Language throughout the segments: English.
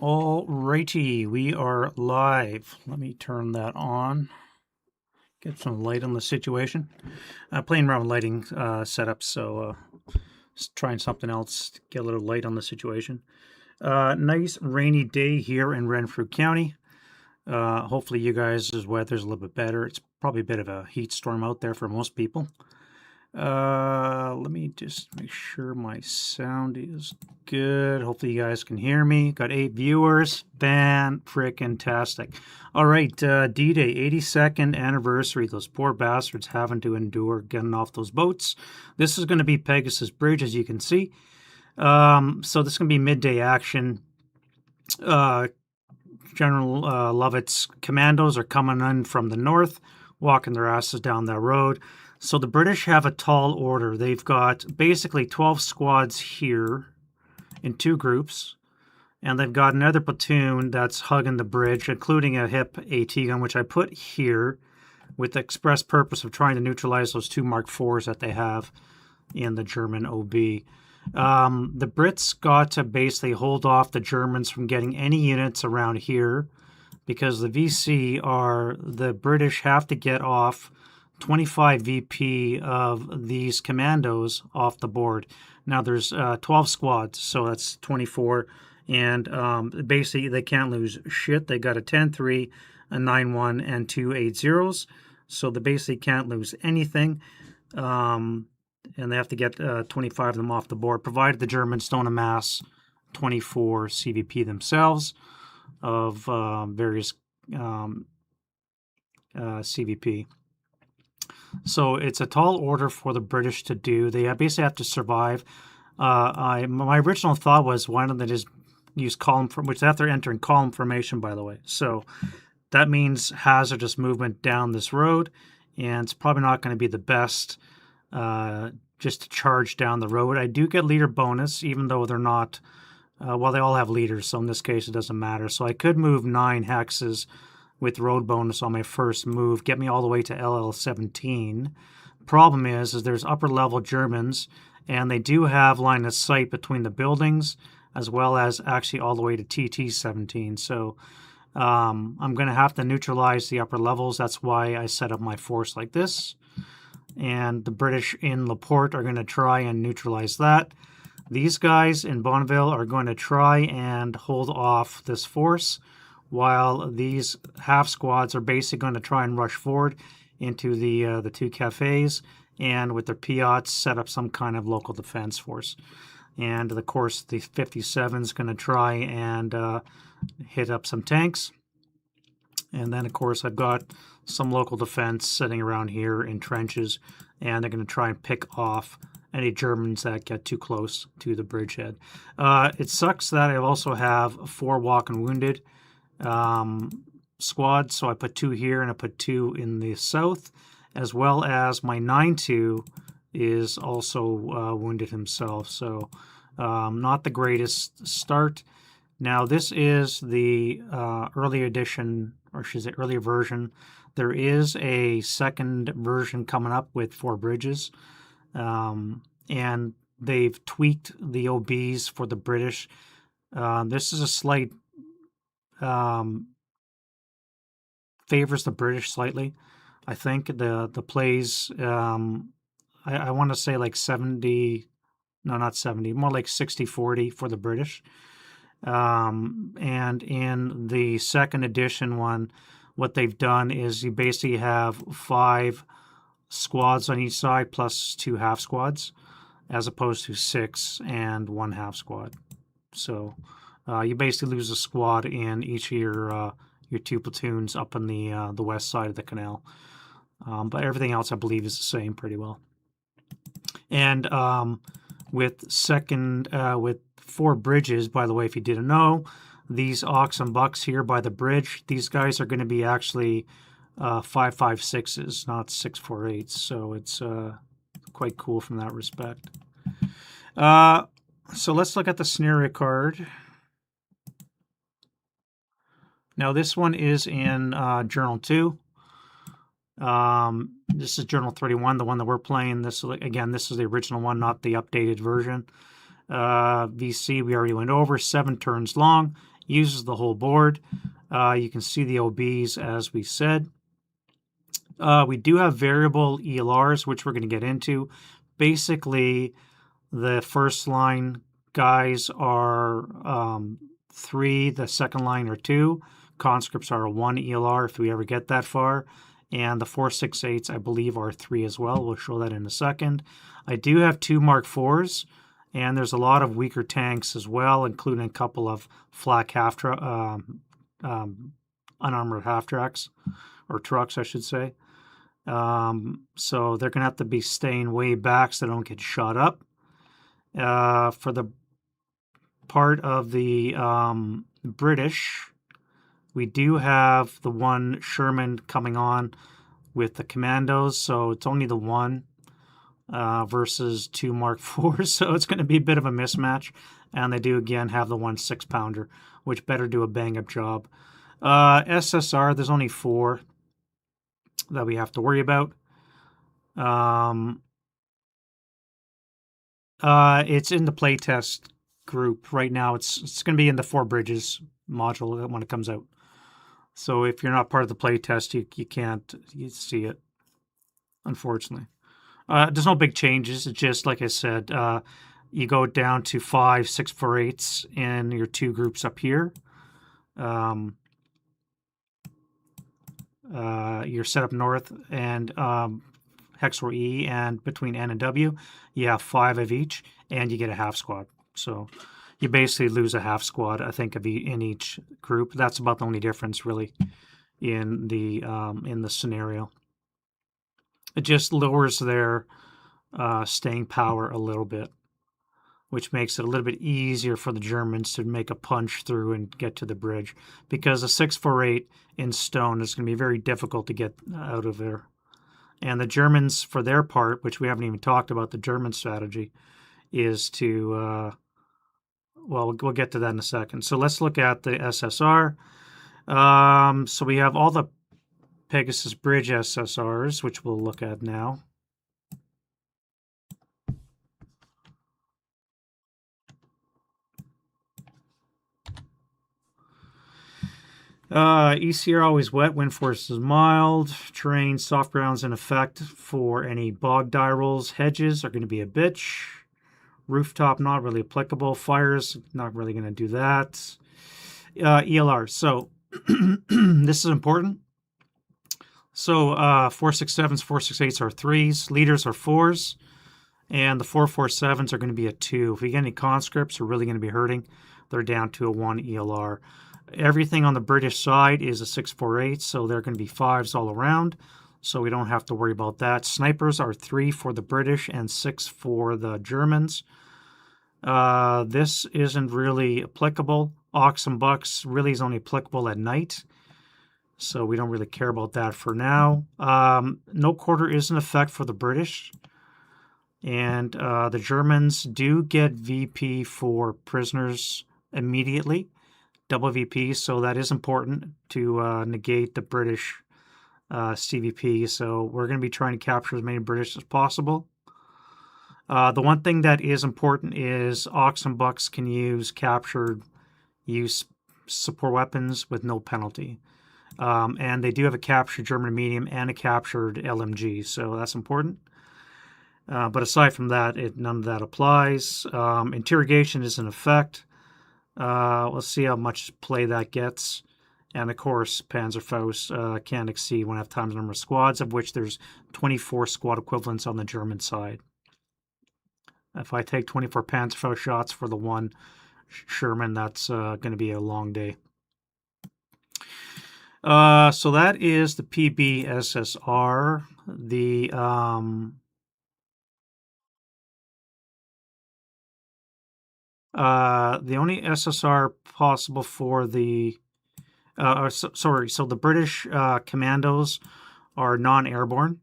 Alrighty, we are live. Let me turn that on. Get some light on the situation. Playing around with lighting setups, so just trying something else to get a little light on the situation. Nice rainy day here in Renfrew County. Hopefully you guys' weather's a little bit better. It's probably a bit of a heat storm out there for most people. Let me just make sure my sound is good. Hopefully you guys can hear me. Got 8 viewers. Fan-frickin-tastic. All right, D-Day, 82nd anniversary. Those poor bastards having to endure getting off those boats. This is going to be Pegasus Bridge, as you can see. So this is going to be midday action. General Lovat's Commandos are coming in from the north, walking their asses down that road. So the British have a tall order. They've got basically 12 squads here in 2 groups, and they've got another platoon that's hugging the bridge, including a HIP AT gun, which I put here with the express purpose of trying to neutralize those 2 Mark IVs that they have in the German OB. The Brits got to basically hold off the Germans from getting any units around here because the VC are the British have to get off 25 VP of these Commandos off the board. Now there's 12 squads, so that's 24, and basically they can't lose shit. They got a 10-3, a 9-1, and 2 8-0s, so they basically can't lose anything. And they have to get 25 of them off the board, provided the Germans don't amass 24 CVP themselves of various CVP. So it's a tall order for the British to do. They basically have to survive. My original thought was, why don't they just use column, which they have to enter in column formation, by the way. So that means hazardous movement down this road, and it's probably not going to be the best just to charge down the road. I do get leader bonus, even though they're not, well, they all have leaders, so in this case it doesn't matter. So I could move 9 hexes with road bonus on my first move, get me all the way to LL17. Problem is there's upper level Germans, and they do have line of sight between the buildings, as well as actually all the way to TT17. So I'm going to have to neutralize the upper levels. That's why I set up my force like this. And the British in Laporte are going to try and neutralize that. These guys in Bonneville are going to try and hold off this force, while these half squads are basically going to try and rush forward into the 2 cafes, and with their Piats set up some kind of local defense force. And of course the 57 is going to try and hit up some tanks. And then of course I've got some local defense sitting around here in trenches, and they're going to try and pick off any Germans that get too close to the bridgehead. It sucks that I also have 4 walking wounded squads, so I put 2 here and I put 2 in the south, as well as my 9-2 is also wounded himself, so not the greatest start. Now this is the early edition, or should I say earlier version. There is a second version coming up with 4 bridges, and they've tweaked the OBs for the British. This is a slight favors the British slightly. I think the plays, I want to say like 70, no, not 70, more like 60-40 for the British. And in the second edition one, what they've done is you basically have 5 squads on each side plus 2 half squads, as opposed to 6 and 1 half squad. So you basically lose a squad in each of your 2 platoons up on the west side of the canal. But everything else, I believe, is the same pretty well. And with 4 bridges, by the way, if you didn't know, these Ox and Bucks here by the bridge, these guys are going to be actually 5.56s, not 6.48s. So it's quite cool from that respect. So let's look at the scenario card. Now this one is in Journal 2. This is Journal 31, the one that we're playing. This is the original one, not the updated version. VC we already went over, 7 turns long, Uses the whole board. You can see the OBs as we said. We do have variable ELRs, which we're going to get into. Basically, the first line guys are 3, the second line are 2. Conscripts are a 1 ELR if we ever get that far. And the 4.68s, I believe, are 3 as well. We'll show that in a second. I do have 2 Mark IVs, and there's a lot of weaker tanks as well, including a couple of flak unarmored half tracks, or trucks, I should say. So they're going to have to be staying way back so they don't get shot up. For the part of the British, we do have the 1 Sherman coming on with the Commandos, so it's only the 1 versus 2 Mark IVs, so it's going to be a bit of a mismatch. And they do again have the 1 6-pounder, which better do a bang-up job. SSR, there's only 4 that we have to worry about. It's in the playtest group right now. It's going to be in the 4 Bridges module when it comes out. So if you're not part of the playtest, you can't see it, unfortunately. There's no big changes. It's just, like I said, you go down to 5 648s in your 2 groups up here. You're set up north and Hexor E, and between N and W, you have 5 of each, and you get a half squad. So you basically lose a half squad, I think, in each group. That's about the only difference, really, in the scenario. It just lowers their staying power a little bit, which makes it a little bit easier for the Germans to make a punch through and get to the bridge, because a 648 in stone is going to be very difficult to get out of there. And the Germans, for their part, which we haven't even talked about, the German strategy is to, well, we'll get to that in a second. So let's look at the SSR. So we have all the Pegasus Bridge SSRs, which we'll look at now. ECR always wet, wind force is mild, terrain, soft grounds in effect for any bog die rolls. Hedges are going to be a bitch. Rooftop, not really applicable. Fires, not really going to do that. ELR, so this is important. So 4.67s, 4.68s are 3s, leaders are 4s, and the 4.47s are going to be a 2. If we get any conscripts, we're really going to be hurting. They're down to a 1 ELR. Everything on the British side is a 6.48, so they're going to be 5s all around, so we don't have to worry about that. Snipers are 3 for the British and 6 for the Germans. This isn't really applicable. Ox and Bucks really is only applicable at night, so we don't really care about that for now. No quarter is in effect for the British, and the Germans do get VP for prisoners immediately. Double VP, so that is important to negate the British CVP. So we're going to be trying to capture as many British as possible. The one thing that is important is Ox and Bucks can use support weapons with no penalty. And they do have a captured German medium and a captured LMG, so that's important. But aside from that, none of that applies. Interrogation is in effect. We'll see how much play that gets. And of course, Panzerfaust can't exceed 1.5 times the number of squads, of which there's 24 squad equivalents on the German side. If I take 24 Panzerfaust shots for the 1 Sherman, that's going to be a long day. So that is the PBSSR. The only SSR possible for the so the British Commandos are non-airborne,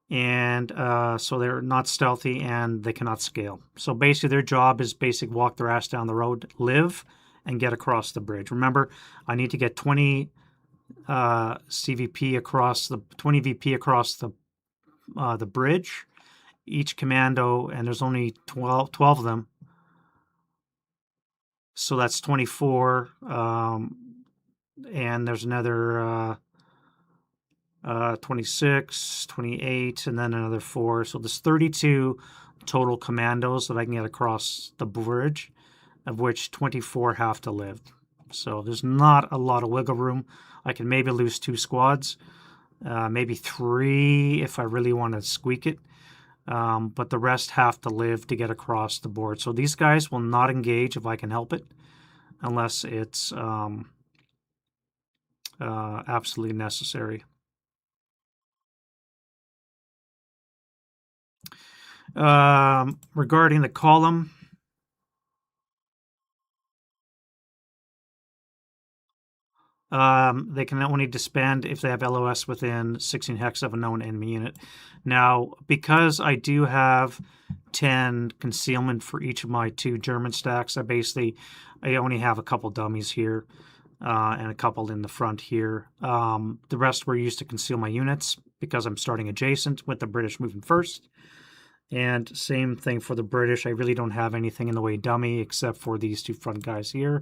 and so they're not stealthy and they cannot scale. So basically their job is walk their ass down the road, live, and get across the bridge. Remember, I need to get 20 CVP across the 20 VP across the bridge. Each commando, and there's only 12 of them. So that's 24. And there's another 26, 28, and then another 4. So there's 32 total commandos that I can get across the bridge, of which 24 have to live. So there's not a lot of wiggle room. I can maybe lose 2 squads, maybe 3 if I really want to squeak it. But the rest have to live to get across the board. So these guys will not engage if I can help it, unless it's absolutely necessary. Regarding the column, they can only disband if they have LOS within 16 hex of a known enemy unit. Now, because I do have 10 concealment for each of my 2 German stacks, I only have a couple dummies here and a couple in the front here. The rest were used to conceal my units because I'm starting adjacent with the British moving first. And same thing for the British. I really don't have anything in the way dummy except for these 2 front guys here,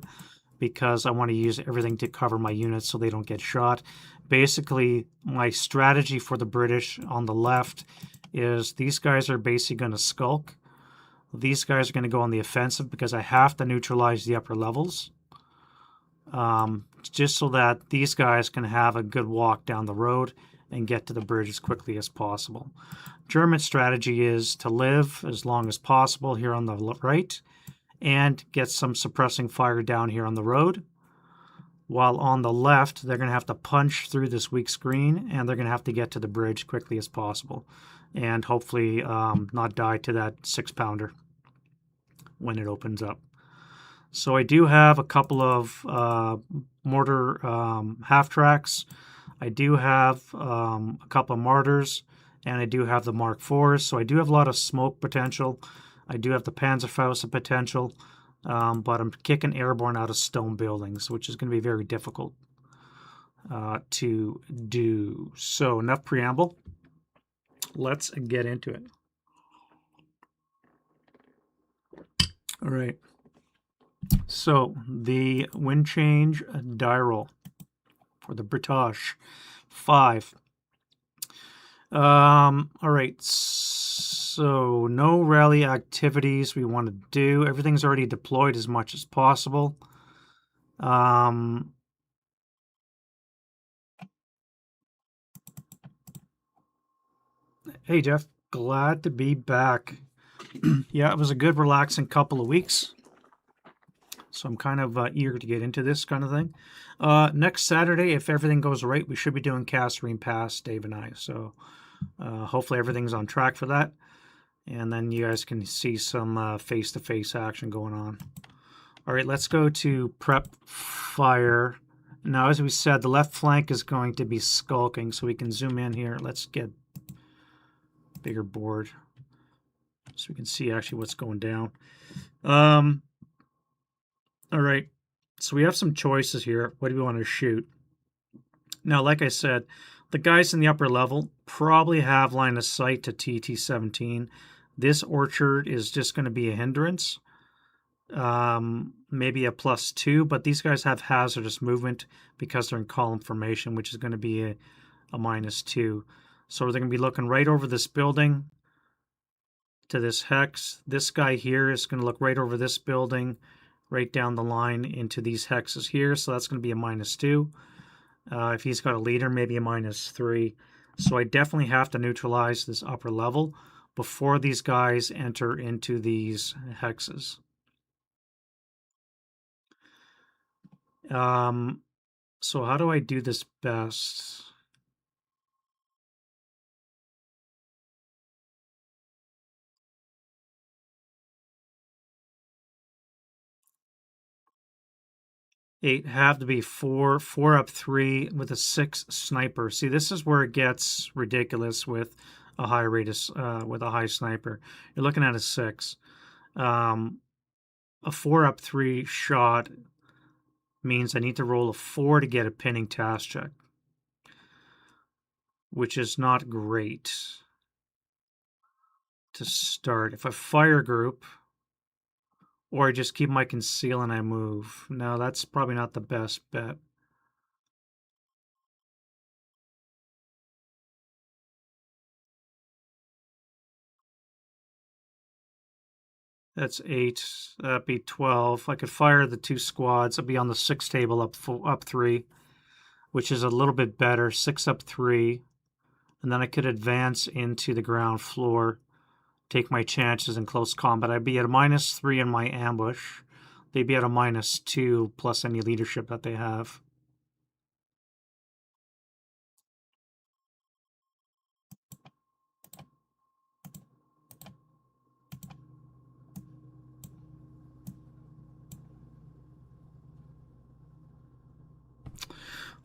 because I want to use everything to cover my units so they don't get shot. Basically, my strategy for the British on the left is these guys are basically going to skulk. These guys are going to go on the offensive because I have to neutralize the upper levels, just so that these guys can have a good walk down the road and get to the bridge as quickly as possible. German strategy is to live as long as possible here on the right and get some suppressing fire down here on the road. While on the left, they're going to have to punch through this weak screen, and they're going to have to get to the bridge quickly as possible, and hopefully not die to that 6-pounder when it opens up. So I do have a couple of mortar half-tracks. I do have a couple of mortars, and I do have the Mark IVs, so I do have a lot of smoke potential. I do have the Panzerfaust potential, but I'm kicking airborne out of stone buildings, which is going to be very difficult to do. So enough preamble. Let's get into it. All right. So the wind change die roll for the British 5. All right. So no rally activities we want to do. Everything's already deployed as much as possible. Hey, Jeff. Glad to be back. Yeah, it was a good, relaxing couple of weeks. So I'm kind of eager to get into this kind of thing. Next Saturday, if everything goes right, we should be doing Kasserine Pass, Dave and I. So hopefully everything's on track for that. And then you guys can see some face-to-face action going on. All right, let's go to prep fire. Now, as we said, the left flank is going to be skulking, so we can zoom in here. Let's get a bigger board so we can see actually what's going down. All right, so we have some choices here. What do we want to shoot? Now, like I said, the guys in the upper level probably have line of sight to TT-17. This orchard is just going to be a hindrance. Maybe a +2, but these guys have hazardous movement because they're in column formation, which is going to be a -2. So they're going to be looking right over this building to this hex. This guy here is going to look right over this building, right down the line into these hexes here. So that's going to be a -2. If he's got a leader, maybe a -3. So I definitely have to neutralize this upper level before these guys enter into these hexes. So how do I do this best? Eight have to be 4, 4 up 3 with a 6 sniper. See, this is where it gets ridiculous with a high rate of, with a high sniper. You're looking at a 6. A 4 up 3 shot means I need to roll a 4 to get a pinning task check, which is not great to start. If I fire group, Or I just keep my conceal and I move. No, that's probably not the best bet. That's 8. That'd be 12. I could fire the 2 squads. I'd be on the 6 table up 3, which is a little bit better. 6 up 3. And then I could advance into the ground floor, take my chances in close combat. I'd be at a -3 in my ambush. They'd be at a -2 plus any leadership that they have.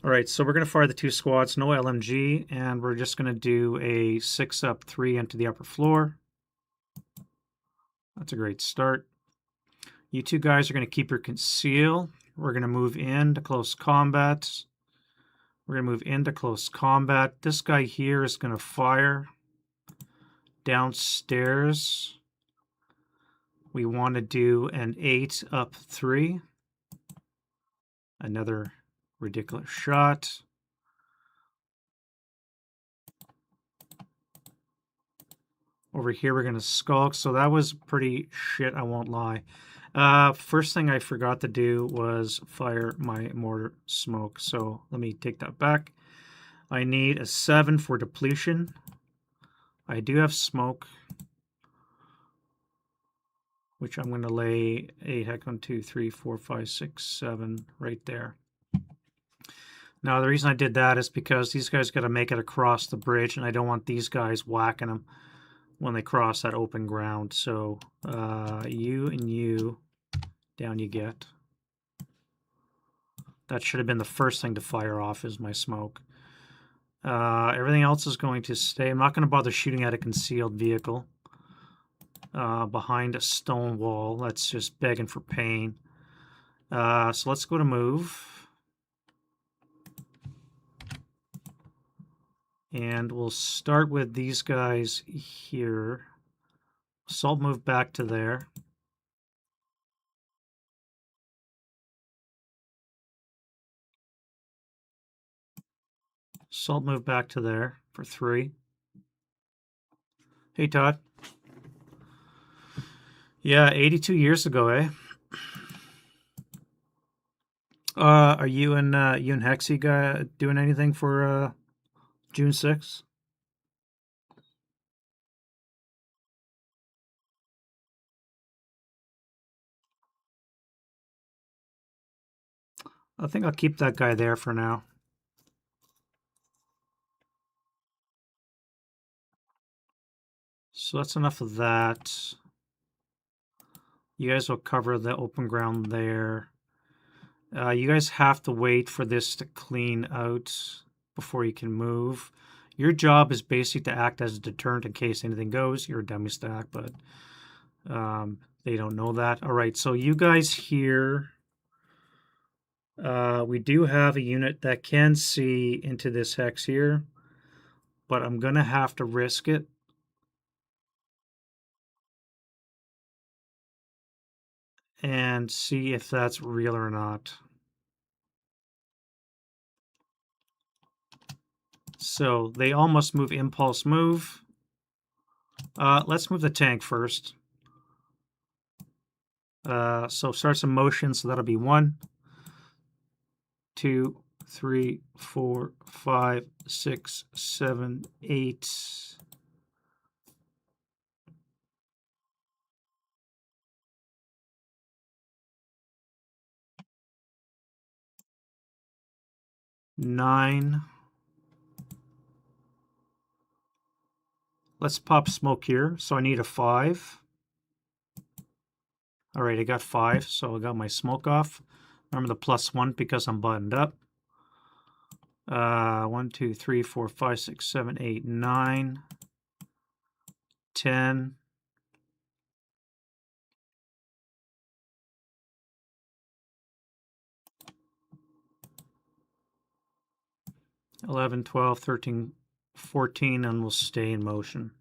All right, so we're going to fire the 2 squads, no LMG, and we're just going to do a 6 up 3 into the upper floor. That's a great start. You 2 guys are going to keep your conceal. We're going to move into close combat. We're going to move into close combat. This guy here is going to fire downstairs. We want to do an 8 up 3. Another ridiculous shot. Over here, we're going to skulk. So that was pretty shit, I won't lie. First thing I forgot to do was fire my mortar smoke. So let me take that back. I need a 7 for depletion. I do have smoke, which I'm going to lay 8, heck, 1, 2, 3, 4, 5, 6, 7 right there. Now, the reason I did that is because these guys got to make it across the bridge, and I don't want these guys whacking them when they cross that open ground. So you and you, down you get. That should have been the first thing to fire off, is my smoke. Everything else is going to stay. I'm not going to bother shooting at a concealed vehicle behind a stone wall. That's just begging for pain. So let's go to move. And we'll start with these guys here. Assault move back to there. Assault move back to there for 3. Hey, Todd. Yeah, 82 years ago, eh? Are you and Hexy guy doing anything for June 6th? I think I'll keep that guy there for now. So that's enough of that. You guys will cover the open ground there. You guys have to wait for this to clean out before you can move. Your job is basically to act as a deterrent in case anything goes. You're a dummy stack, but they don't know that. All right, so you guys here, we do have a unit that can see into this hex here, but I'm going to have to risk it. And see if that's real or not. So they almost move impulse move. Let's move the tank first. So start some motion, so that'll be 1, 2, 3, 4, 5, 6, 7, 8. Nine. Let's pop smoke here. So I need a 5. All right, I got 5, so I got my smoke off. Remember the +1 because I'm buttoned up. 1, 2, 3, 4, 5, 6, 7, 8, 9, 10. 11, 12, 13, 14, and we'll stay in motion.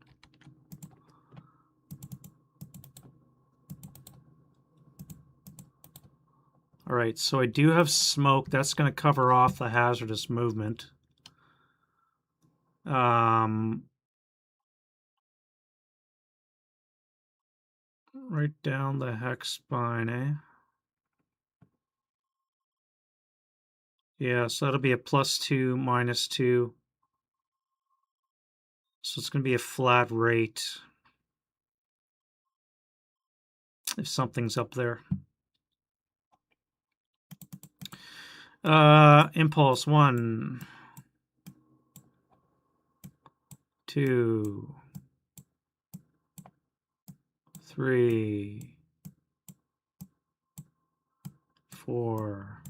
All right, so I do have smoke. That's going to cover off the hazardous movement. Right down the hex spine, eh? Yeah, so that'll be a +2, -2. So it's going to be a flat rate if something's up there. Impulse 1, 2, 3, 4,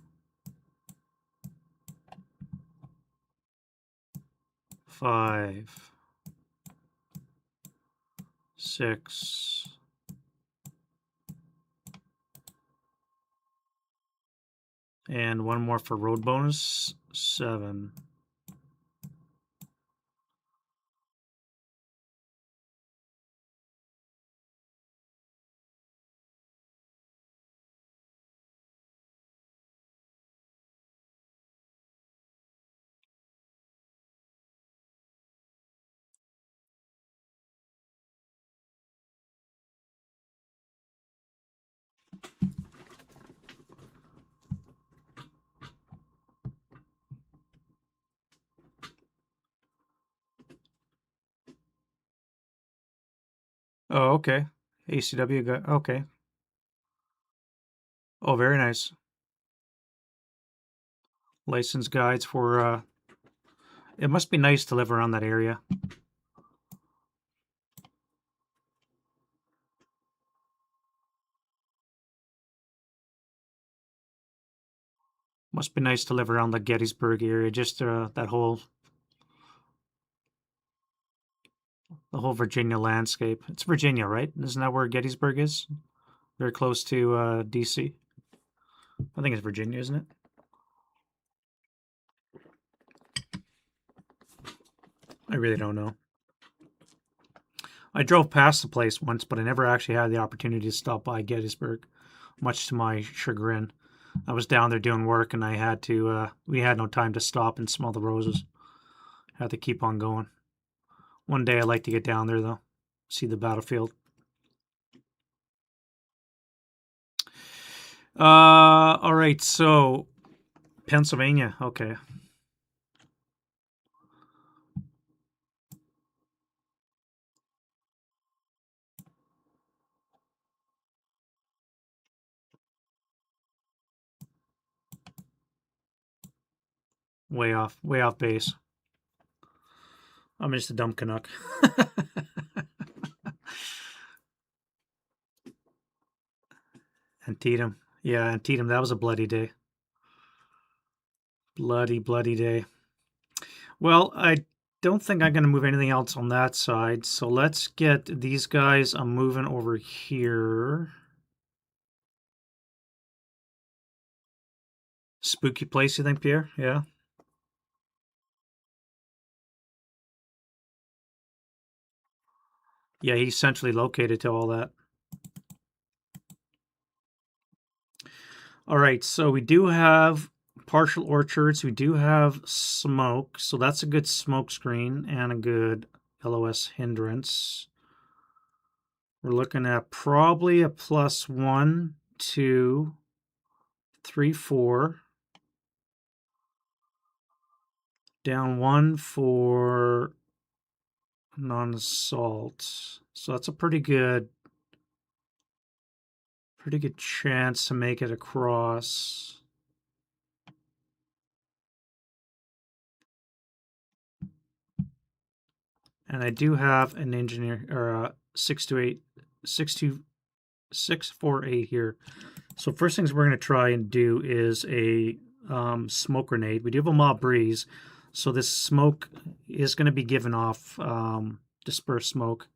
5, 6, and one more for road bonus, 7. Oh, okay. ACW got, okay. Oh, very nice. License guides for, it must be nice to live around that area. Must be nice to live around the Gettysburg area, just that whole, the whole Virginia landscape. It's Virginia, right? Isn't that where Gettysburg is? Very close to DC. I think it's Virginia, isn't it? I really don't know. I drove past the place once, but I never actually had the opportunity to stop by Gettysburg, much to my chagrin. I was down there doing work, and I had to. We had no time to stop and smell the roses. Had to keep on going. One day I'd like to get down there though, see the battlefield. All right, so Pennsylvania. Okay. Way off base. I'm just a dumb Canuck. Antietam. Yeah, Antietam. That was a bloody day. Bloody day. Well, I don't think I'm going to move anything else on that side. So let's get these guys moving over here. Spooky place, you think, Pierre? Yeah. Yeah, he's centrally located to all that. All right, so we do have partial orchards. We do have smoke. So that's a good smoke screen and a good LOS hindrance. We're looking at probably a +1, 2, 3, 4. Down 1 for non-assault. So that's a pretty good chance to make it across. And I do have an engineer, or a 648 here. So first things we're going to try and do is a smoke grenade. We do have a mob breeze, so this smoke is going to be given off dispersed smoke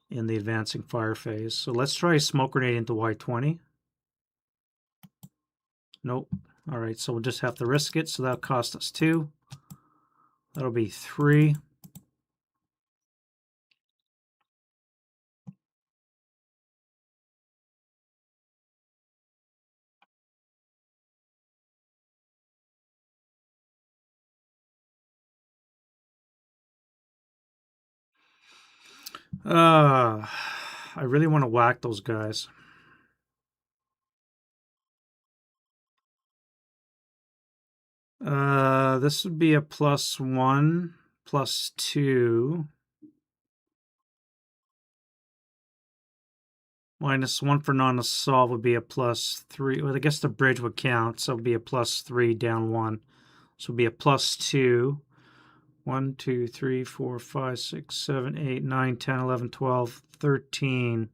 in the advancing fire phase. So let's try a smoke grenade into Y20. Nope. All right, so we'll just have to risk it. So that'll cost us 2. That'll be 3. I really want to whack those guys. This would be a +1, +2, -1 for non-assault would be a +3. Well, I guess the bridge would count, so it would be a +3 down 1. So it would be a +2. 1, 2, 3, 4, 5, 6, 7, 8, 9, 10, 11, 12, 13.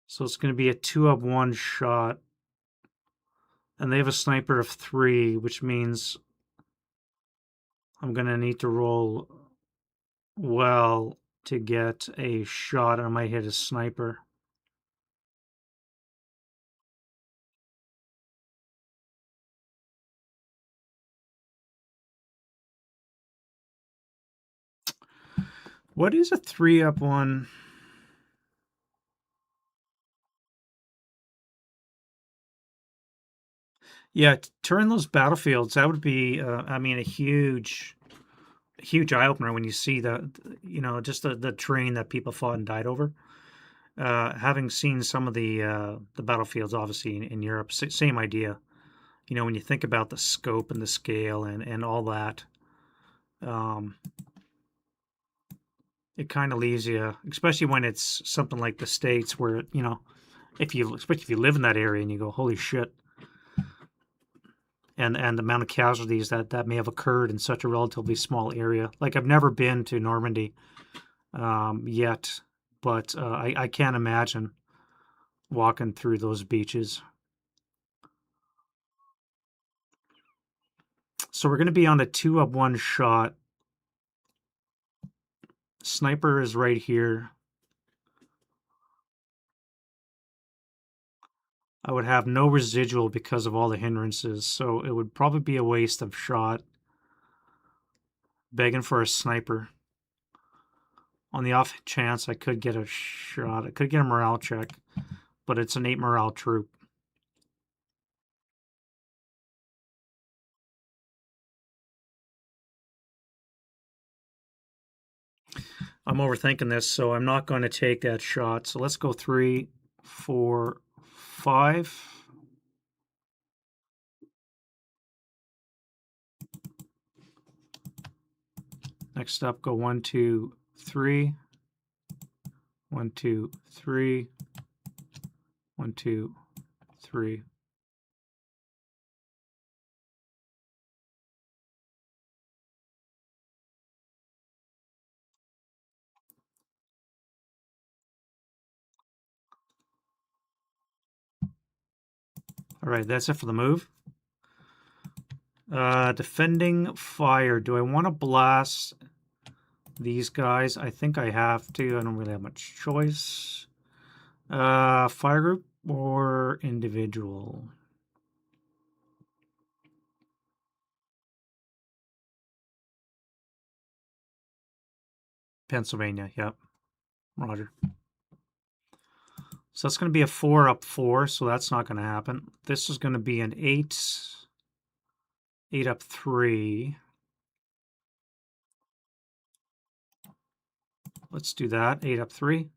So it's going to be a 2-up 1 shot. And they have a sniper of 3, which means I'm going to need to roll well to get a shot, and I might hit a sniper. What is a 3-up 1? Yeah, touring those battlefields, that would be, I mean, a huge eye opener when you see just the terrain that people fought and died over. Having seen some of the battlefields, obviously in Europe, same idea. When you think about the scope and the scale and all that, um, it kind of leaves you, especially when it's something like the States, where especially if you live in that area and you go, holy shit, and the amount of casualties that may have occurred in such a relatively small area. Like, I've never been to Normandy yet, but I can't imagine walking through those beaches. So we're going to be on a 2-up 1 shot. Sniper is right here. I would have no residual because of all the hindrances, so it would probably be a waste of shot. Begging for a sniper. On the off chance I could get a shot, I could get a morale check, but it's an 8 morale troop. I'm overthinking this, so I'm not going to take that shot. So let's go 3, 4, 5. Next up, go 1, 2, 3. 1, 2, 3. 1, 2, 3. All right, that's it for the move. Defending fire. Do I want to blast these guys? I think I have to. I don't really have much choice. Fire group or individual? Pennsylvania, yep. Roger. So that's going to be a 4-up 4, so that's not going to happen. This is going to be an 8-up 3. Let's do that. 8-up 3.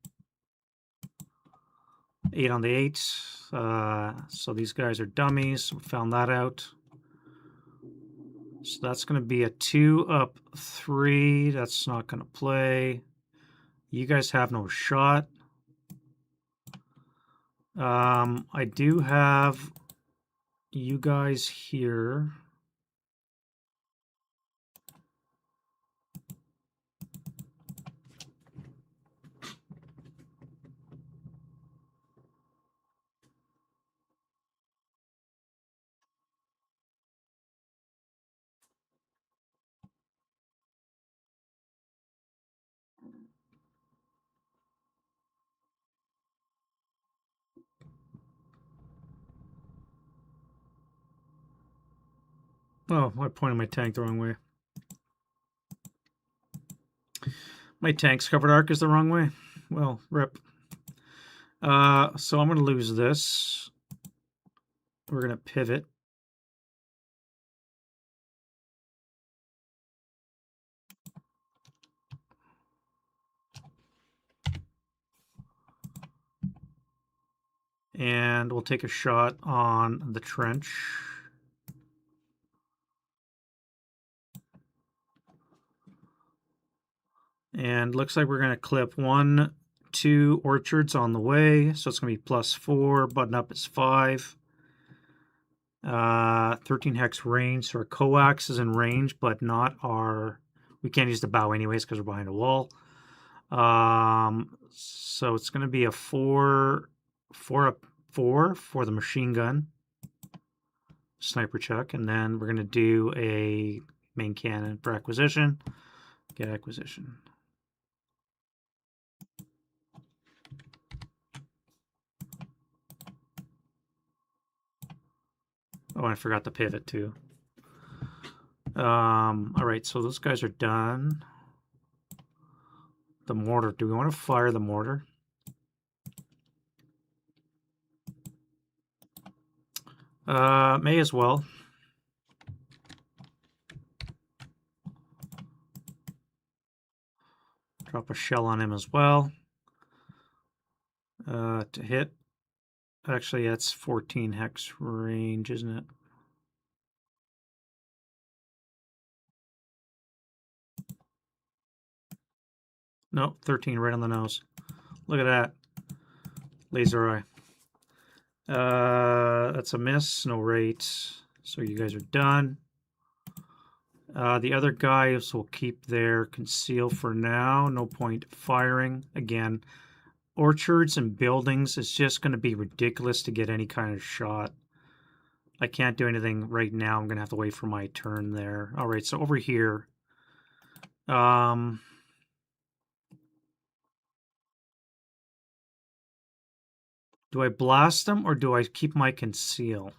8 on the 8. So these guys are dummies. We found that out. So that's going to be a 2-up 3. That's not going to play. You guys have no shot. I do have you guys here. Oh, I pointed my tank the wrong way. My tank's covered arc is the wrong way. Well, rip. So I'm going to lose this. We're going to pivot. And we'll take a shot on the trench. And looks like we're going to clip 1, 2 orchards on the way. So it's going to be +4. Button up is 5. 13 hex range. So our coax is in range, but not our... We can't use the bow anyways because we're behind a wall. So it's going to be a 4 up 4 for the machine gun. Sniper check. And then we're going to do a main cannon for acquisition. Get acquisition. Oh, I forgot to pivot too. All right, so those guys are done. The mortar. Do we want to fire the mortar? May as well. Drop a shell on him as well. To hit. Actually, that's 14 hex range, isn't it? Nope, 13 right on the nose. Look at that. Laser eye. That's a miss. No rate. So you guys are done. The other guys will keep their conceal for now. No point firing. Again, orchards and buildings, it's just going to be ridiculous to get any kind of shot. I can't do anything right now. I'm going to have to wait for my turn there. All right, so over here. Do I blast them or do I keep my conceal?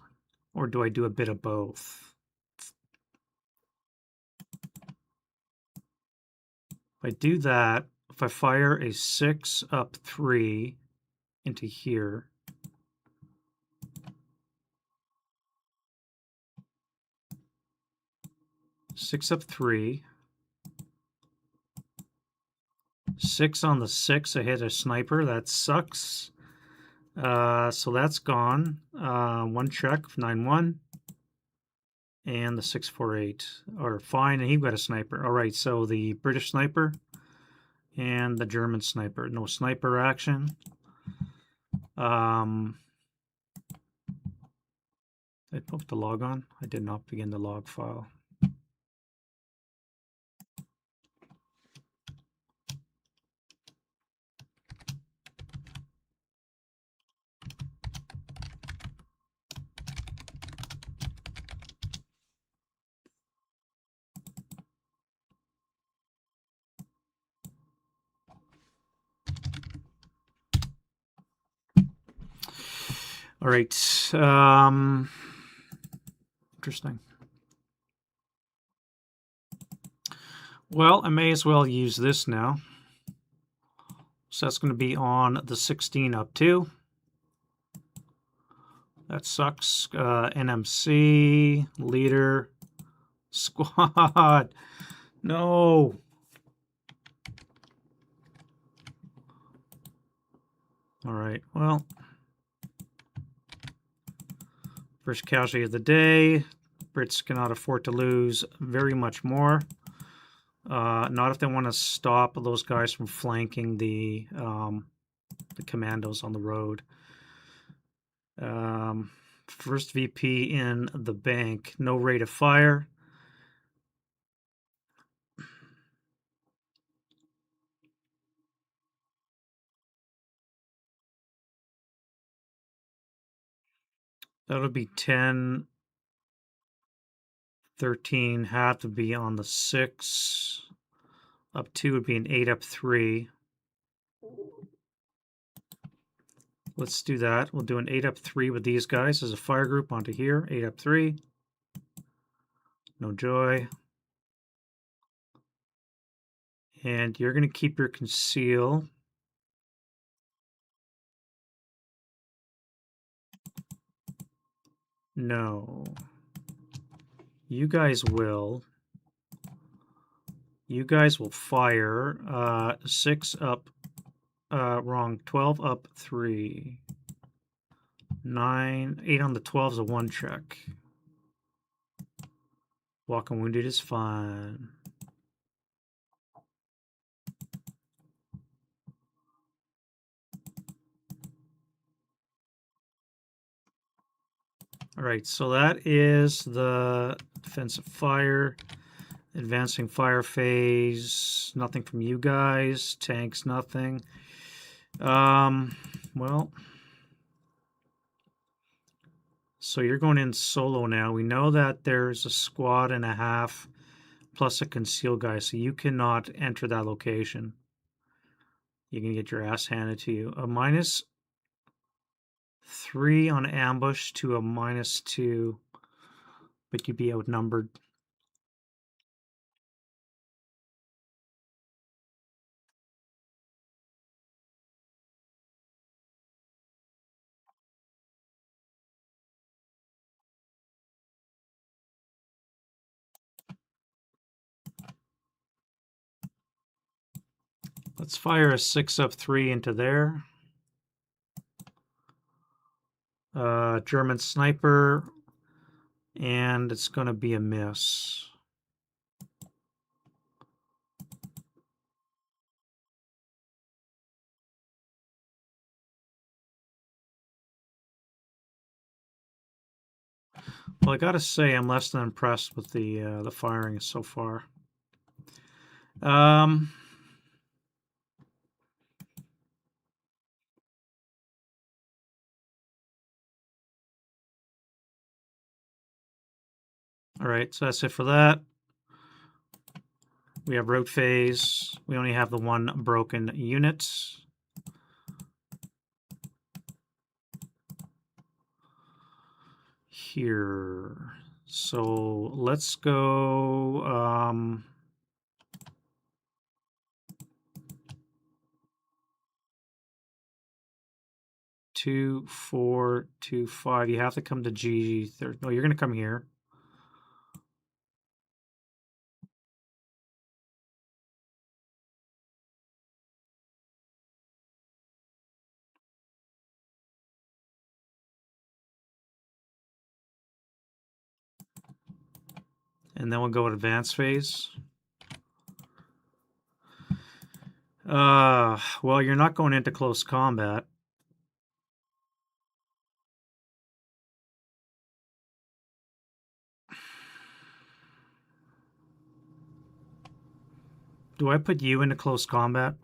Or do I do a bit of both? If I do that, if I fire a 6 up 3 into here, six up 3, 6 on the 6, I hit a sniper, that sucks. So that's gone. 1 check, 9-1. And the 648 are fine, and he got a sniper. All right, so the British sniper and the German sniper. No sniper action. I put the log on. I did not begin the log file. All right. Interesting. Well, I may as well use this now. So that's going to be on the 16 up 2. That sucks. NMC, leader, squad. No. All right, well. First casualty of the day. Brits cannot afford to lose very much more. Not if they want to stop those guys from flanking the commandos on the road. First VP in the bank. No rate of fire. That would be 10, 13, have to be on the 6. Up 2 would be an 8 up 3. Let's do that. We'll do an 8 up 3 with these guys as a fire group onto here. 8 up 3. No joy. And you're going to keep your conceal. No. You guys will. You guys will fire 6 up, wrong, 12 up 3. 9, 8 on the 12 is a 1 check. Walking wounded is fine. All right, so that is the defensive fire. Advancing fire phase, nothing from you guys. Tanks, nothing. Well, so you're going in solo now. We know that there's a squad and a half plus a concealed guy, so you cannot enter that location. You can get your ass handed to you. A -3 on ambush to a -2, but you'd be outnumbered. Let's fire a 6 up 3 into there. German sniper, and it's going to be a miss. Well, I gotta say, I'm less than impressed with the firing so far. All right, so that's it for that. We have route phase. We only have the one broken unit. Here. So let's go 2, 4, 2, 5. You have to come to G. No, you're gonna come here. And then we'll go to advance phase. Well, you're not going into close combat. Do I put you into close combat?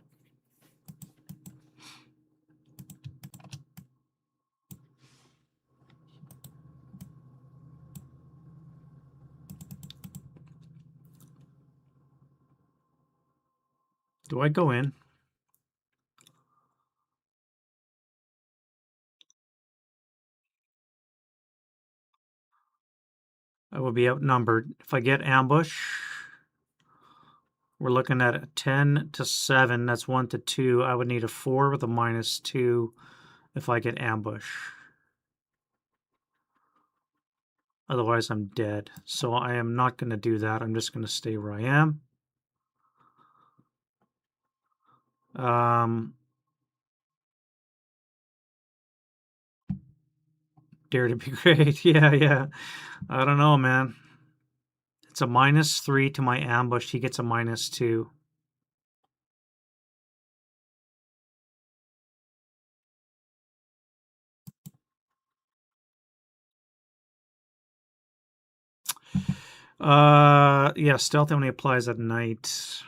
Do I go in? I will be outnumbered. If I get ambush, we're looking at a 10 to 7. That's 1 to 2. I would need a 4 with a -2 if I get ambush. Otherwise, I'm dead. So I am not going to do that. I'm just going to stay where I am. Dare to be great. Yeah. I don't know, man. It's a -3 to my ambush. He gets a -2. Yeah, stealth only applies at night.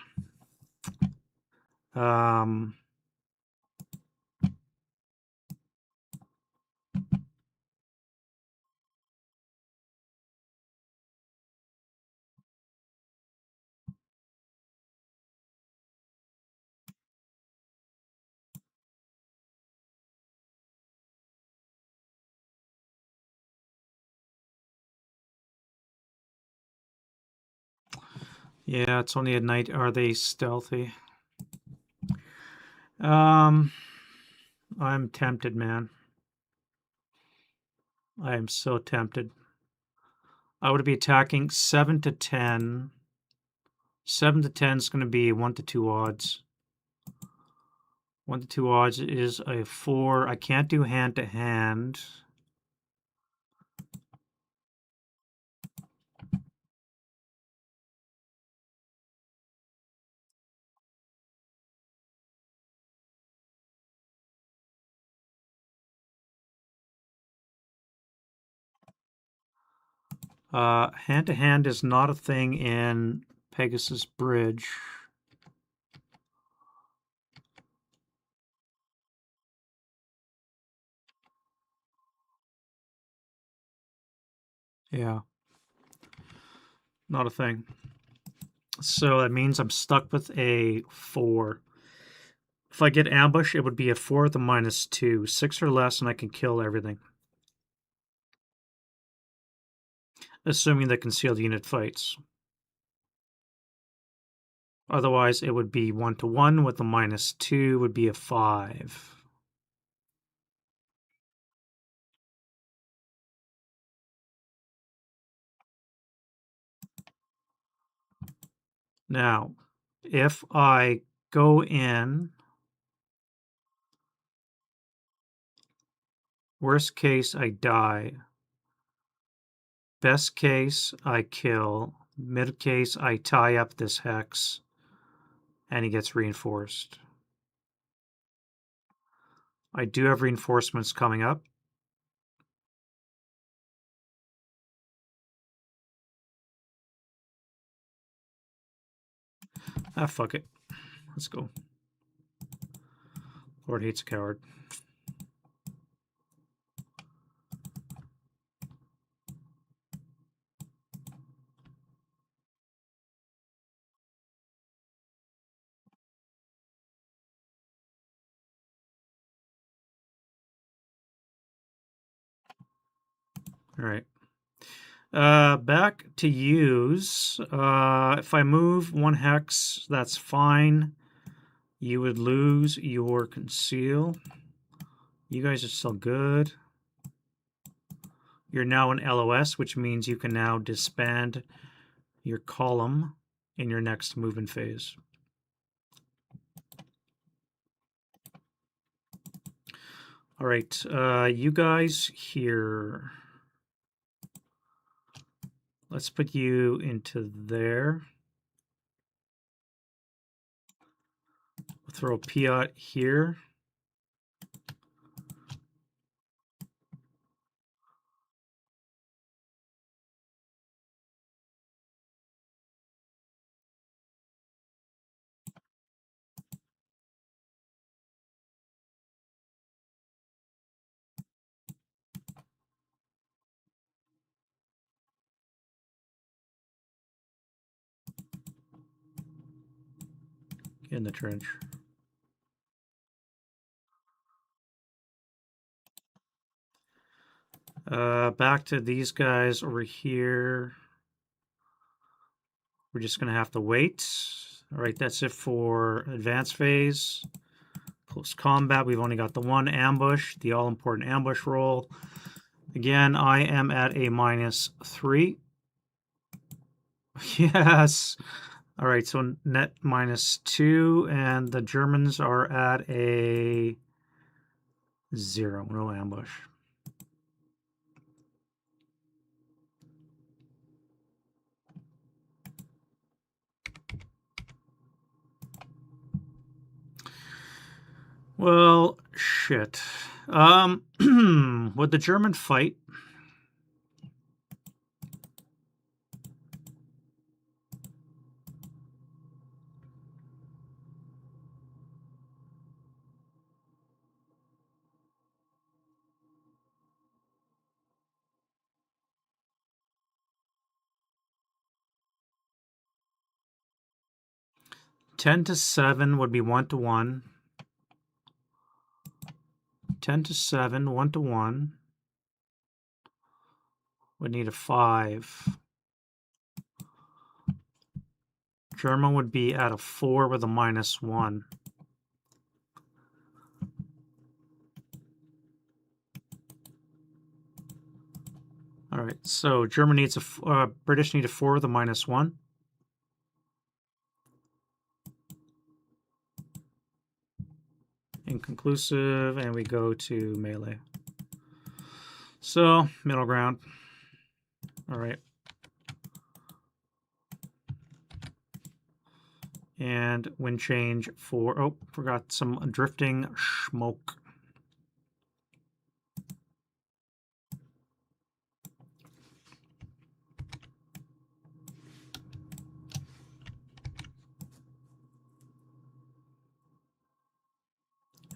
Yeah, it's only at night. Are they stealthy? I'm tempted, man. I am so tempted. I would be attacking 7 to 10. 7 to 10 is going to be 1 to 2 odds. 1 to 2 odds is a 4. I can't do hand to hand. Hand-to-hand is not a thing in Pegasus Bridge. Yeah. Not a thing. So that means I'm stuck with a 4. If I get ambush, it would be a 4 with a -2. 6 or less, and I can kill everything. Assuming the concealed unit fights. Otherwise, it would be 1-1 with a -2 would be a 5. Now, if I go in, worst case, I die. Best case, I kill. Mid case, I tie up this hex, and he gets reinforced. I do have reinforcements coming up. Ah, fuck it. Let's go. Lord hates a coward. All right. Back to use. If I move 1 hex, that's fine. You would lose your conceal. You guys are still good. You're now in LOS, which means you can now disband your column in your next movement phase. All right, you guys here. Let's put you into there. We'll throw a Piot here. In the trench. Back to these guys over here. We're just going to have to wait. All right, that's it for advanced phase. Close combat, we've only got the 1 ambush, the all-important ambush roll. Again, I am at a -3. Yes. All right, so net -2, and the Germans are at a 0, no ambush. Well, shit. Would the German fight? (10-7) would be 1-1. 10-7, 1-1. Would need a 5. German would be at a 4 with a -1. All right, so German needs a British need a 4 with a -1. Inconclusive, and we go to melee. So middle ground. All right. And wind change for, oh, forgot some drifting smoke.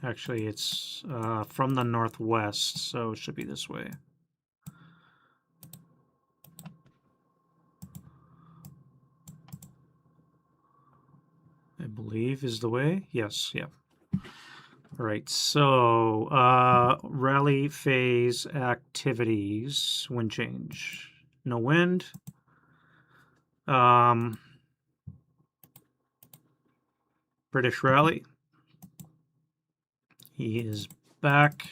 Actually, it's from the northwest, so it should be this way. I believe is the way. Yes, yeah. All right, so rally phase activities, wind change. No wind. British rally. He is back.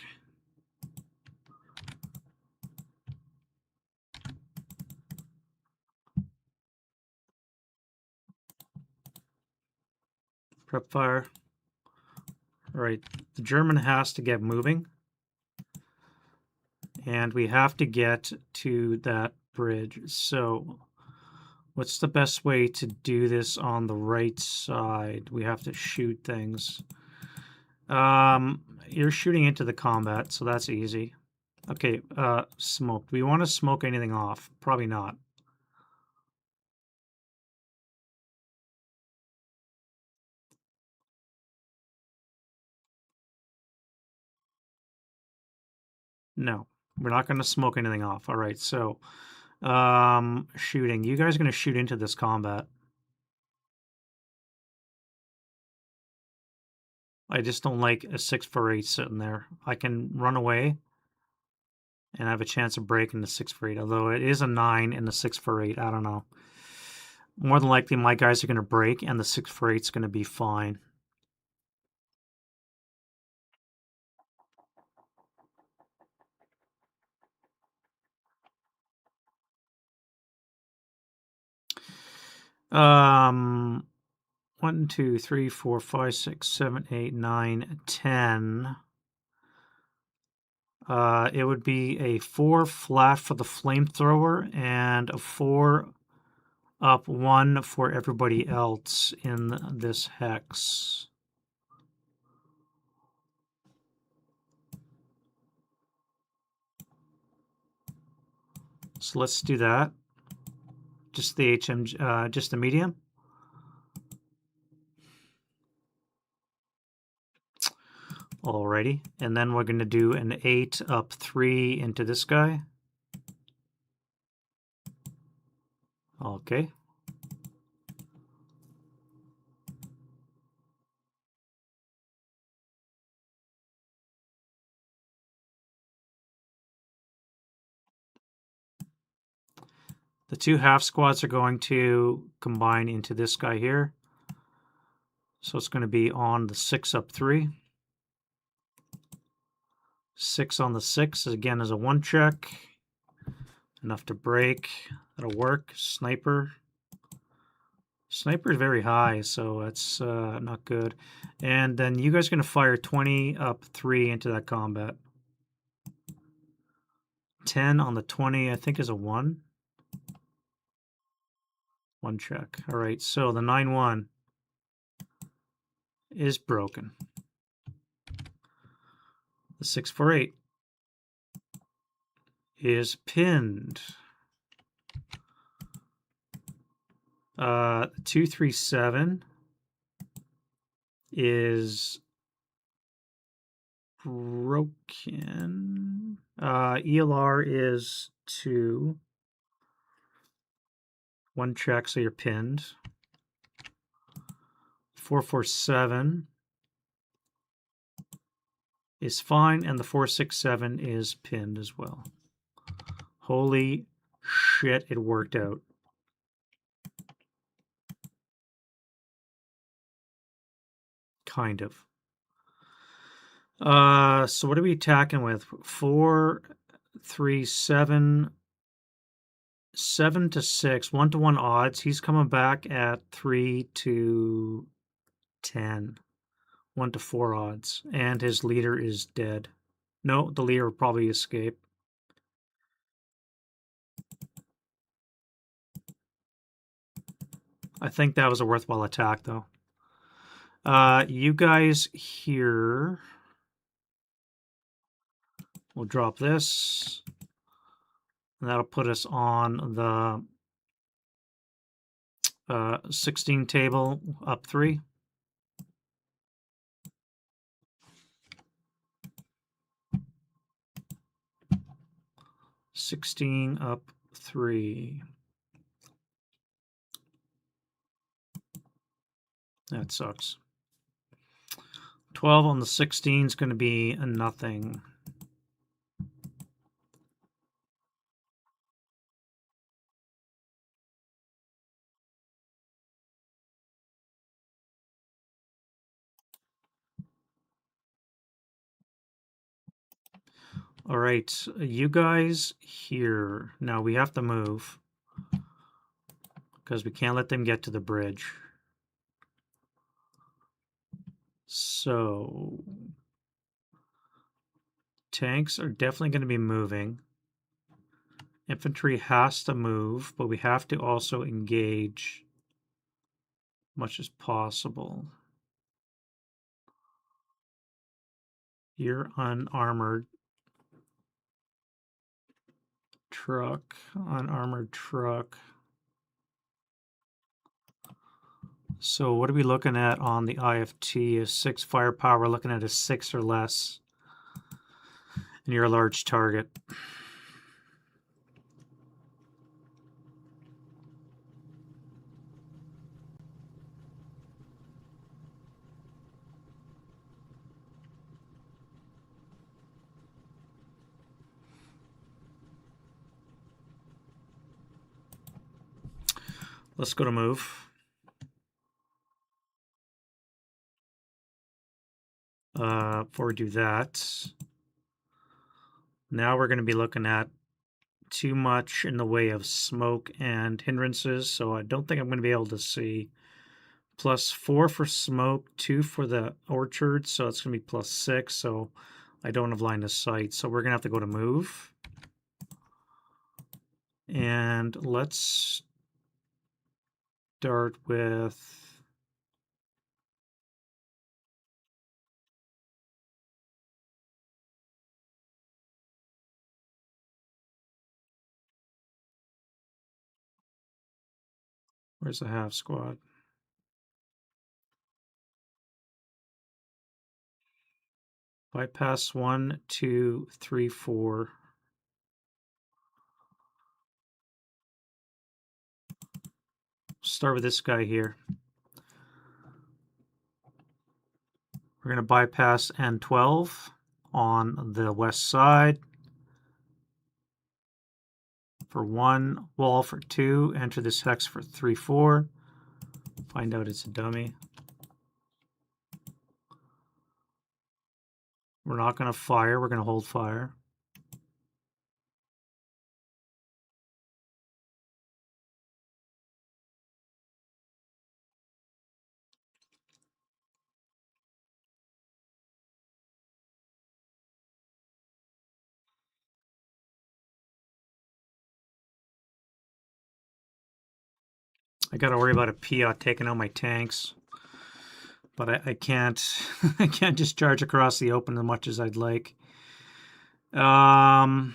Prep fire. All right, the German has to get moving. And we have to get to that bridge. So what's the best way to do this on the right side? We have to shoot things. You're shooting into the combat, so that's easy. Okay, smoke. Do we want to smoke anything off? Probably not. No, we're not going to smoke anything off. All right, so shooting. You guys are going to shoot into this combat. I just don't like a 648 sitting there. I can run away and I have a chance of breaking the 648, although it is a 9 and the 648. I don't know. More than likely, my guys are going to break and the 648 is going to be fine. Um, 1, 2, 3, 4, 5, 6, 7, 8, 9, 10. It would be a 4 flat for the flamethrower and a 4 up, 1 for everybody else in this hex. So let's do that. Just the just the medium. Alrighty, and then we're going to do an 8 up 3 into this guy. Okay. The 2 half squads are going to combine into this guy here. So it's going to be on the 6 up 3. 6 on the 6 again is a 1 check. Enough to break. That'll work. Sniper. Sniper is very high, so that's not good. And then you guys are going to fire 20 up 3 into that combat. 10 on the 20, I think, is a 1. 1 check. All right, so the 9-1 is broken. The 648 is pinned. 237 is broken. ELR is 2. 1 check, so you're pinned. 447 is fine, and the 467 is pinned as well. Holy shit, it worked out. Kind of. So what are we attacking with? 4, 3, 7, 7 to 6, 1-to-1 odds. He's coming back at 3 to 10, 1-to-4 odds, and his leader is dead. No, the leader will probably escape. I think that was a worthwhile attack, though. You guys here. We'll drop this. And that'll put us on the 16 table up 3. 16 up 3. That sucks. 12 on the 16 is going to be a nothing. All right, you guys here. Now we have to move because we can't let them get to the bridge. So tanks are definitely going to be moving. Infantry has to move, but we have to also engage much as possible. You're unarmored truck, unarmored truck. So what are we looking at on the IFT? Is 6 firepower. We're looking at a 6 or less. And you're a large target. Let's go to move. Before we do that, now we're going to be looking at too much in the way of smoke and hindrances, so I don't think I'm going to be able to see. +4 for smoke, 2 for the orchard, so it's going to be +6, so I don't have line of sight. So we're going to have to go to move. And let's start with... Where's the half squad? Bypass 1, 2, 3, 4. Start with this guy here. We're going to bypass N12 on the west side. For 1, wall for 2, enter this hex for 3, 4. Find out it's a dummy. We're not going to fire, we're going to hold fire. I got to worry about a Piat taking out my tanks. But I can't I can't just charge across the open as much as I'd like. 1,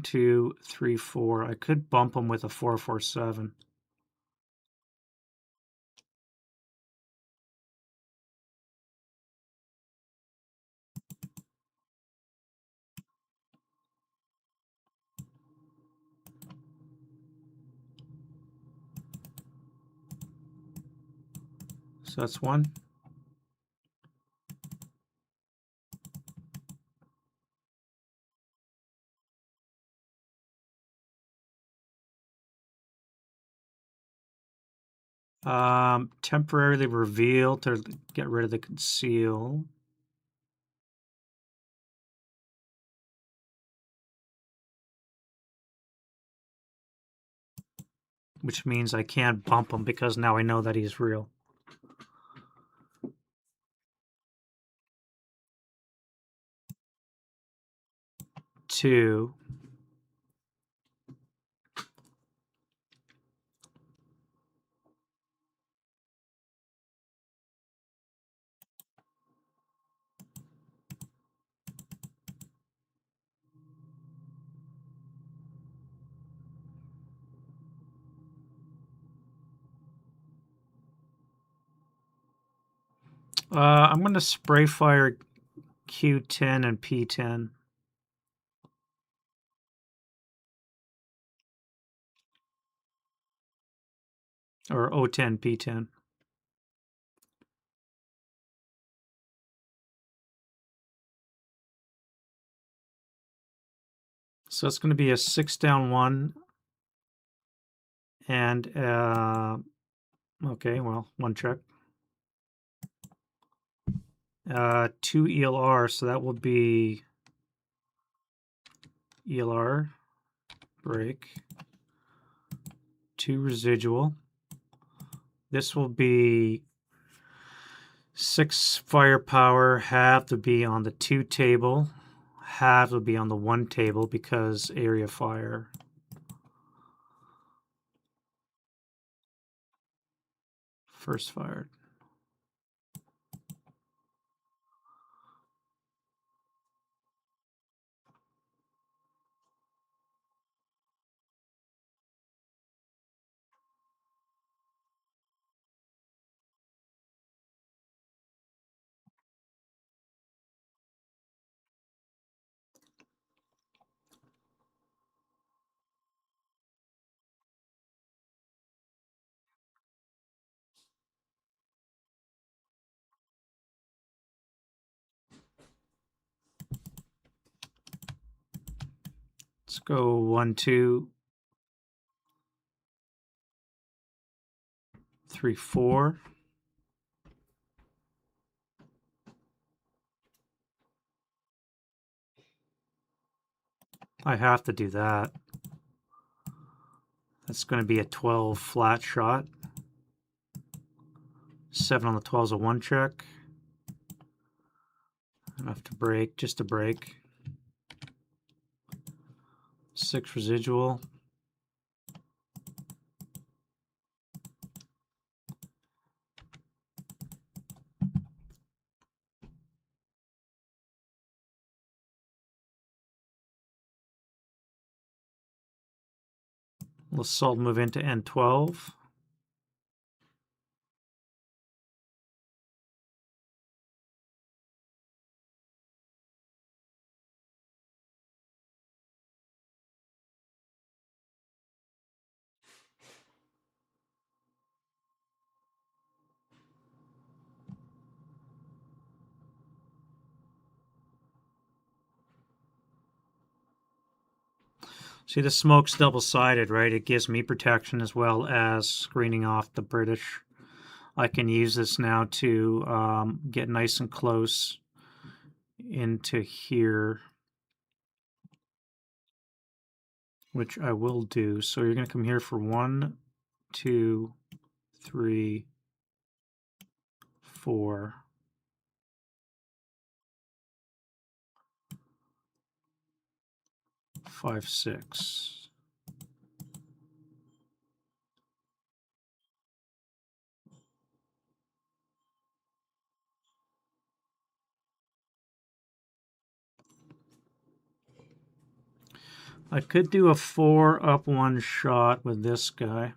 2, 3, 4. I could bump them with a 447. So that's 1. Temporarily reveal to get rid of the conceal. Which means I can't bump him because now I know that he's real. Two. I'm going to spray fire Q10 and P10. or O10, P10. So it's going to be a 6 down 1 and okay, well, 1 check. 2 ELR, so that will be ELR, break, 2 residual. This will be 6 firepower, half to be on the 2 table, half will be on the 1 table because area fire. First fired. Let's go 1, 2, 3, 4. I have to do that. That's going to be a 12 flat shot. 7 on the 12 is a 1 check. Enough to break, just a break. 6 residual. Assault move into N12. See, the smoke's double-sided, right? It gives me protection as well as screening off the British. I can use this now to get nice and close into here, which I will do. So you're going to come here for 1, 2, 3, 4. 5, 6. I could do a 4 up 1 shot with this guy.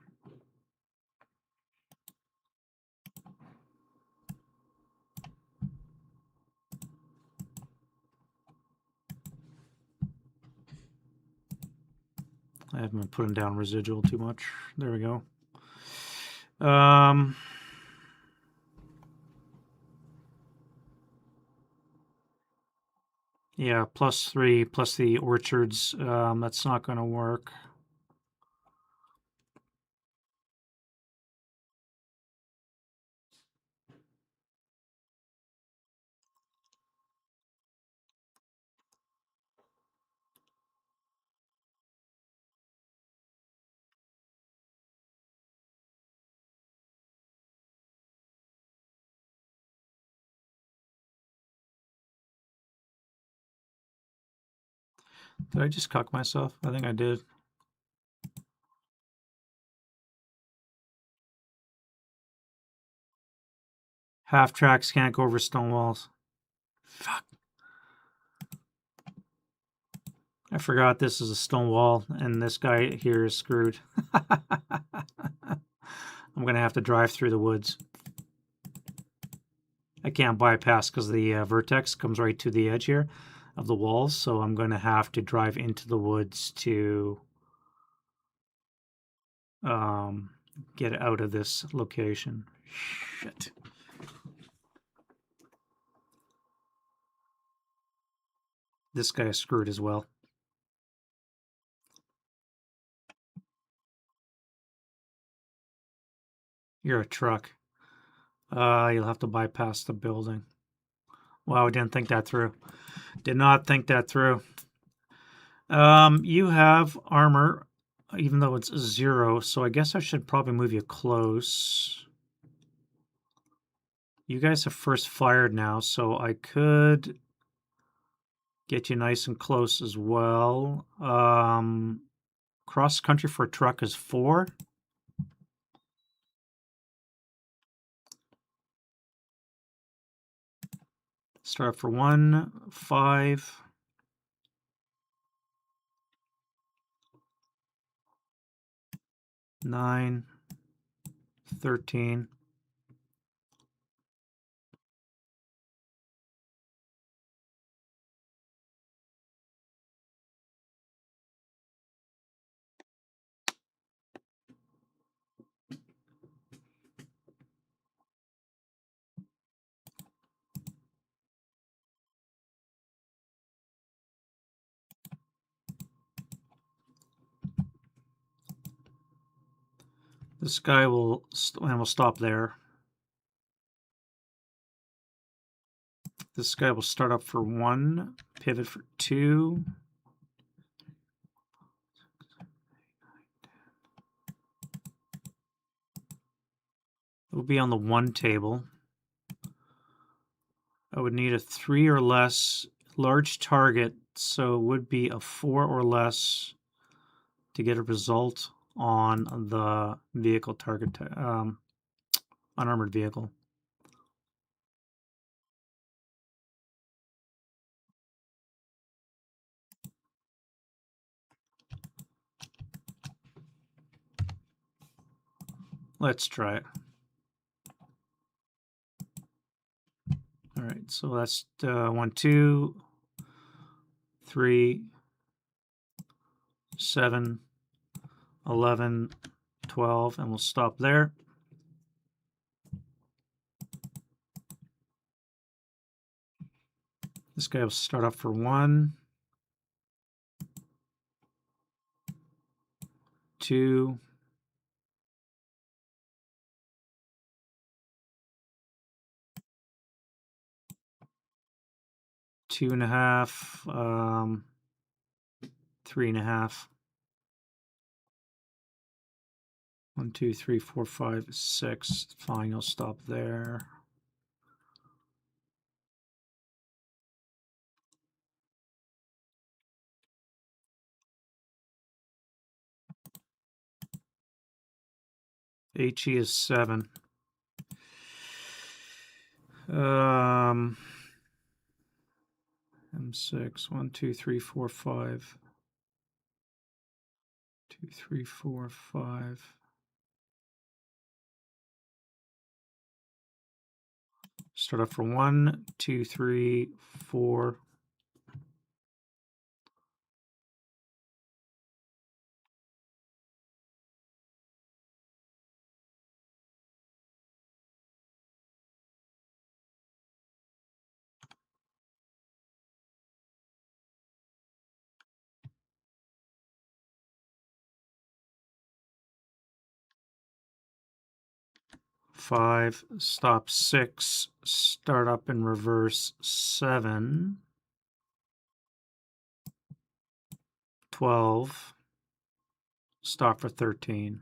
I haven't been putting down residual too much. There we go. Yeah, +3 plus the orchards. That's not going to work. Did I just cuck myself? I think I did. Half tracks can't go over stone walls. Fuck. I forgot this is a stone wall, and this guy here is screwed. I'm going to have to drive through the woods. I can't bypass because the vertex comes right to the edge here of the walls, so I'm going to have to drive into the woods to get out of this location. Shit. This guy is screwed as well. You're a truck. You'll have to bypass the building. Wow, I didn't think that through. Did not think that through. You have armor, even though it's 0, so I guess I should probably move you close. You guys have first fired now, so I could get you nice and close as well. Cross country for a truck is 4. Start for 1, 5. 9, 13. This guy will, and we'll stop there. This guy will start up for 1, pivot for 2. It will be on the 1 table. I would need a 3 or less large target, so it would be a 4 or less to get a result on the vehicle target, unarmored vehicle. Let's try it. All right, so that's 1, 2, 3, 7, 11, 12, and we'll stop there. This guy will start up for 1, 2, 2.5, 3.5. 1, 2, 3, 4, 5, 6. Fine, you'll stop there. HE is 7. M6, 1, 2, 3, 4, 5. 2, 3, 4, 5. Start up for 1, 2, 3, 4. Five, stop 6, start up in reverse 7, 12, stop for 13.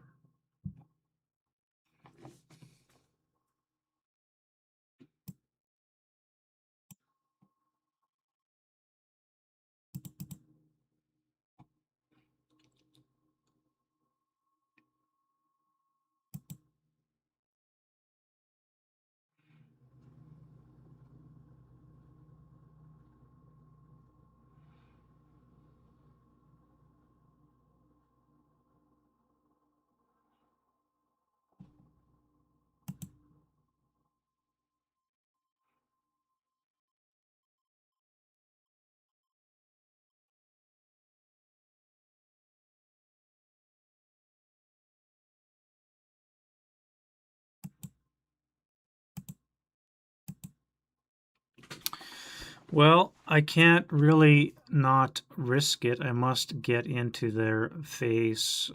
Well, I can't really not risk it. I must get into their face.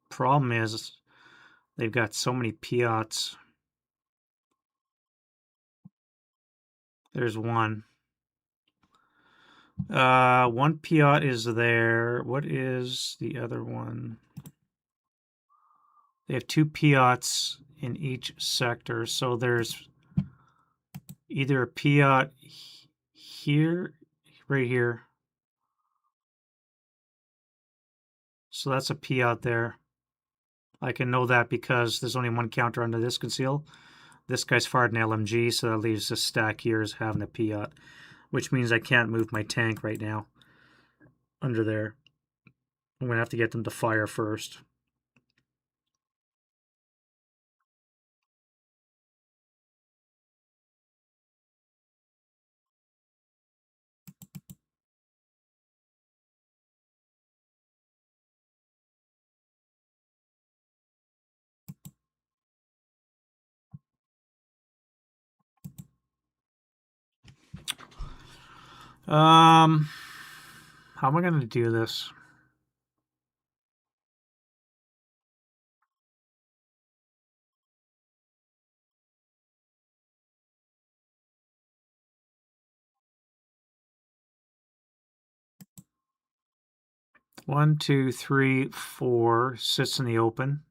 Problem is, they've got so many Piats. There's one. One Piat is there. What is the other one? They have 2 Piats in each sector, so there's either a Piat here, right here. So that's a Piat there. I can know that because there's only one counter under this conceal. This guy's fired an LMG, so that leaves this stack here as having a Piat, which means I can't move my tank right now under there. I'm going to have to get them to fire first. How am I going to do this? One, two, three, four sits in the open.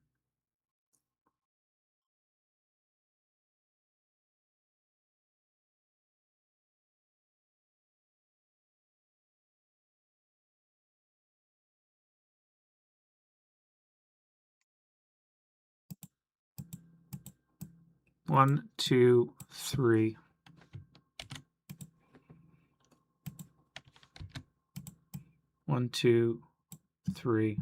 One, two, three. One, two, three.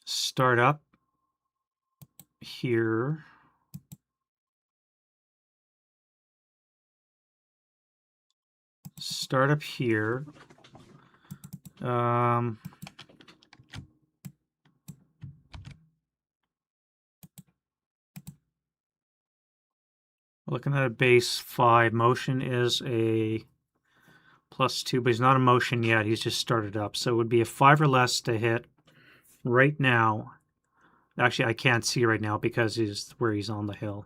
Start up here. Start up here. Looking at a base 5. Motion is a +2, but he's not in motion yet. He's just started up. So it would be a 5 or less to hit right now. Actually, I can't see right now because he's where he's on the hill.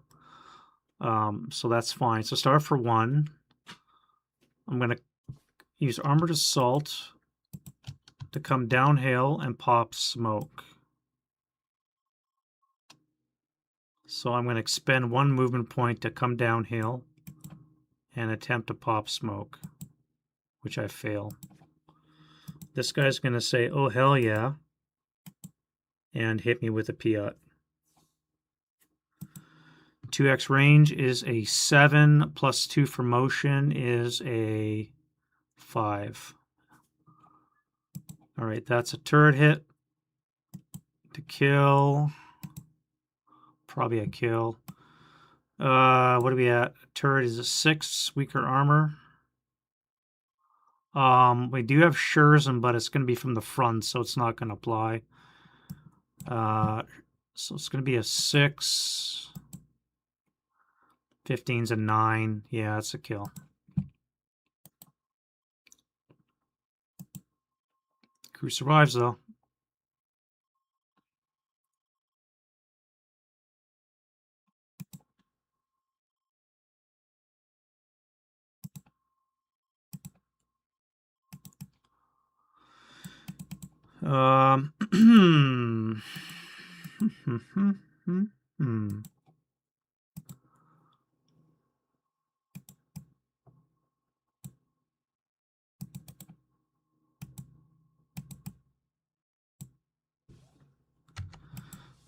So that's fine. So start for 1. I'm going to use Armored Assault to come downhill and pop smoke. So I'm going to expend 1 movement point to come downhill and attempt to pop smoke, which I fail. This guy's going to say, oh, hell yeah, and hit me with a Piat. 2x range is a 7, plus 2 for motion is a 5. All right, that's a turret hit to kill. Probably a kill. What are we at? Turret is a 6, weaker armor. We do have Scherzen, but it's going to be from the front, so it's not going to apply. So it's going to be a 6. 15's a 9. Yeah, that's a kill. Crew survives, though.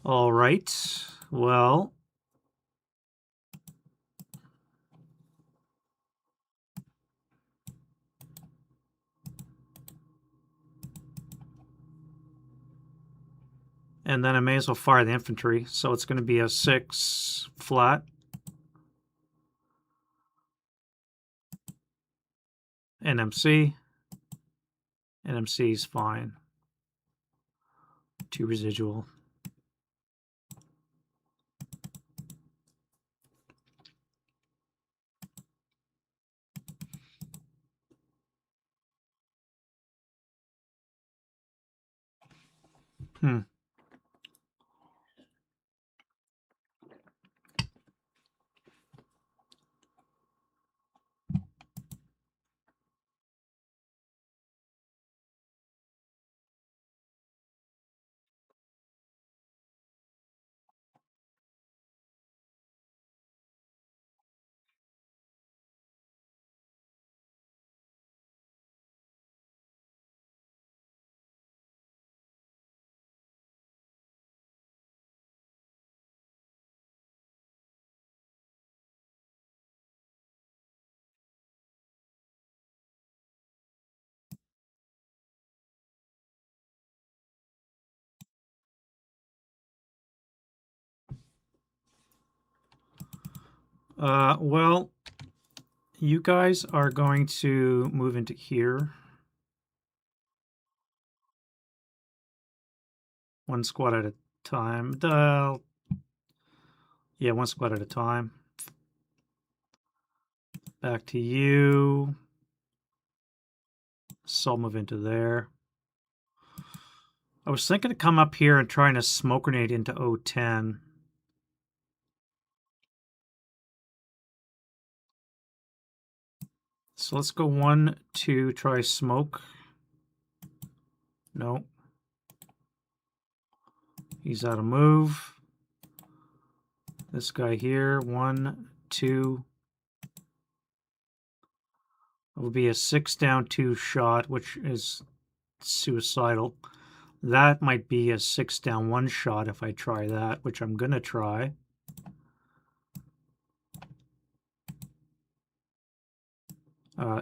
All right. Well, And then I may as well fire the infantry. So it's going to be a 6 flat. NMC. NMC is fine. 2 residual. Well, you guys are going to move into here. 1 squad at a time. Yeah, 1 squad at a time. Back to you. So I'll move into there. I was thinking to come up here and trying to smoke grenade into O10. So let's go 1, 2, try smoke. No. He's out of move. This guy here, 1, 2. It will be a 6 down 2 shot, which is suicidal. That might be a 6 down 1 shot if I try that, which I'm going to try.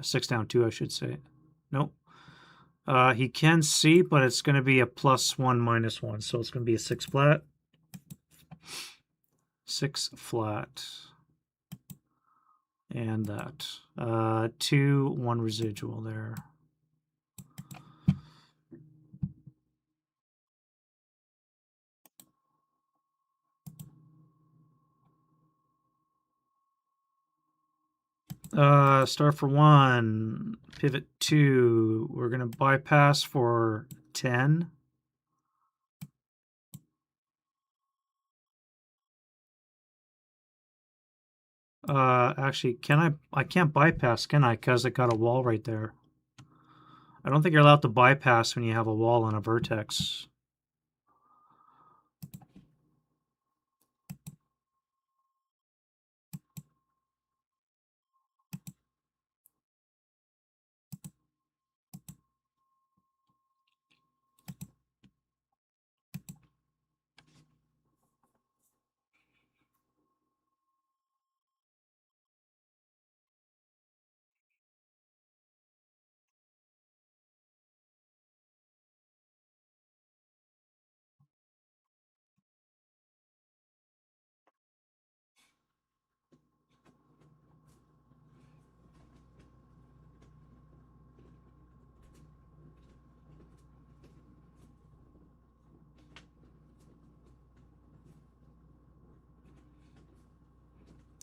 Six down 2, I should say. Nope. He can see, but it's going to be a +1, -1. So it's going to be a 6 flat. 6 flat. And that. 2, 1 residual there. Start for 1. Pivot 2. We're going to bypass for 10. Actually, I can't bypass, can I? Because I got a wall right there. I don't think you're allowed to bypass when you have a wall on a vertex.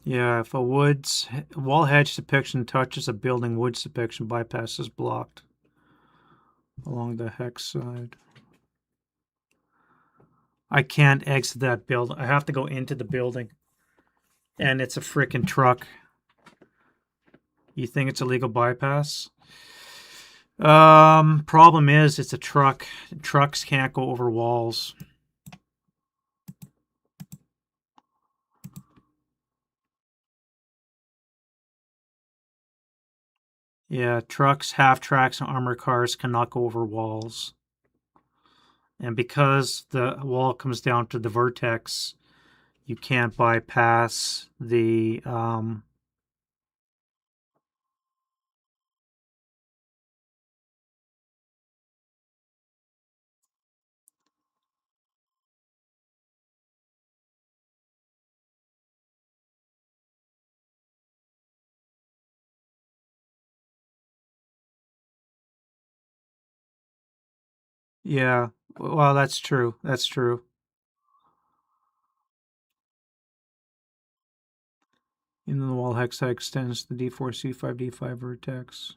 Yeah, if a wall hedge depiction touches a building, woods depiction bypass is blocked along the hex side. I can't exit that building. I have to go into the building. And it's a freaking truck. You think it's a legal bypass? Problem is it's a truck. Trucks can't go over walls. Yeah, trucks, half-tracks, and armored cars cannot go over walls. And because the wall comes down to the vertex, you can't bypass the Yeah. Well, that's true. That's true. And then the wall hexa extends to the D4 C5 D5 vertex.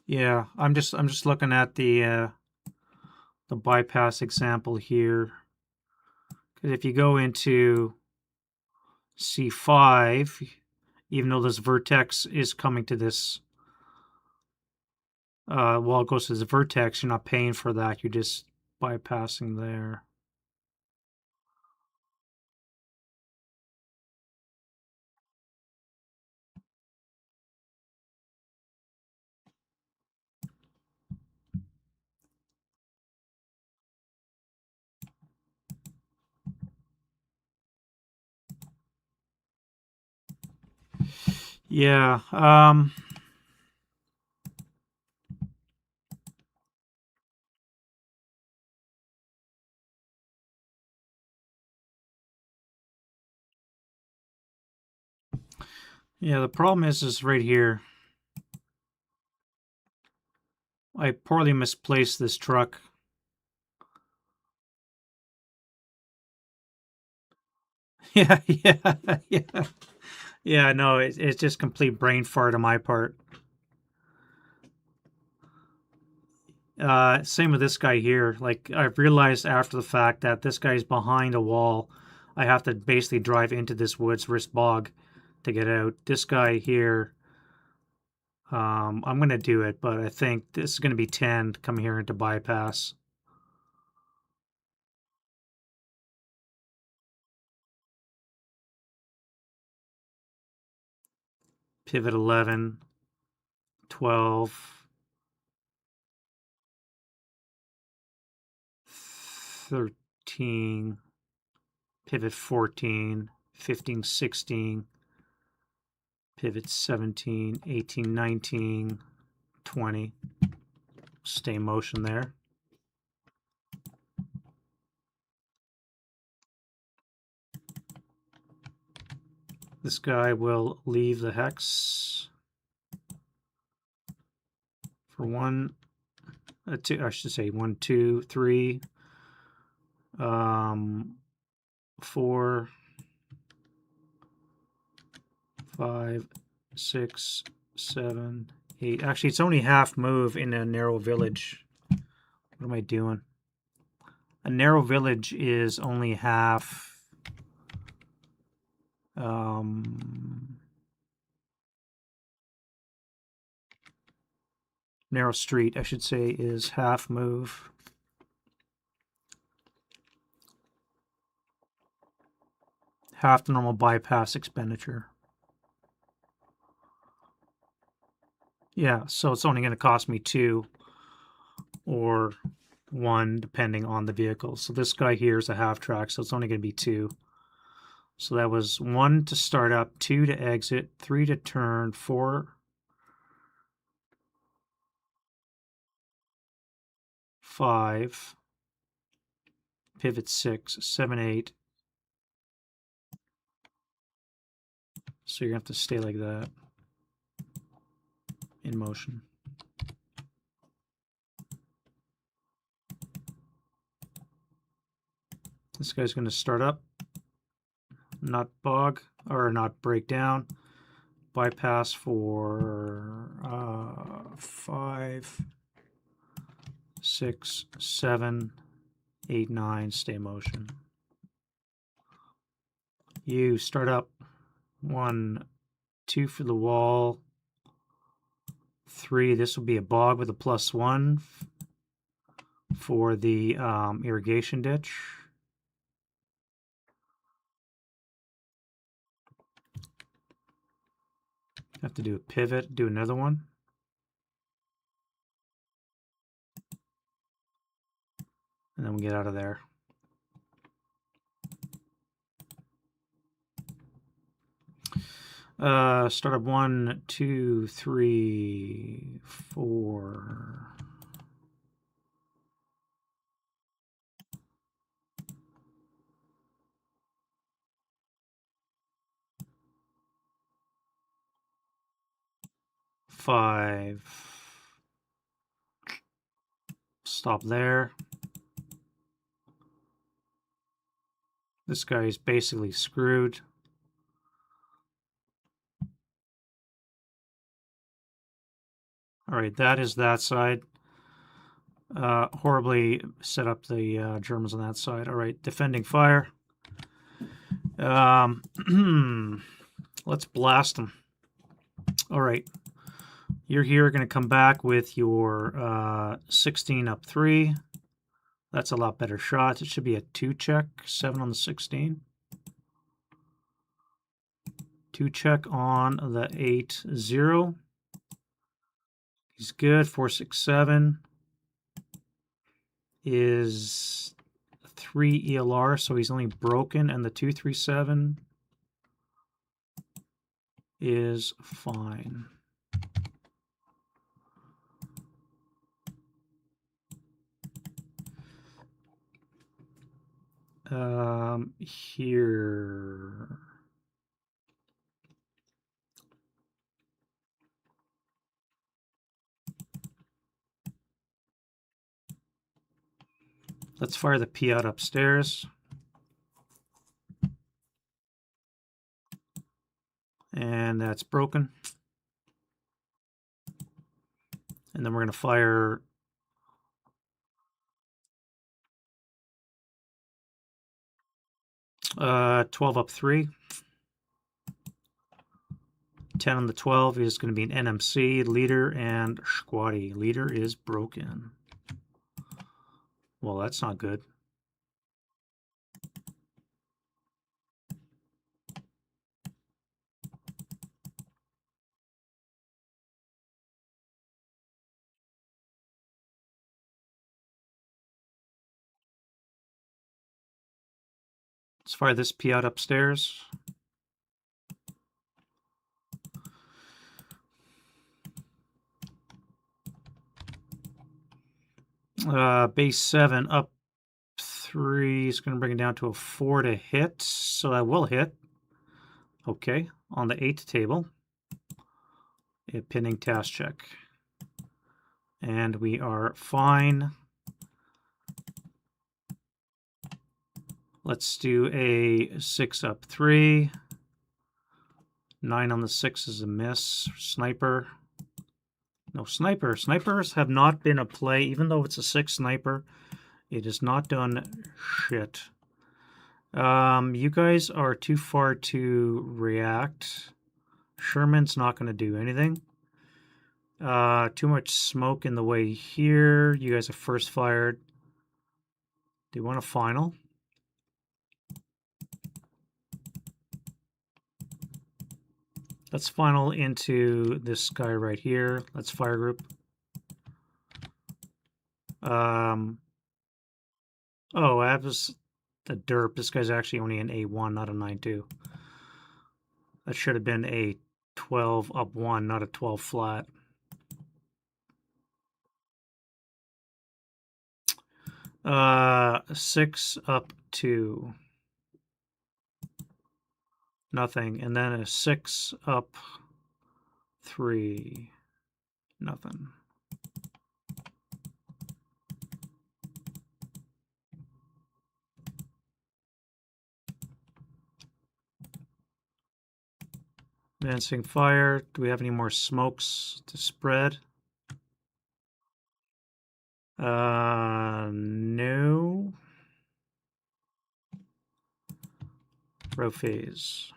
Yeah, I'm just looking at the bypass example here. Because if you go into C5, even though this vertex is coming to this wall goes to this vertex, you're not paying for that. You're just bypassing there. Yeah. Yeah, the problem is right here. I poorly misplaced this truck. Yeah, yeah, yeah. Yeah, no, it's just complete brain fart on my part. Same with this guy here. Like, I've realized after the fact that this guy's behind a wall. I have to basically drive into this woods wrist bog to get out. This guy here, I'm going to do it, but I think this is going to be 10 coming here into bypass. Pivot 11, 12, 13, pivot 14, 15, 16, pivot 17, 18, 19, 20. Stay in motion there. This guy will leave the hex for two, I should say 1, 2, 3, 4, 5, 6, 7, 8. Actually, it's only half move in a narrow village. What am I doing? A narrow village is only half. Narrow street, I should say, is half move. Half the normal bypass expenditure. Yeah, so it's only going to cost me 2 or 1 depending on the vehicle. So this guy here is a half track, so it's only going to be 2. So that was 1 to start up, 2 to exit, 3 to turn, 4, 5, pivot 6, 7, 8. So you're going to have to stay like that in motion. This guy's going to start up, not bog, or not break down. Bypass for 5, 6, 7, 8, 9, stay motion. You start up 1, 2 for the wall, 3. This will be a bog with a +1 for the irrigation ditch. Have to do a pivot, do another one. And then we get out of there. Start up 1, 2, 3, 4. 5. stop there. This guy is basically screwed. All right, that is that side. Horribly set up the Germans on that side. All right, defending fire. Let's blast them. All right, you're here going to come back with your 16 up 3. That's a lot better shot. It should be a 2 check, 7 on the 16. 2 check on the 8-0. He's good. 4-6-7 is 3 ELR, so he's only broken, and the 2-3-7 is fine. Here. Let's fire the P out upstairs. And that's broken. And then we're going to fire 12 up 3. 10 on the 12 is going to be an NMC, leader, and squatty. Leader is broken. Well, that's not good. Let's fire this P out upstairs. Base 7 up 3 is going to bring it down to a 4 to hit, so that will hit. Okay, on the 8 table, a pinning task check. And we are fine. Let's do a 6 up 3. 9 on the 6 is a miss. Sniper. No, sniper. Snipers have not been a play, even though it's a 6 sniper. It has not done shit. You guys are too far to react. Sherman's not going to do anything. Too much smoke in the way here. You guys have first fired. Do you want a final? Let's final into this guy right here. Let's fire group. Oh, that was the derp. This guy's actually only an A1, not a 9-2. That should have been a 12 up 1, not a 12 flat. Uh, 6 up 2. Nothing. And then a 6 up 3. Nothing. Advancing fire. Do we have any more smokes to spread? No. Row phase.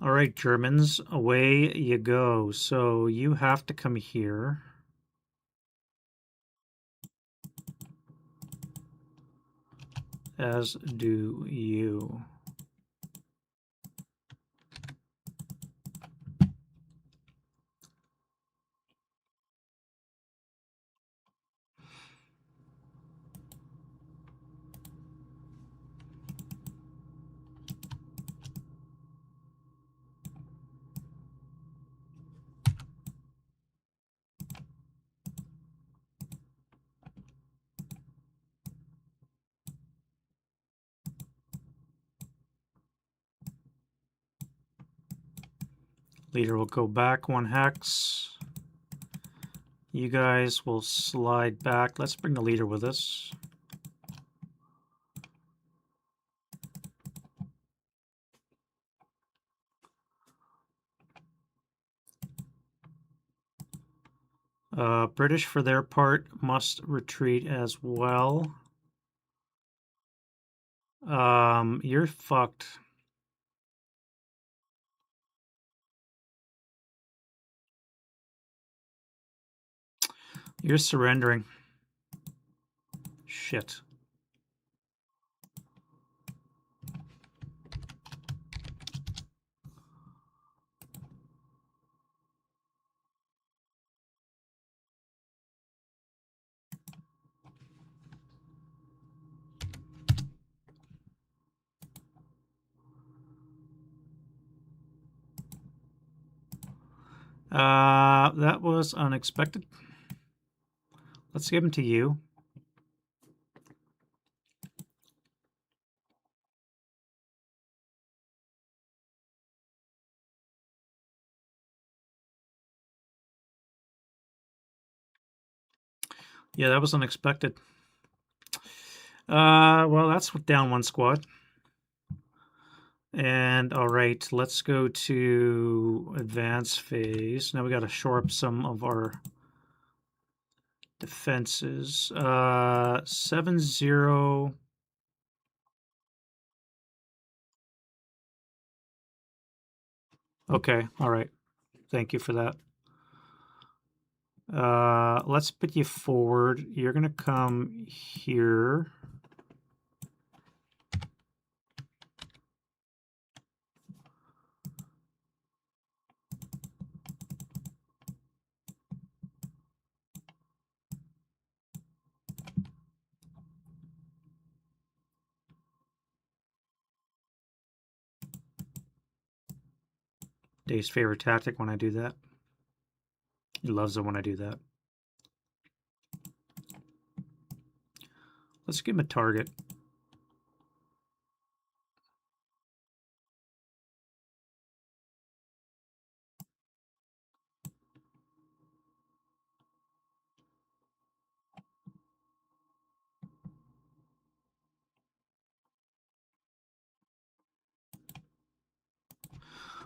All right, Germans, away you go. So you have to come here. As do you. Leader will go back 1 hex. You guys will slide back. Let's bring the leader with us. British, for their part, must retreat as well. You're fucked. You're surrendering. Shit. That was unexpected. Let's give him to you. Yeah, that was unexpected. Well, that's down 1 squad. And all right, let's go to advance phase. Now we got to shore up some of our defenses. 7-0. Okay, all right. Thank you for that. Let's put you forward. You're gonna come here. Dave's favorite tactic when I do that. He loves it when I do that. Let's give him a target.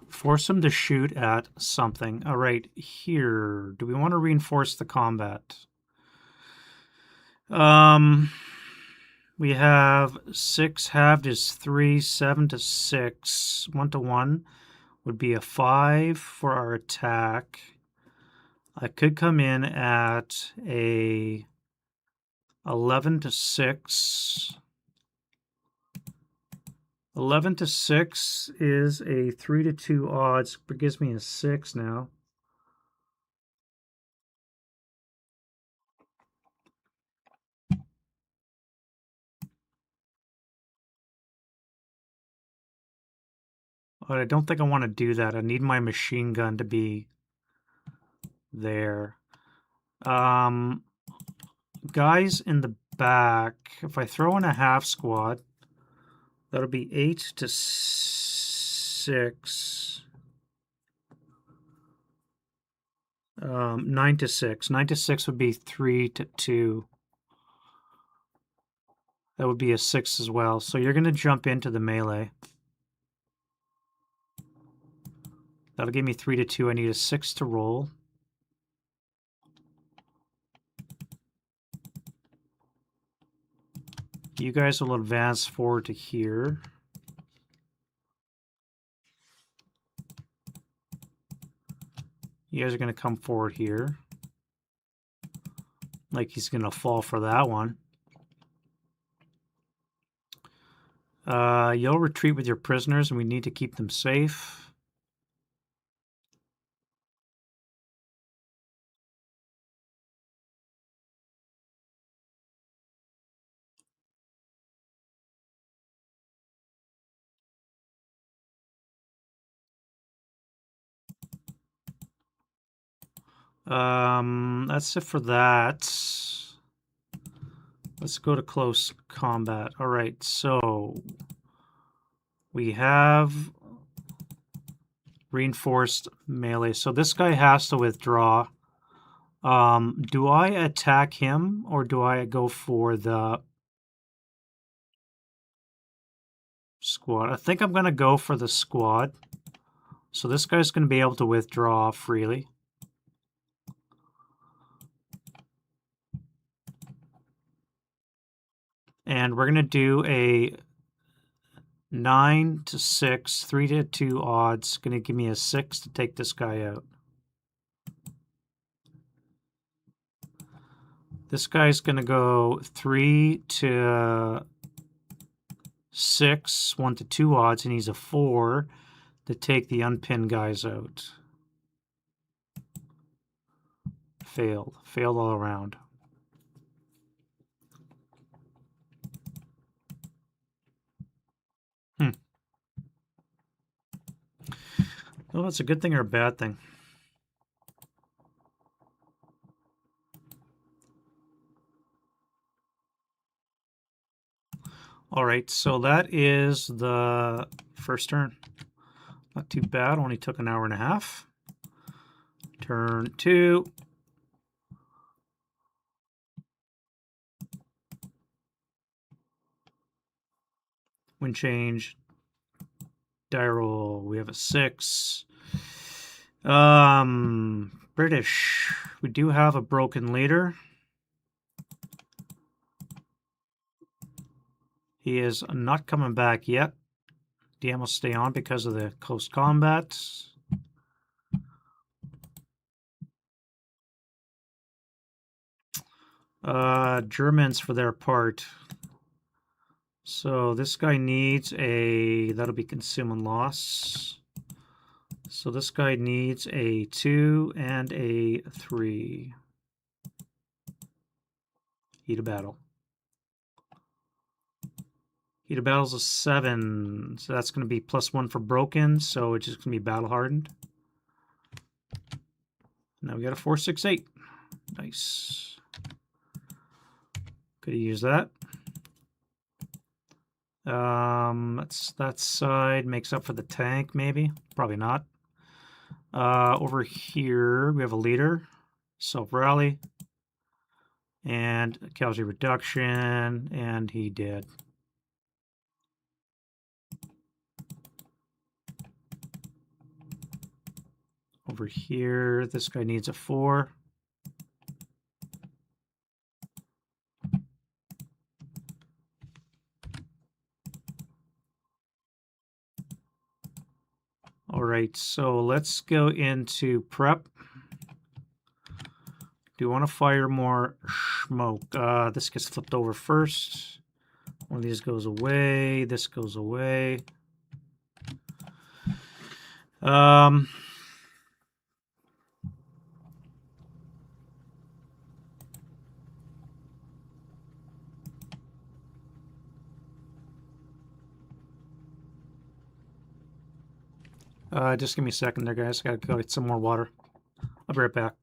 Force him to shoot at something. All right, here. Do we want to reinforce the combat? We have 6 halved is 3, 7 to 6. 1 to 1 would be a 5 for our attack. I could come in at a 11 to 6. 11 to 6 is a 3 to 2 odds, but gives me a 6 now. But I don't think I want to do that. I need my machine gun to be there. Guys in the back, if I throw in a half squad, that'll be 8 to 6. 9 to 6. 9 to 6 would be 3 to 2. That would be a 6 as well. So you're going to jump into the melee. That'll give me 3 to 2. I need a 6 to roll. You guys will advance forward to here. You guys are going to come forward here. Like he's going to fall for that one. You'll retreat with your prisoners, and we need to keep them safe. That's it for that. Let's go to close combat. All right, so we have Reinforced melee. So this guy has to withdraw. Do I attack him or do I go for the squad? I think I'm going to go for the squad. So this guy's going to be able to withdraw freely. And we're going to do a 9 to 6, 3 to 2 odds. Going to give me a 6 to take this guy out. This guy's going to go 3 to 6, 1 to 2 odds, and he's a 4 to take the unpinned guys out. Failed. Failed all around. Well, that's a good thing or a bad thing? All right, so that is the first turn. Not too bad, only took an hour and a half. Turn 2. Wind change. Die roll, we have a 6. British. We do have a broken leader. He is not coming back yet. DM will stay on because of the close combat. Germans for their part. So this guy needs a, that'll be consume and loss. So this guy needs a 2 and a 3. Heat of battle. Heat of battle's a 7. So that's going to be +1 for broken. So it's just going to be battle hardened. Now we got a 4, 6, 8. Nice. Could have used that. That side makes up for the tank, maybe. Probably not. Over here, we have a leader. Self-rally. And casualty reduction. And he did. Over here, this guy needs a 4. All right, so let's go into prep. Do you want to fire more smoke? This gets flipped over first. One of these goes away. This goes away. Just give me a second there, guys. Gotta go get some more water. I'll be right back.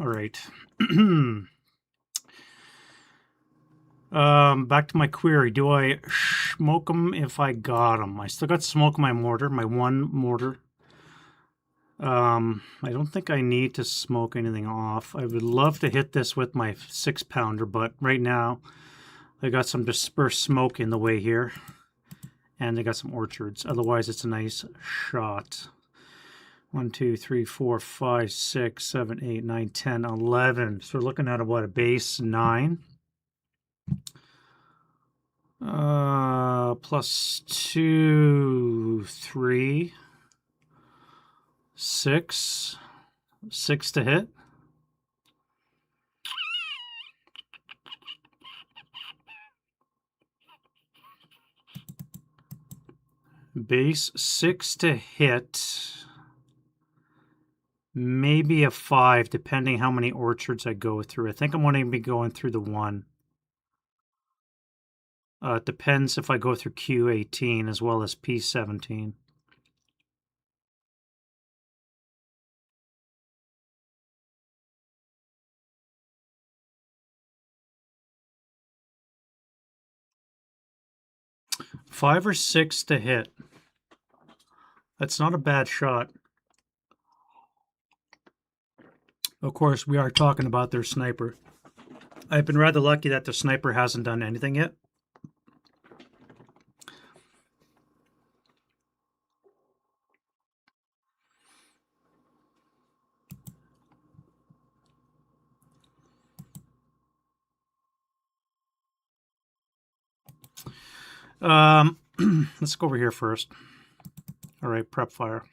All right. Back to my query. Do I smoke them if I got them? I still got smoke in my mortar, my one mortar. I don't think I need to smoke anything off. I would love to hit this with my 6-pounder, but right now I got some dispersed smoke in the way here. And I got some orchards. Otherwise, it's a nice shot. 1, 2, 3, 4, 5, 6, 7, 8, 9, 10, 11. So we're looking at what, a base 9. Plus 2, 3, 6. 6 to hit. Base 6 to hit. Maybe a 5, depending how many orchards I go through. I think I'm going to be going through the 1. It depends if I go through Q18 as well as P17. Five or 6 to hit. That's not a bad shot. Of course, we are talking about their sniper. I've been rather lucky that the sniper hasn't done anything yet. Let's go over here first. All right, prep fire.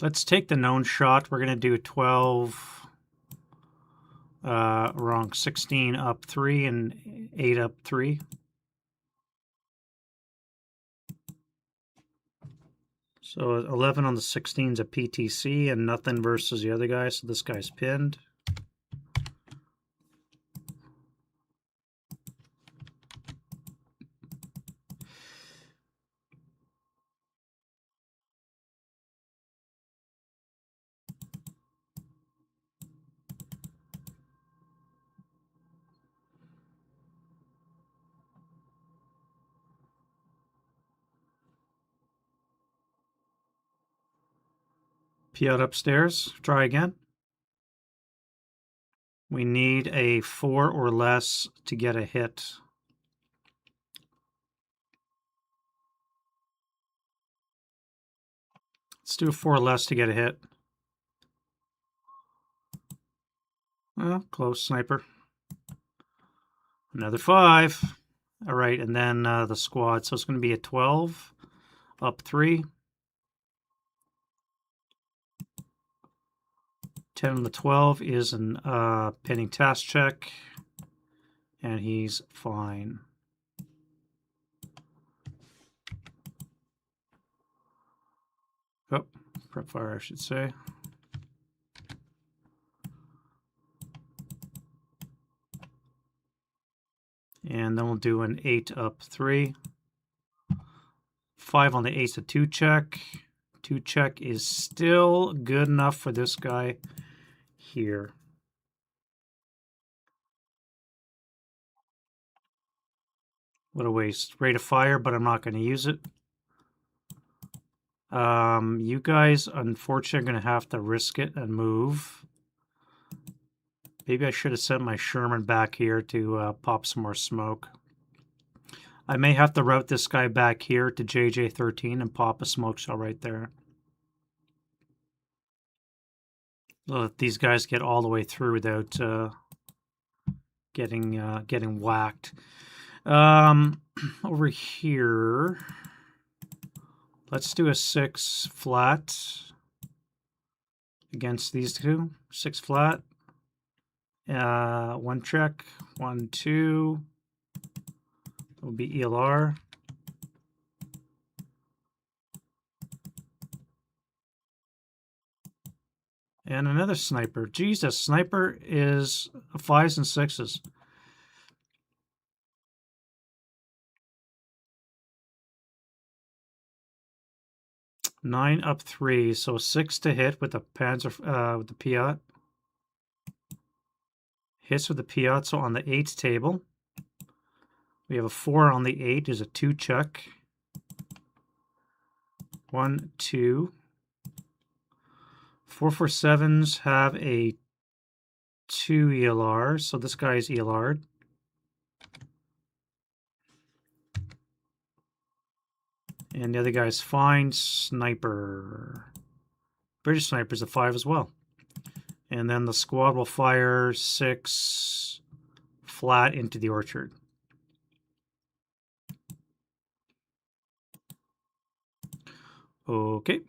Let's take the known shot. We're going to do 12, wrong, 16 up 3 and 8 up 3. So 11 on the 16's a PTC and nothing versus the other guy, so this guy's pinned. P out upstairs. Try again. We need a 4 or less to get a hit. Let's do a 4 or less to get a hit. Well, close, sniper. Another 5. All right, and then the squad. So it's going to be a 12, up 3. 10 on the 12 is an pending task check, and he's fine. Oh, prep fire, I should say. And then we'll do an 8 up 3. 5 on the ace of 2 check. 2 check is still good enough for this guy here. What a waste. Rate of fire, but I'm not going to use it. You guys, unfortunately, are going to have to risk it and move. Maybe I should have sent my Sherman back here to pop some more smoke. I may have to route this guy back here to JJ13 and pop a smoke shell right there. Let these guys get all the way through without getting whacked. Over here, let's do a 6 flat against these two. 6 flat. 1 check. 1, 2. That will be ELR. And another sniper. Jesus, sniper is 5s and 6s. 9 up 3, so 6 to hit with the Panzer with the Piat. Hits with the Piat, so on the 8 table. We have a 4 on the 8 is a 2 check. 1, 2. 447s have a 2 ELR, so this guy is ELR'd. And the other guy's fine. Sniper. British sniper's a 5 as well. And then the squad will fire 6 flat into the orchard. Okay.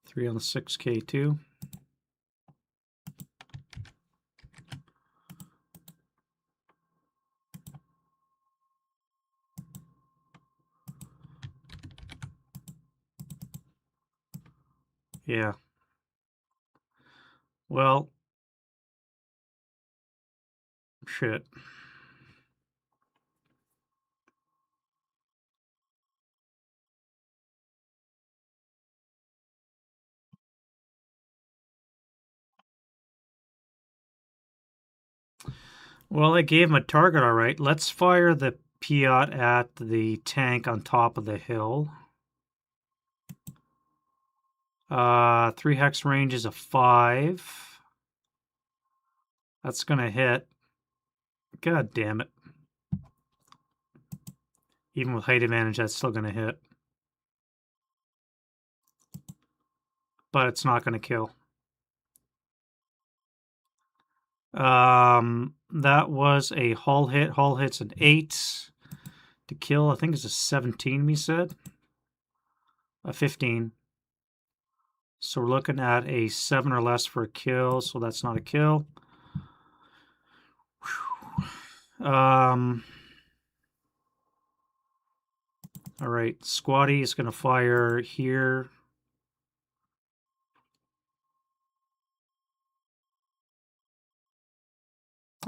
Three on the 6K2. Yeah. Well, shit. Well, I gave him a target, all right. Let's fire the Piat at the tank on top of the hill. 3 hex range is a 5. That's going to hit. God damn it. Even with height advantage, that's still going to hit. But it's not going to kill. That was a hull hit. Hull hit's an 8. To kill, I think it's a 17, we said. A 15. So we're looking at a 7 or less for a kill, so that's not a kill. All right, Squatty is going to fire here.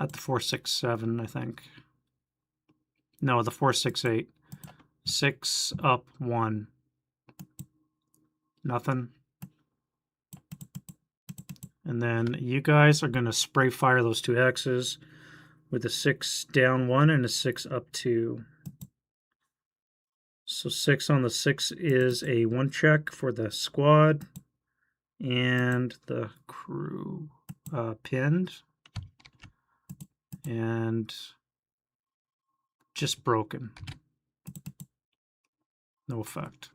At the 467, I think. No, the 468. 6 up 1. Nothing. And then you guys are going to spray fire those 2 hexes with a 6 down 1 and a 6 up 2. So 6 on the 6 is a 1 check for the squad. And the crew pinned. And just broken. No effect.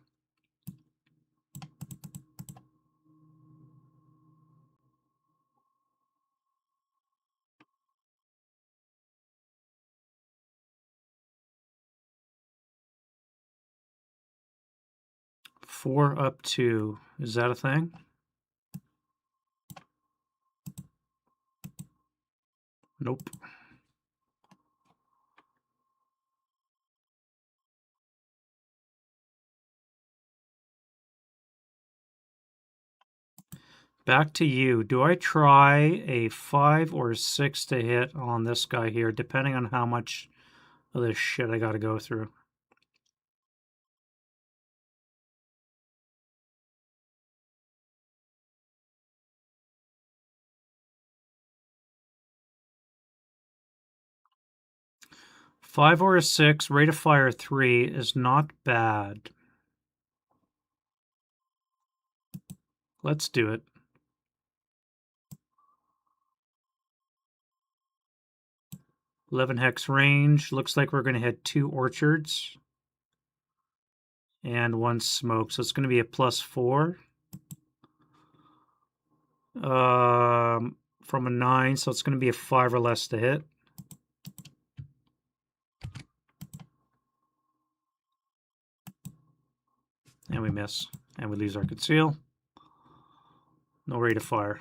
Four up 2. Is that a thing? Nope. Back to you. Do I try a 5 or a 6 to hit on this guy here, depending on how much of this shit I gotta go through? Five or a 6, rate of fire 3 is not bad. Let's do it. 11 hex range. Looks like we're going to hit 2 orchards and 1 smoke. So it's going to be a +4. From a 9, so it's going to be a 5 or less to hit. And we miss. And we lose our conceal. No rate of fire.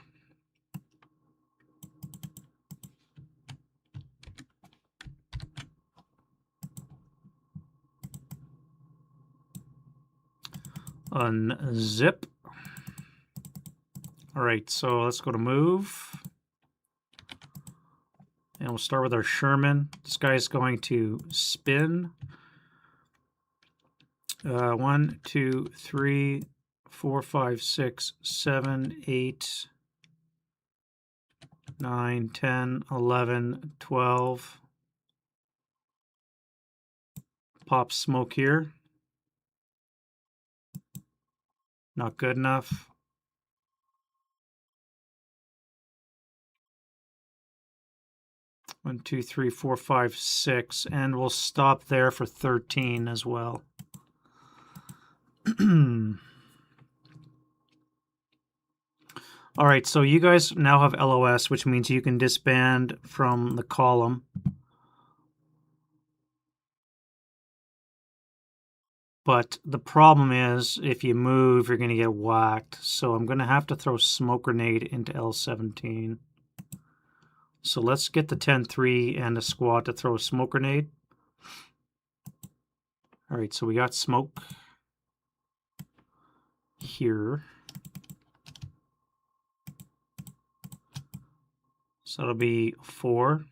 Unzip. All right, so let's go to move. And we'll start with our Sherman. This guy's going to spin. 1, 2, 3, 4, 5, 6, 7, 8, 9, 10, 11, 12. Pop smoke here. Not good enough. One, two, three, four, five, 6, and we'll stop there for 13 as well. All right, so you guys now have LOS, which means you can disband from the column. But the problem is, if you move, you're going to get whacked. So I'm going to have to throw smoke grenade into L17. So let's get the 10-3 and a squad to throw a smoke grenade. All right, so we got smoke here. So it'll be 4.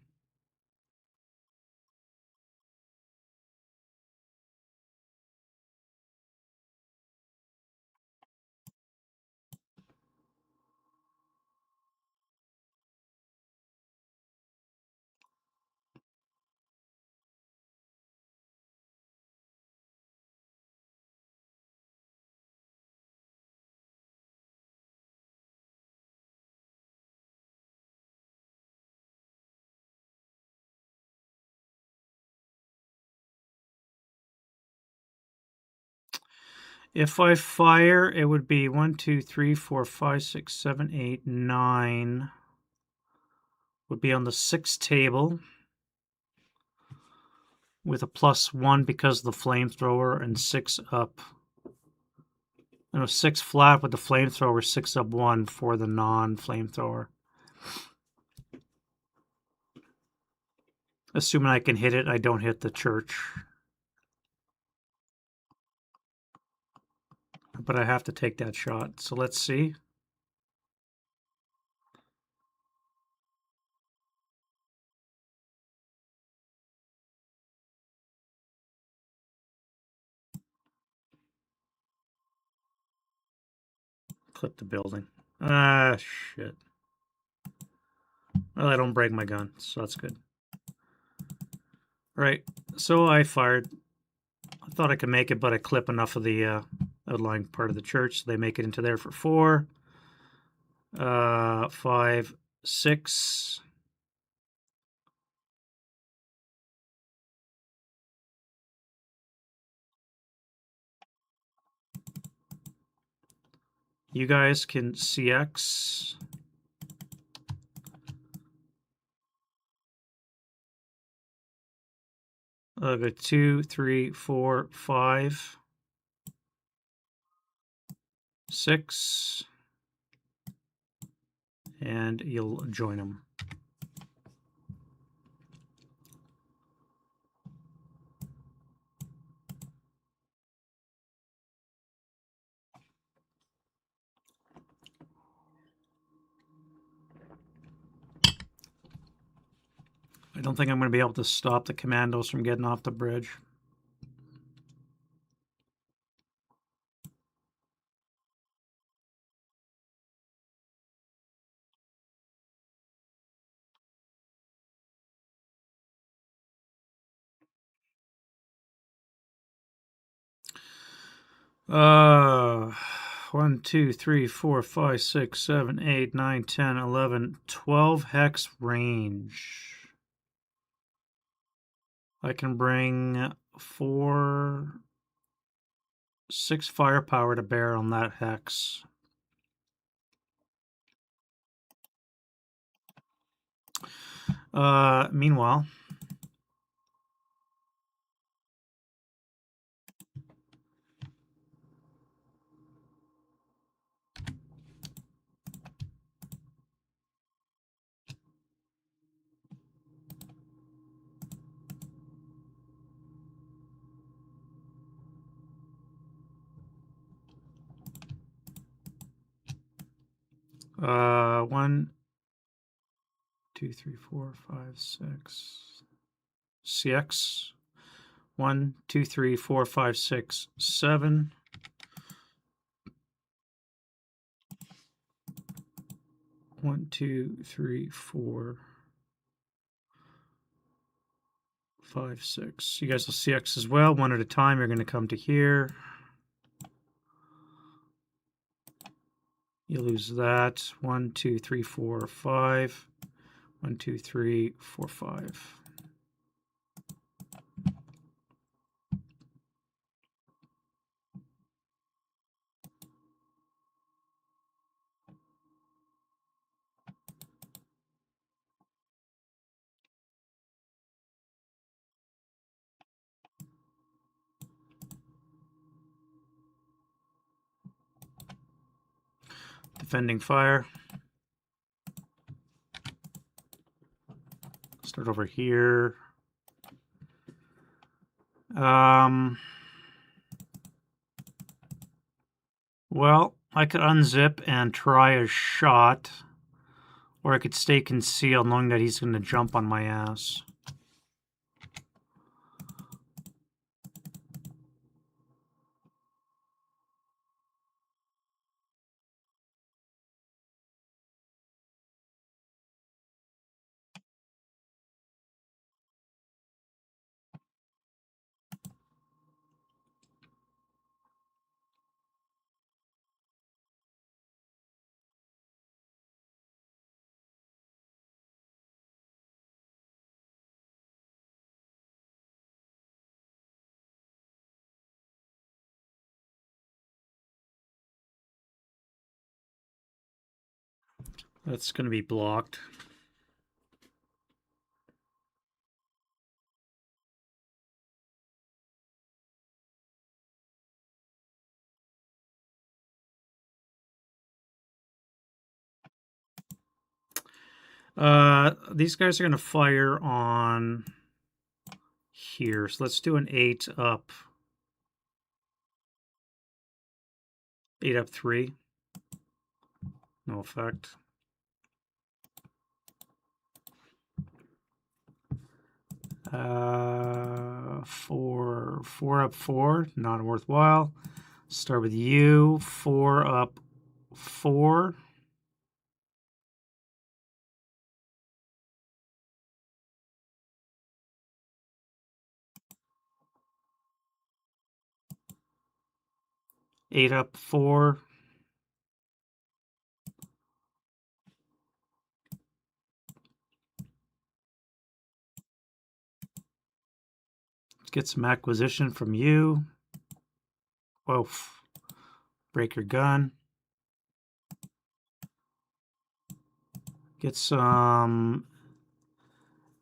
If I fire, it would be 1, 2, 3, 4, 5, 6, 7, 8, 9. Would be on the 6th table with a +1 because of the flamethrower, and 6 up. No, 6 flat with the flamethrower, 6 up 1 for the non-flamethrower. Assuming I can hit it, I don't hit the church. But I have to take that shot. So let's see. Clip the building. Ah, shit. Well, I don't break my gun, so that's good. Right, so I fired. I thought I could make it, but I clip enough of the outlying part of the church, so they make it into there for 4. 5, 6. You guys can CX. I'll go 2, 3, 4, 5, 6, and you'll join them. I don't think I'm going to be able to stop the Commandos from getting off the bridge. Uh, 1, 2, 3, 4, 5, 6, 7, 8, 9, 10, 11, 12 hex range. I can bring 6 firepower to bear on that hex. Meanwhile, one, 2, 3, 4, 5, 6. CX. 1, 2, 3, 4, 5, 6, 7. 1, 2, 3, 4, 5, 6. You guys will CX as well. One at a time. You're going to come to here. You lose that. 1, 2, 3, 4, 5. 1, 2, 3, 4, 5. Defending fire. Start over here. Well, I could unzip and try a shot, or I could stay concealed knowing that he's going to jump on my ass. That's going to be blocked. These guys are going to fire on here. So let's do an 8 up. 8 up 3. No effect. Four up 4. Not worthwhile. Start with you. 4 up 4. Eight up 4. Let's get some acquisition from you. Whoa. Break your gun. Get some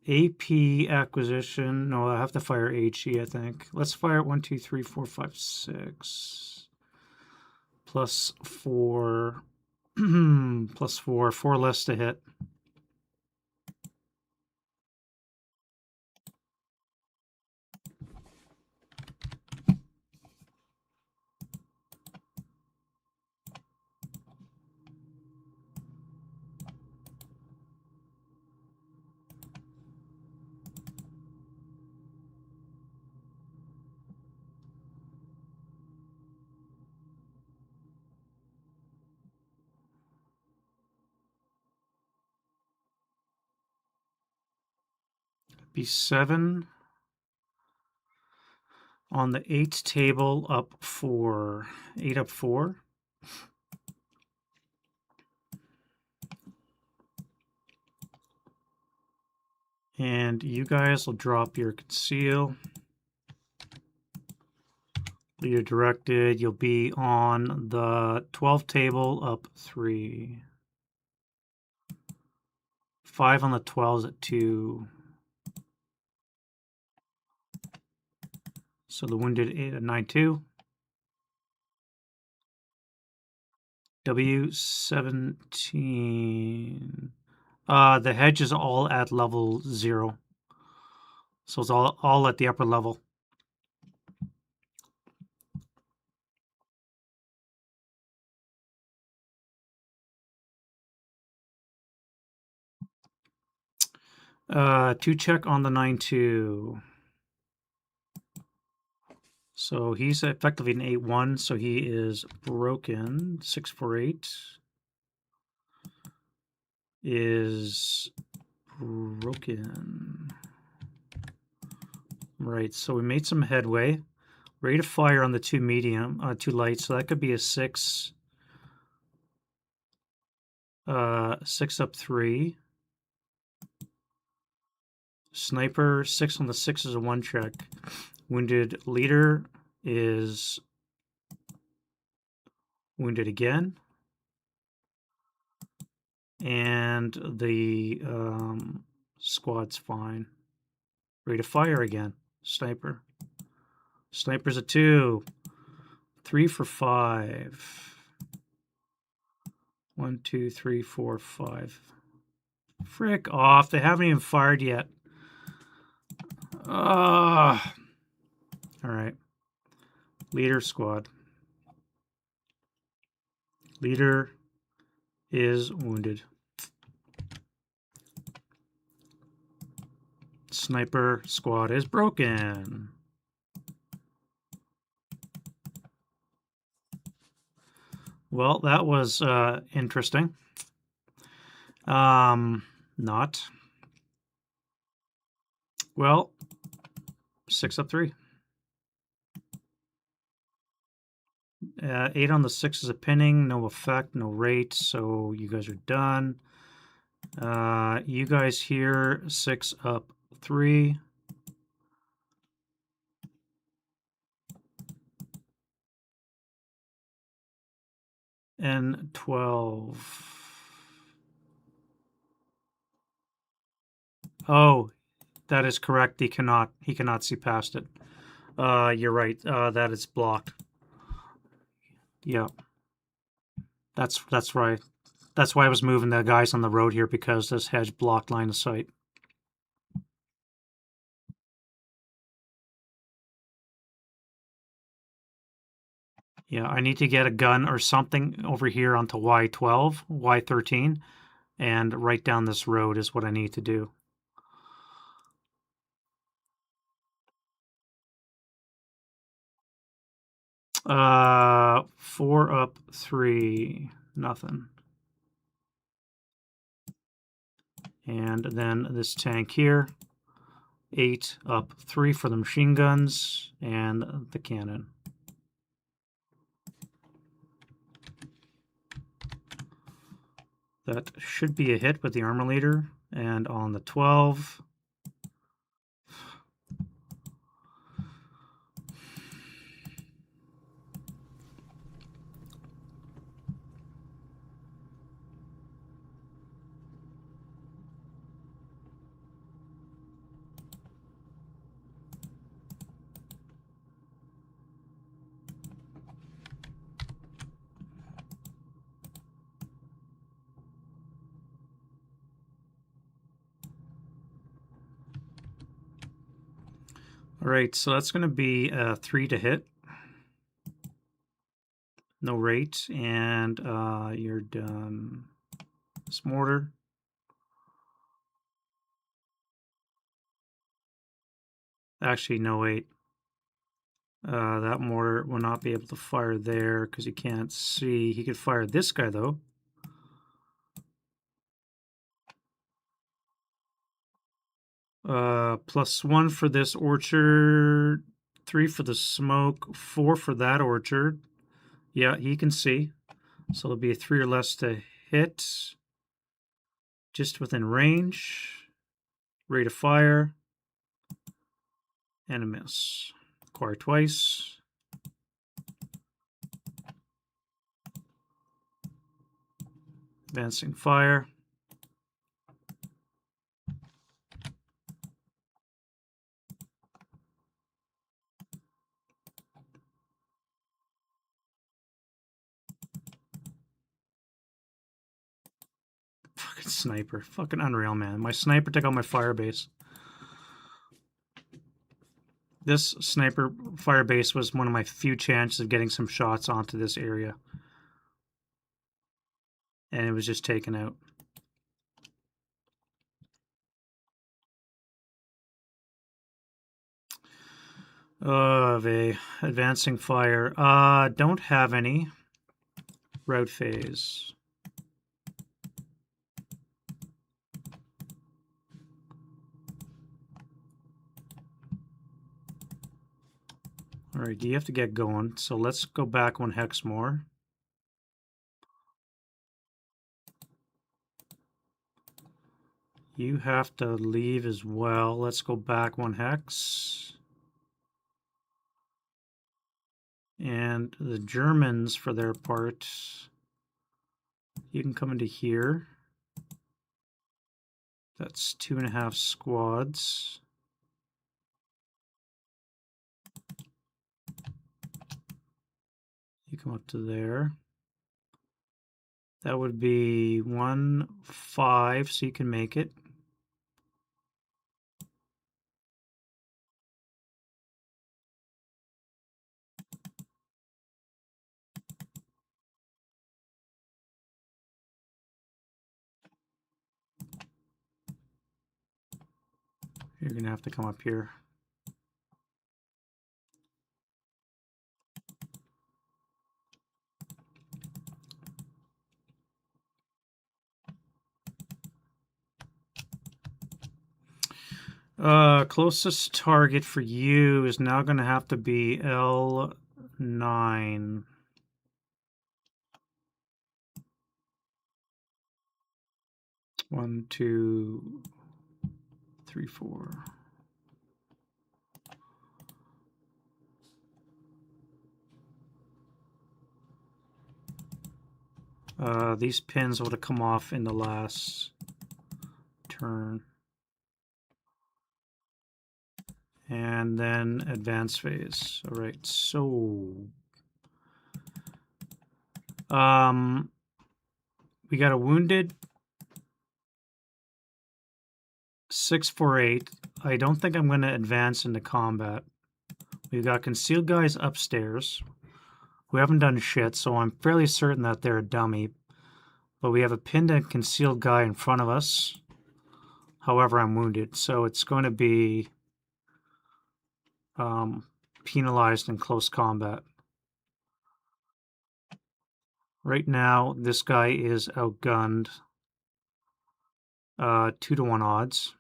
AP acquisition. No, I have to fire HE, I think. Let's fire 1, 2, 3, 4, 5, 6. Plus 4. Plus 4. 4 less to hit. Be 7. On the 8 table, up 4. 8 up 4. And you guys will drop your conceal. Leader directed. You'll be on the 12 table, up 3. 5 on the 12s at 2. So the wounded 8 at 9-2. W17. The hedge is all at level 0. So it's all at the upper level. 2 check on the 9-2. So he's effectively an 8-1, so he is broken. 6-4-8 is broken. Right, so we made some headway. Rate of fire on the 2 medium, 2 light, so that could be a 6. 6 up 3. Sniper, 6 on the 6 is a 1 check. Wounded leader is wounded again. And the squad's fine. Rate of fire again. Sniper. Sniper's a 2. 3 for 5. 1, 2, 3, 4, 5. Frick off. They haven't even fired yet. All right. Leader squad. Leader is wounded. Sniper squad is broken. Well, that was interesting. Not. Well, 6 up 3. 8 on the 6 is a pinning, no effect, no rate, so you guys are done. You guys here, 6 up 3. And 12. Oh, that is correct. He cannot see past it. You're right. That is blocked. Yeah. That's right. That's why I was moving the guys on the road here, because this hedge blocked line of sight. Yeah, I need to get a gun or something over here onto Y12, Y13, and right down this road is what I need to do. Uh, 4 up 3, nothing. And then this tank here, 8 up 3 for the machine guns and the cannon. That should be a hit with the armor leader. And on the 12, all right, so that's going to be 3 to hit. No rate, and you're done. This mortar. Actually, no, wait. That mortar will not be able to fire there because he can't see. He could fire this guy, though. +1 for this orchard, 3 for the smoke, 4 for that orchard. Yeah, he can see. So it'll be a 3 or less to hit. Just within range. Rate of fire. And a miss. Acquire twice. Advancing fire. Fucking sniper. Fucking unreal, man. My sniper took out my fire base. This sniper fire base was one of my few chances of getting some shots onto this area. And it was just taken out. Of a advancing fire. Don't have any. Route phase. Alright, you have to get going. So let's go back 1 hex more. You have to leave as well. Let's go back 1 hex. And the Germans, for their part, you can come into here. That's 2.5 squads. You come up to there. That would be 1, 5, so you can make it. You're going to have to come up here. Closest target for you is now going to have to be L9. One, two, three, four. These pins would have come off in the last turn. And then advance phase. All right, so we got a wounded 648. I don't think I'm going to advance into combat. We've got concealed guys upstairs who haven't done shit, so I'm fairly certain that they're a dummy. But we have a pinned and concealed guy in front of us. However, I'm wounded, so it's going to be penalized in close combat. Right now, this guy is outgunned 2-to-1 odds.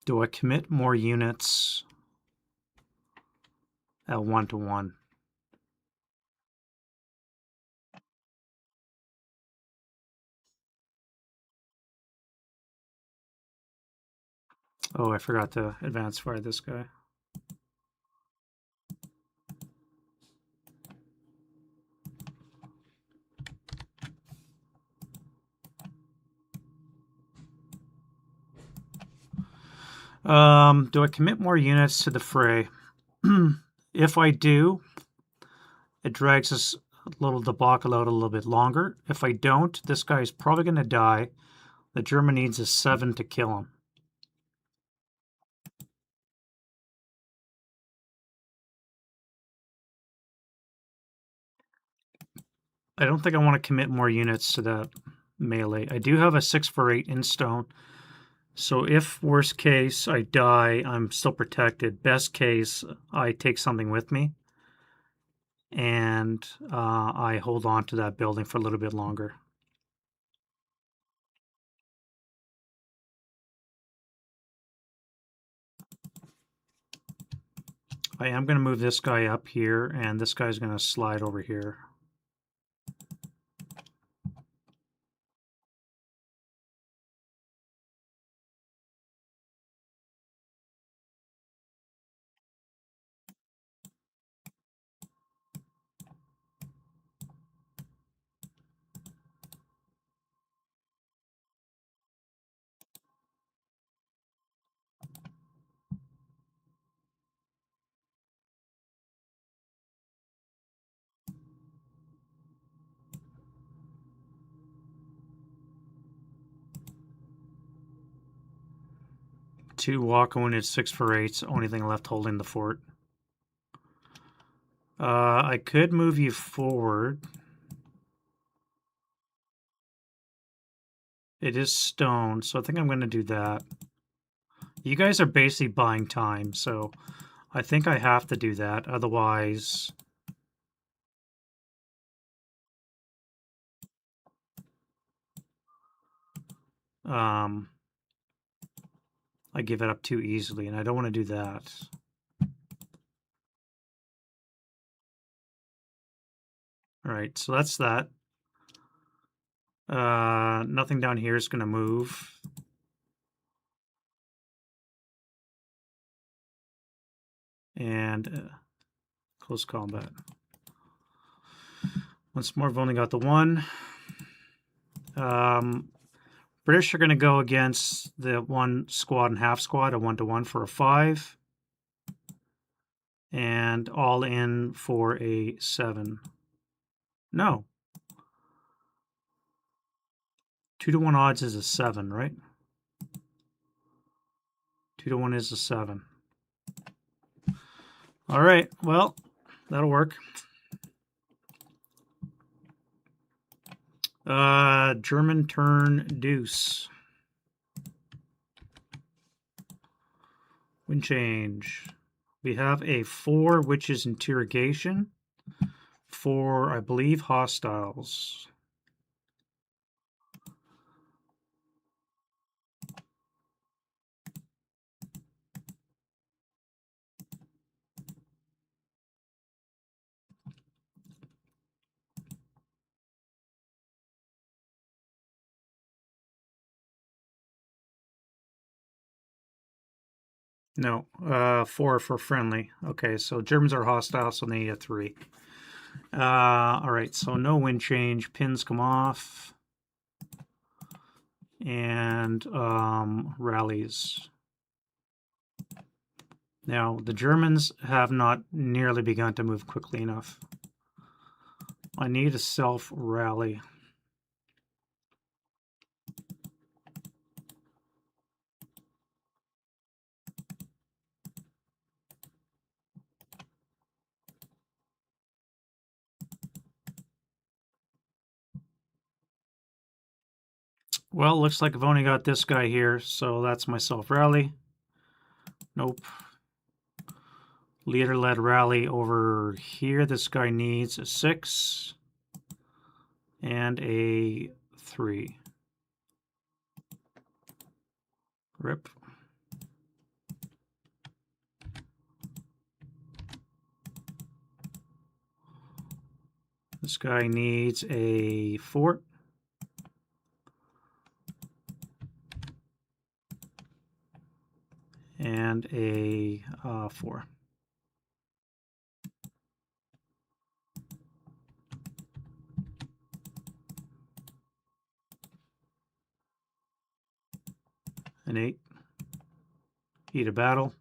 Do I commit more units at 1-to-1? Oh, I forgot to advance fire this guy. Do I commit more units to the fray? If I do, it drags this little debacle out a little bit longer. If I don't, this guy's probably going to die. The German needs a 7 to kill him. I don't think I want to commit more units to that melee. I do have a 648 in stone. So if worst case I die, I'm still protected. Best case, I take something with me. And I hold on to that building for a little bit longer. I am going to move this guy up here, and this guy's going to slide over here. Two walk wounded 648s, only thing left holding the fort. I could move you forward. It is stone, so I think I'm going to do that. You guys are basically buying time, so I think I have to do that. Otherwise, I give it up too easily, and I don't want to do that. All right, so that's that. Nothing down here is going to move. And close combat. Once more, I've only got the one. British are going to go against the one squad and half squad, a 1-to-1 for a 5. And all in for a 7. No. 2-to-1 odds is a 7, right? 2-to-1 is a 7. All right, well, that'll work. German turn deuce. Wind change. We have a 4, which is interrogation, for, I believe, hostiles. No, 4 for friendly. Okay, so Germans are hostile, so they need a 3. All right, so no wind change. Pins come off. And rallies. Now, the Germans have not nearly begun to move quickly enough. I need a self-rally. Well, looks like I've only got this guy here, so that's my self-rally. Nope. Leader-led rally over here. This guy needs a 6 and a 3. Rip. This guy needs a 4. And a 4. An 8. Heat of battle.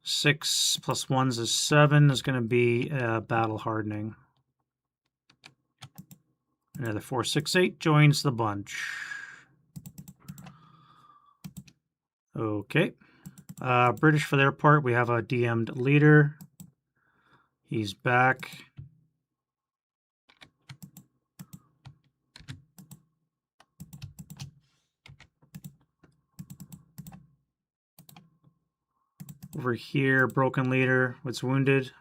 6 plus 1s is 7. Is going to be battle hardening. Another 4, 6, 8 joins the bunch. Okay. British, for their part, we have a DM'd leader. He's back. Over here, broken leader was wounded.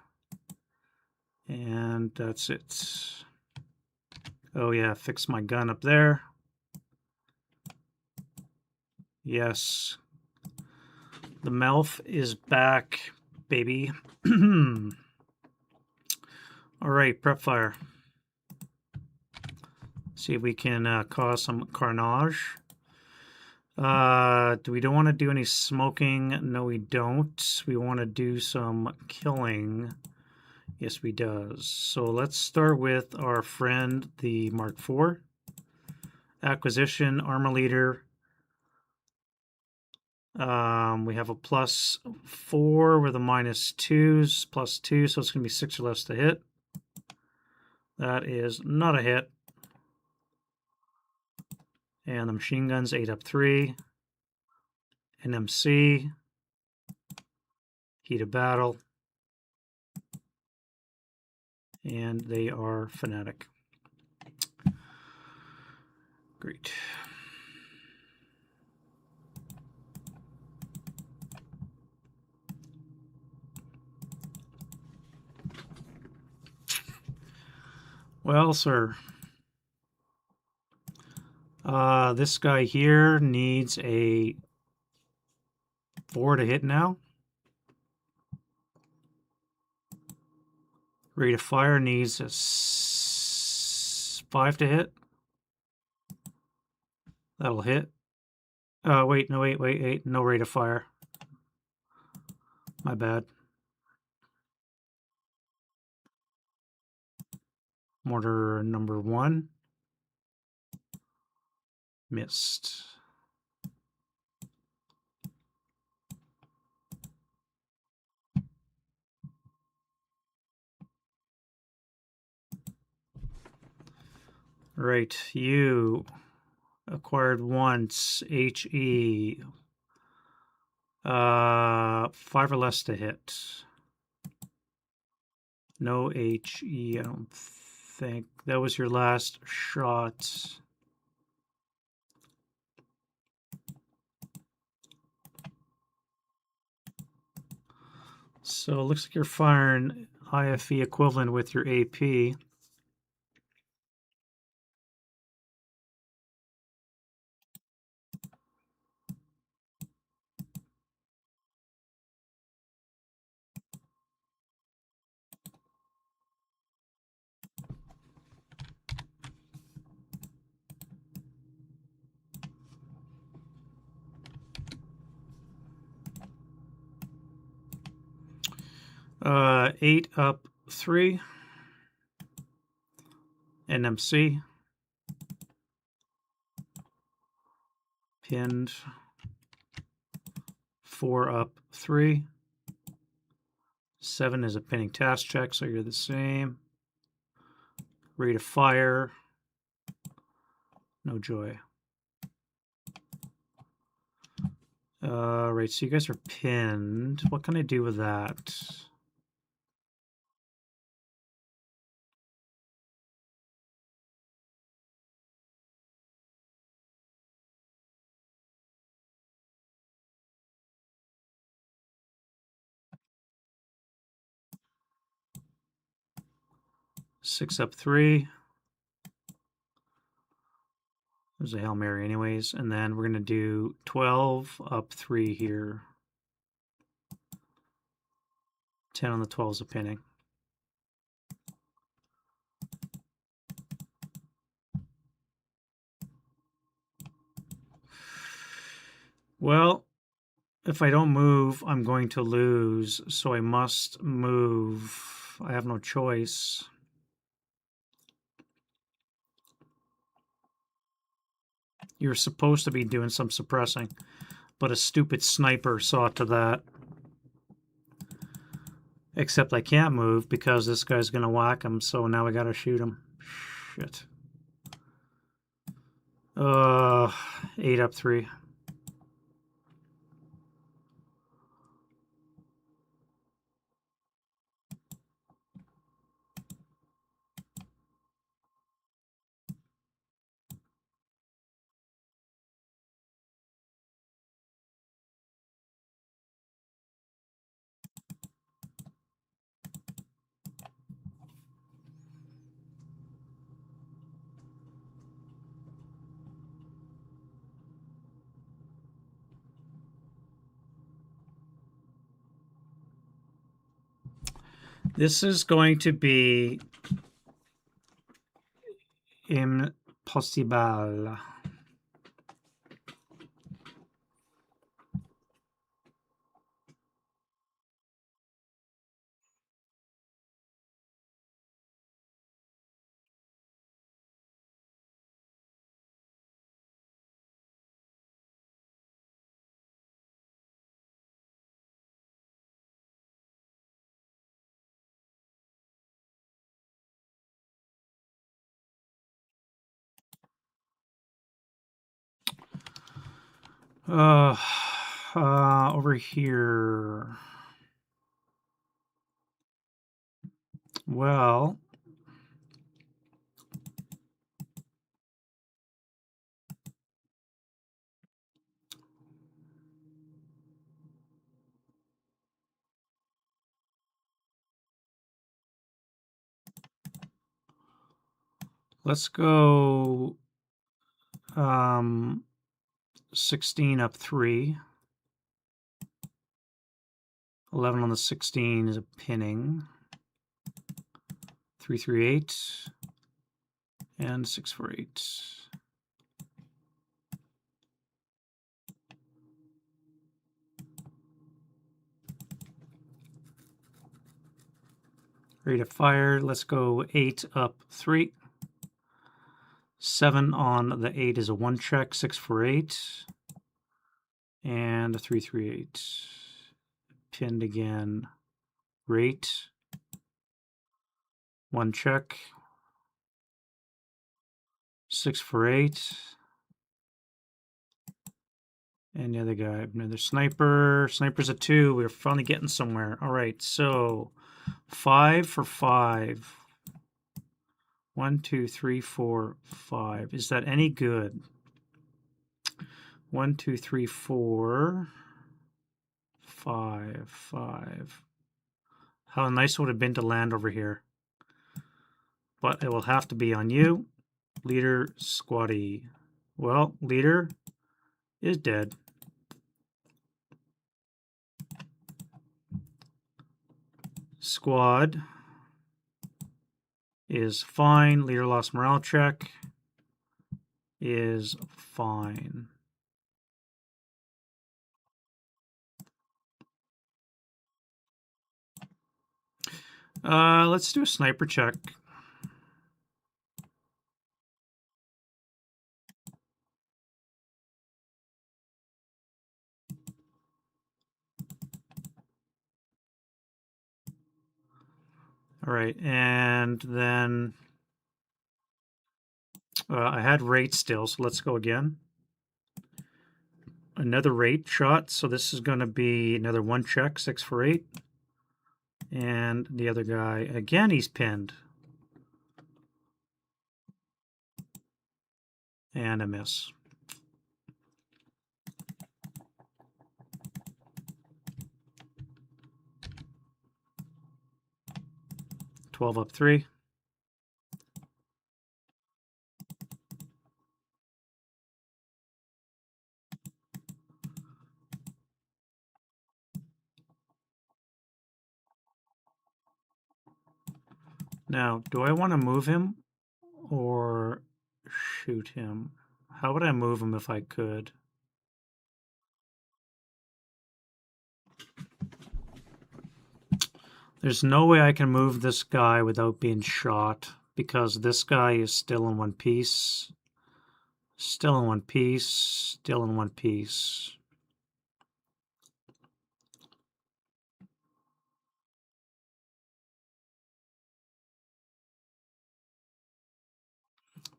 And that's it. Oh yeah, fix my gun up there. Yes. The Melf is back, baby. All right, prep fire. See if we can cause some carnage. We don't want to do any smoking. No, we don't. We want to do some killing. Yes, we does. So let's start with our friend, the Mark IV. Acquisition, armor leader. We have a +4 with a -2s, +2, so it's going to be 6 or less to hit. That is not a hit. And the machine guns, 8 up 3. NMC. Heat of battle. And they are fanatic. Great. Well, sir, this guy here needs a 4 to hit now. Rate of fire needs a 5 to hit. That'll hit. Wait, no, wait. No rate of fire. My bad. Mortar number 1. Missed. Right, you acquired once, HE. 5 or less to hit. No HE, I don't think. That was your last shot. So it looks like you're firing IFE equivalent with your AP. Eight up 3. NMC. Pinned. 4 up 3. 7 is a pinning task check, so you're the same. Rate of fire. No joy. Right, so you guys are pinned. What can I do with that? Six up 3. There's a Hail Mary anyways. And then we're going to do 12 up 3 here. 10 on the 12 is a pinning. Well, if I don't move, I'm going to lose, so I must move. I have no choice. You're supposed to be doing some suppressing, but a stupid sniper saw to that. Except I can't move because this guy's going to whack him, so now I got to shoot him. Shit. 8 up 3. This is going to be impossible. Over here. Well, Let's go 16 up 3. 11 on the 16 is a pinning. 3, 3, 8. And 6, 4, 8. Rate of fire. Let's go 8 up 3. 7 on the 8 is a 1 check. 6, 4, 8. And a 3, 3, 8. Pinned again. Rate. 1 check. 6, 4, 8. And the other guy, another sniper. Sniper's a 2. We're finally getting somewhere. All right, so 5 for 5. 1, 2, 3, 4, 5. Is that any good? 1, 2, 3, 4, 5, 5. How nice would it have been to land over here? But it will have to be on you, leader squatty. Well, leader is dead. Squad is fine. Leader lost morale check is fine. Let's do a sniper check. All right, and then I had rate still, so let's go again. Another rate shot, so this is going to be another 1 check, 6 for 8. And the other guy, again, he's pinned. And a miss. $12 up 3. Now, do I want to move him or shoot him? How would I move him if I could? There's no way I can move this guy without being shot because this guy is still in one piece. Still in one piece. Still in one piece.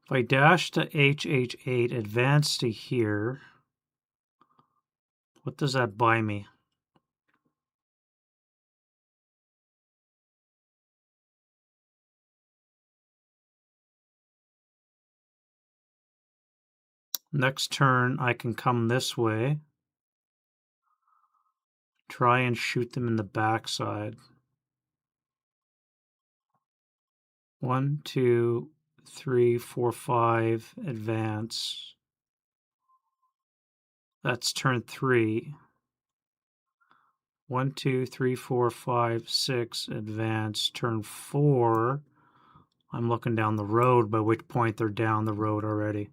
If I dash to HH8, advance to here, what does that buy me? Next turn, I can come this way. Try and shoot them in the backside. 1, 2, 3, 4, 5, advance. That's turn 3. 1, 2, 3, 4, 5, 6, advance. Turn 4. I'm looking down the road, by which point they're down the road already.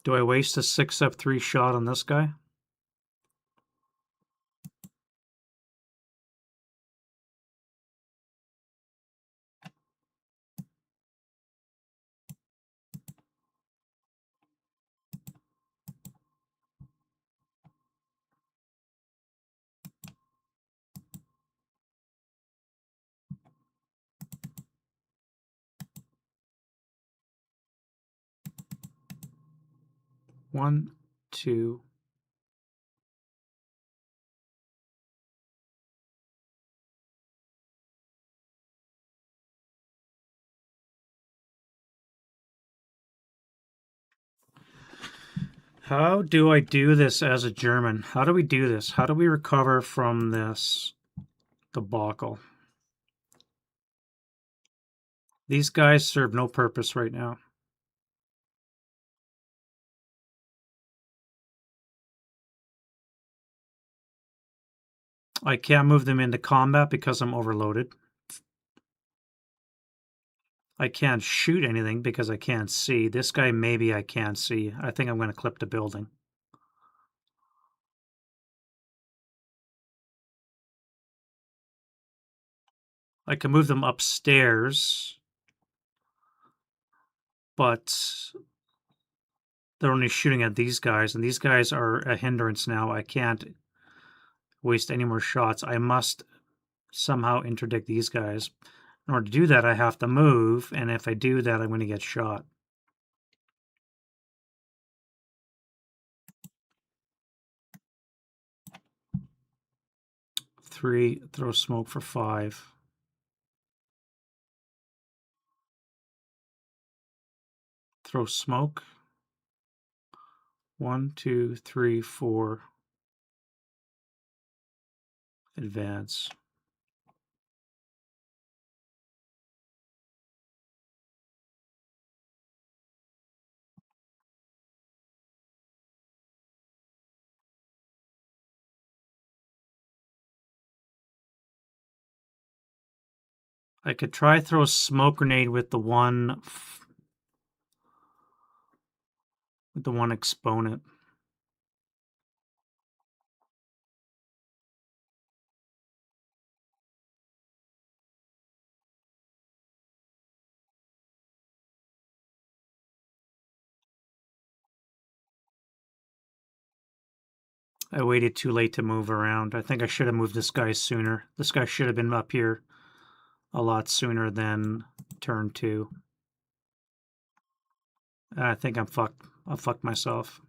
Do I waste a 6 up 3 shot on this guy? One, two. How do I do this as a German? How do we do this? How do we recover from this debacle? These guys serve no purpose right now. I can't move them into combat because I'm overloaded. I can't shoot anything because I can't see. This guy, maybe I can't see. I think I'm going to clip the building. I can move them upstairs, but they're only shooting at these guys, and these guys are a hindrance now. I can't waste any more shots. I must somehow interdict these guys. In order to do that, I have to move, and if I do that, I'm going to get shot. 3, throw smoke for 5. Throw smoke. 1, 2, 3, 4. Advance. I could try throw a smoke grenade with the one exponent. I waited too late to move around. I think I should have moved this guy sooner. This guy should have been up here a lot sooner than turn 2. I think I'm fucked. I fucked myself.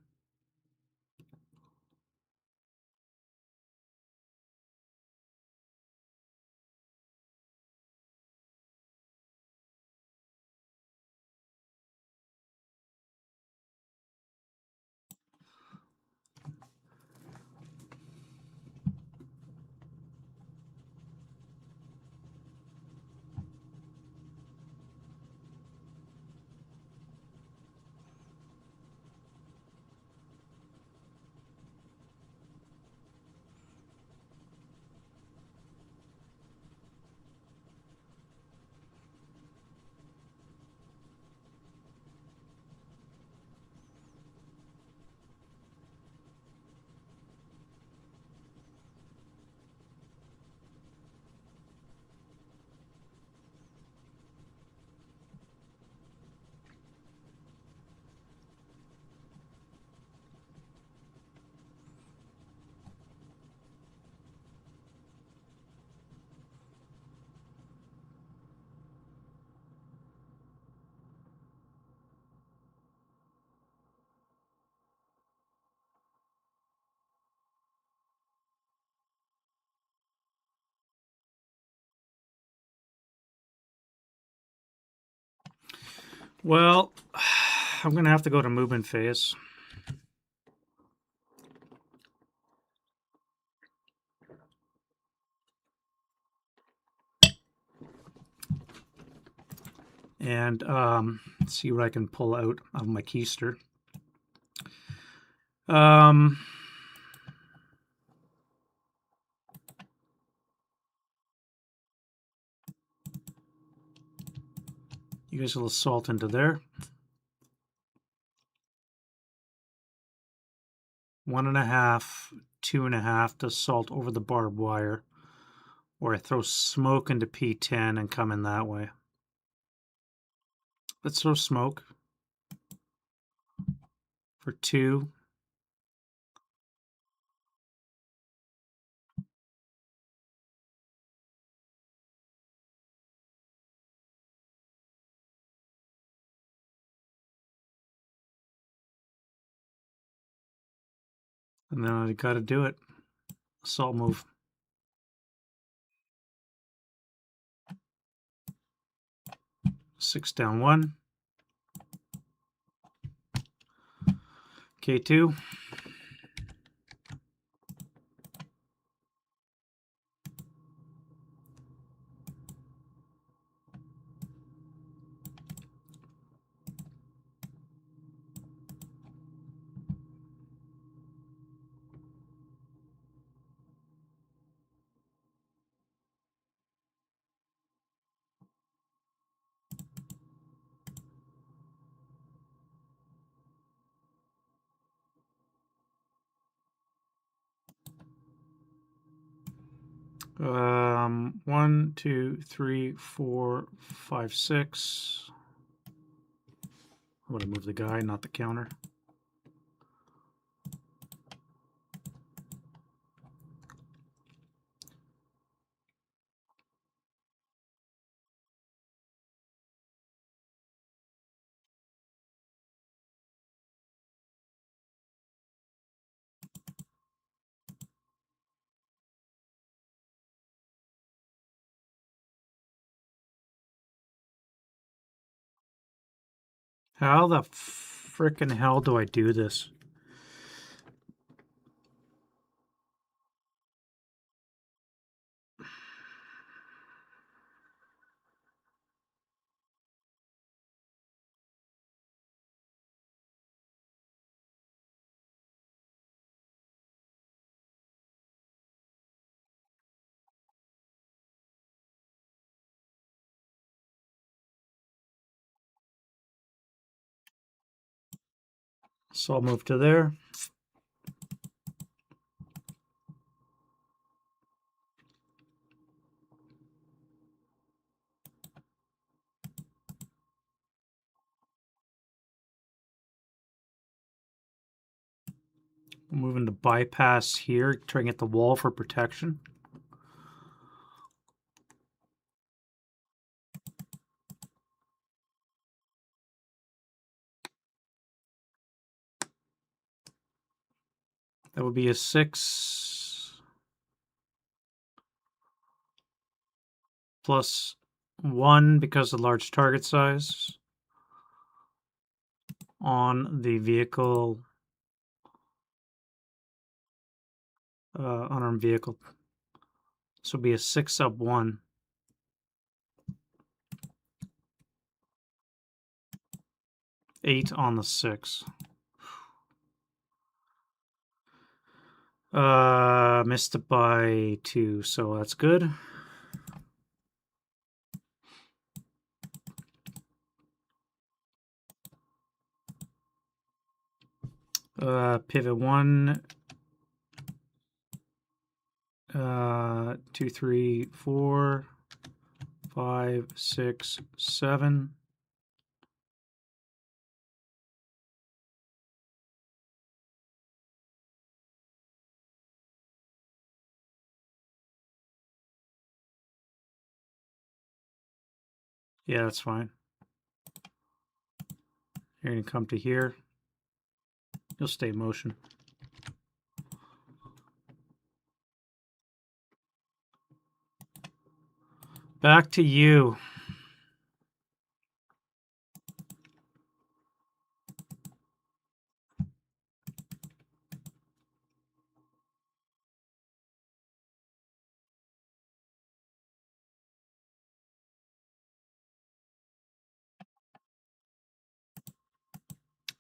Well, I'm going to have to go to movement phase. And see what I can pull out of my keister. You guys will assault into there. 1.5, 2.5 to assault over the barbed wire. Or I throw smoke into P10 and come in that way. Let's throw smoke for 2. And then I got to do it. Assault move. Six down 1. K2. One, two, three, four, five, six. I'm going to move the guy, not the counter. How the frickin' hell do I do this? So I'll move to there. Moving to bypass here, trying to get the wall for protection. That would be a 6 plus 1 because of large target size on the vehicle, unarmed vehicle. So it'll be a 6 sub 1. Eight on the 6. Missed it by 2, so that's good. Pivot 1, 2, 3, 4, 5, 6, 7. Yeah, that's fine. You're going to come to here. You'll stay in motion. Back to you.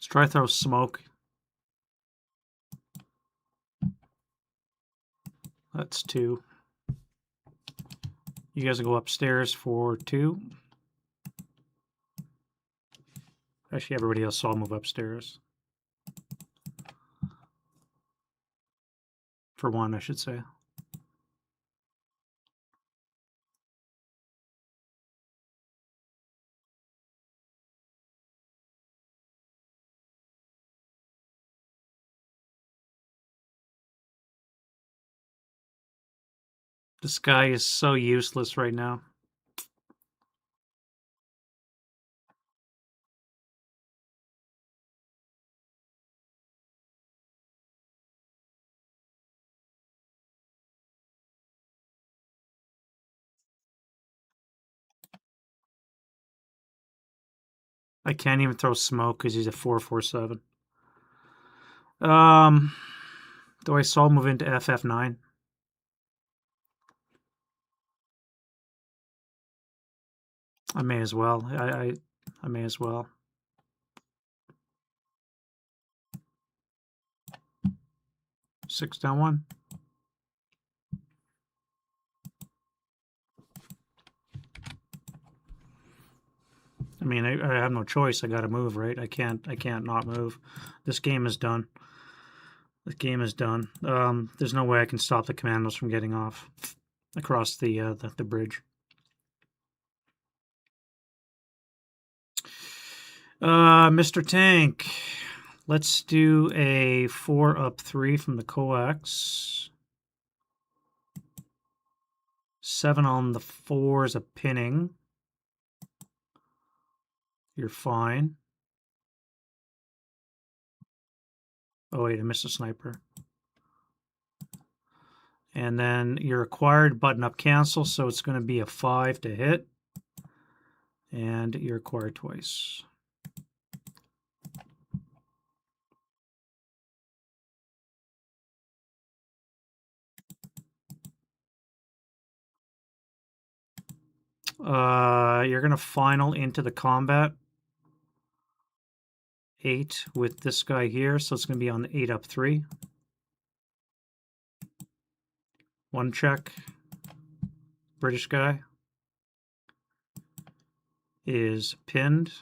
Let's try to throw smoke. That's 2. You guys will go upstairs for 2. Actually, everybody else saw move upstairs. For 1, I should say. This guy is so useless right now. I can't even throw smoke because he's a 447. Do I Sol move into FF9? I may as well. I may as well. Six down one. I mean, I have no choice. I got to move, right? I can't not move. This game is done. The game is done. There's no way I can stop the Commandos from getting off across the bridge. Mr. Tank, let's do a 4-up-3 from the coax. 7 on the 4 is a pinning. You're fine. Oh wait, I missed a sniper. And then your acquired button up cancel, so it's going to be a 5 to hit. And you're acquired twice. You're going to final into the combat 8 with this guy here, so it's going to be on the 8-up-3. 1 check. British guy is pinned.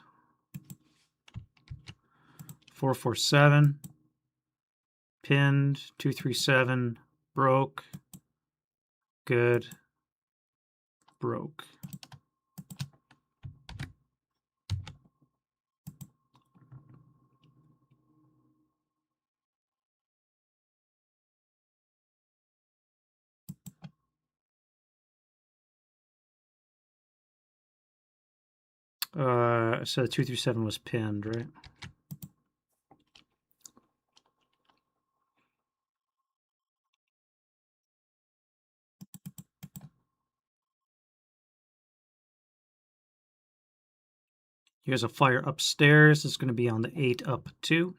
447 pinned. 237 broke. Good. Broke. So the 237 was pinned, right? Here's a fire upstairs. It's going to be on the 8-up-2.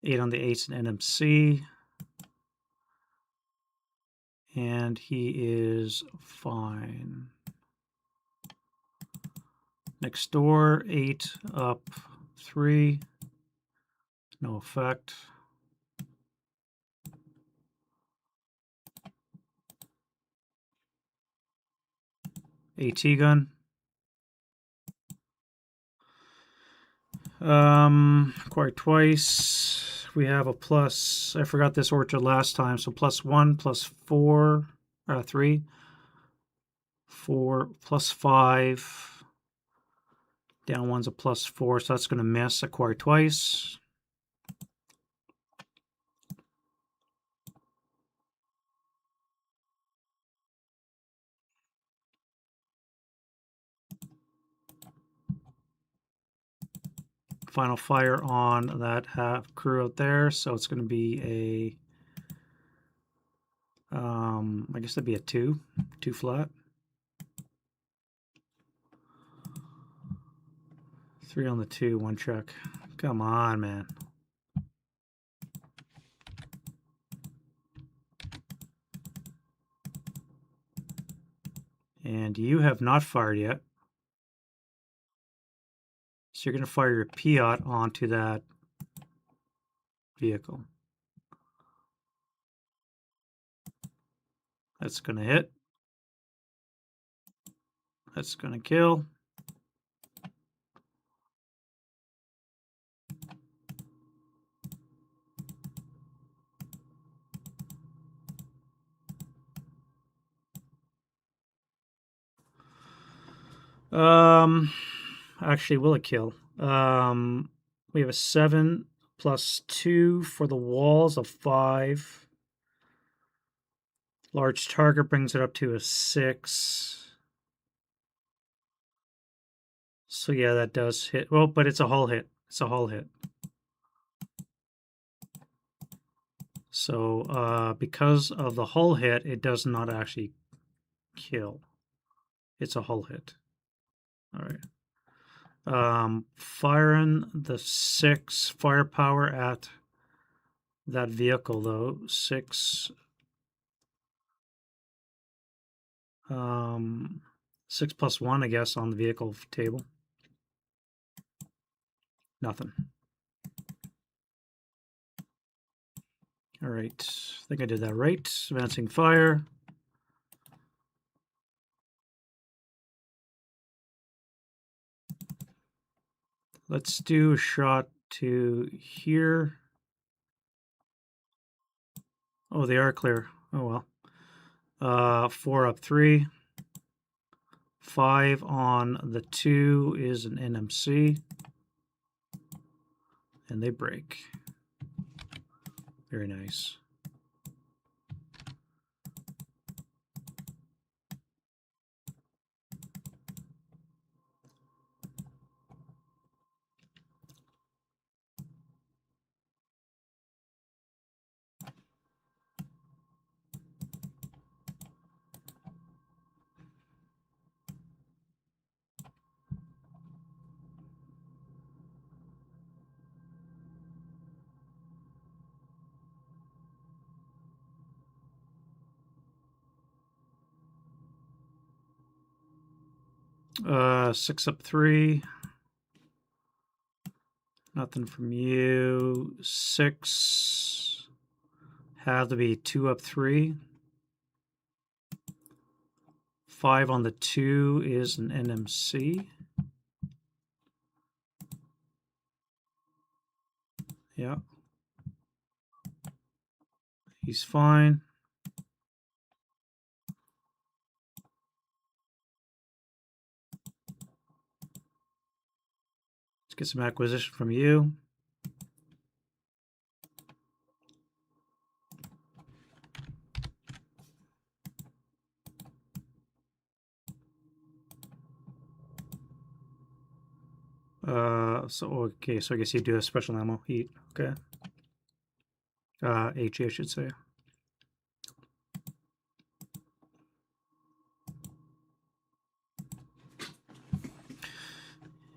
8 on the 8's an NMC. And he is fine. Next door, 8-up-3. No effect. AT gun. Acquired twice. We have a plus. I forgot this orchard last time. So +1, +4, 3, 4, +5. Down one's a +4, so that's going to miss. Acquire twice. Final fire on that half crew out there, so it's going to be a, I guess that'd be a 2 flat. 3 on the 2, 1 check. Come on, man. And you have not fired yet. So you're going to fire your Piat onto that vehicle. That's going to hit. That's going to kill. Actually, will it kill? We have a 7 +2 for the walls, a 5. Large target brings it up to a 6. So yeah, that does hit. Well, but it's a hull hit. It's a hull hit. So because of the hull hit, it does not actually kill. It's a hull hit. All right. Firing the 6 firepower at that vehicle, though. 6. 6 plus 1, I guess, on the vehicle table. Nothing. All right. I think I did that right. Advancing fire. Let's do a shot to here. Oh, they are clear. Oh, well. 4 up 3. 5 on the 2 is an NMC. And they break. Very nice. Six up 3. Nothing from you. 6. Have to be 2 up 3. 5 on the 2 is an NMC. Yeah. He's fine. Let's get some acquisition from you. Okay, so I guess you do a special ammo heat. Okay. HE, I should say.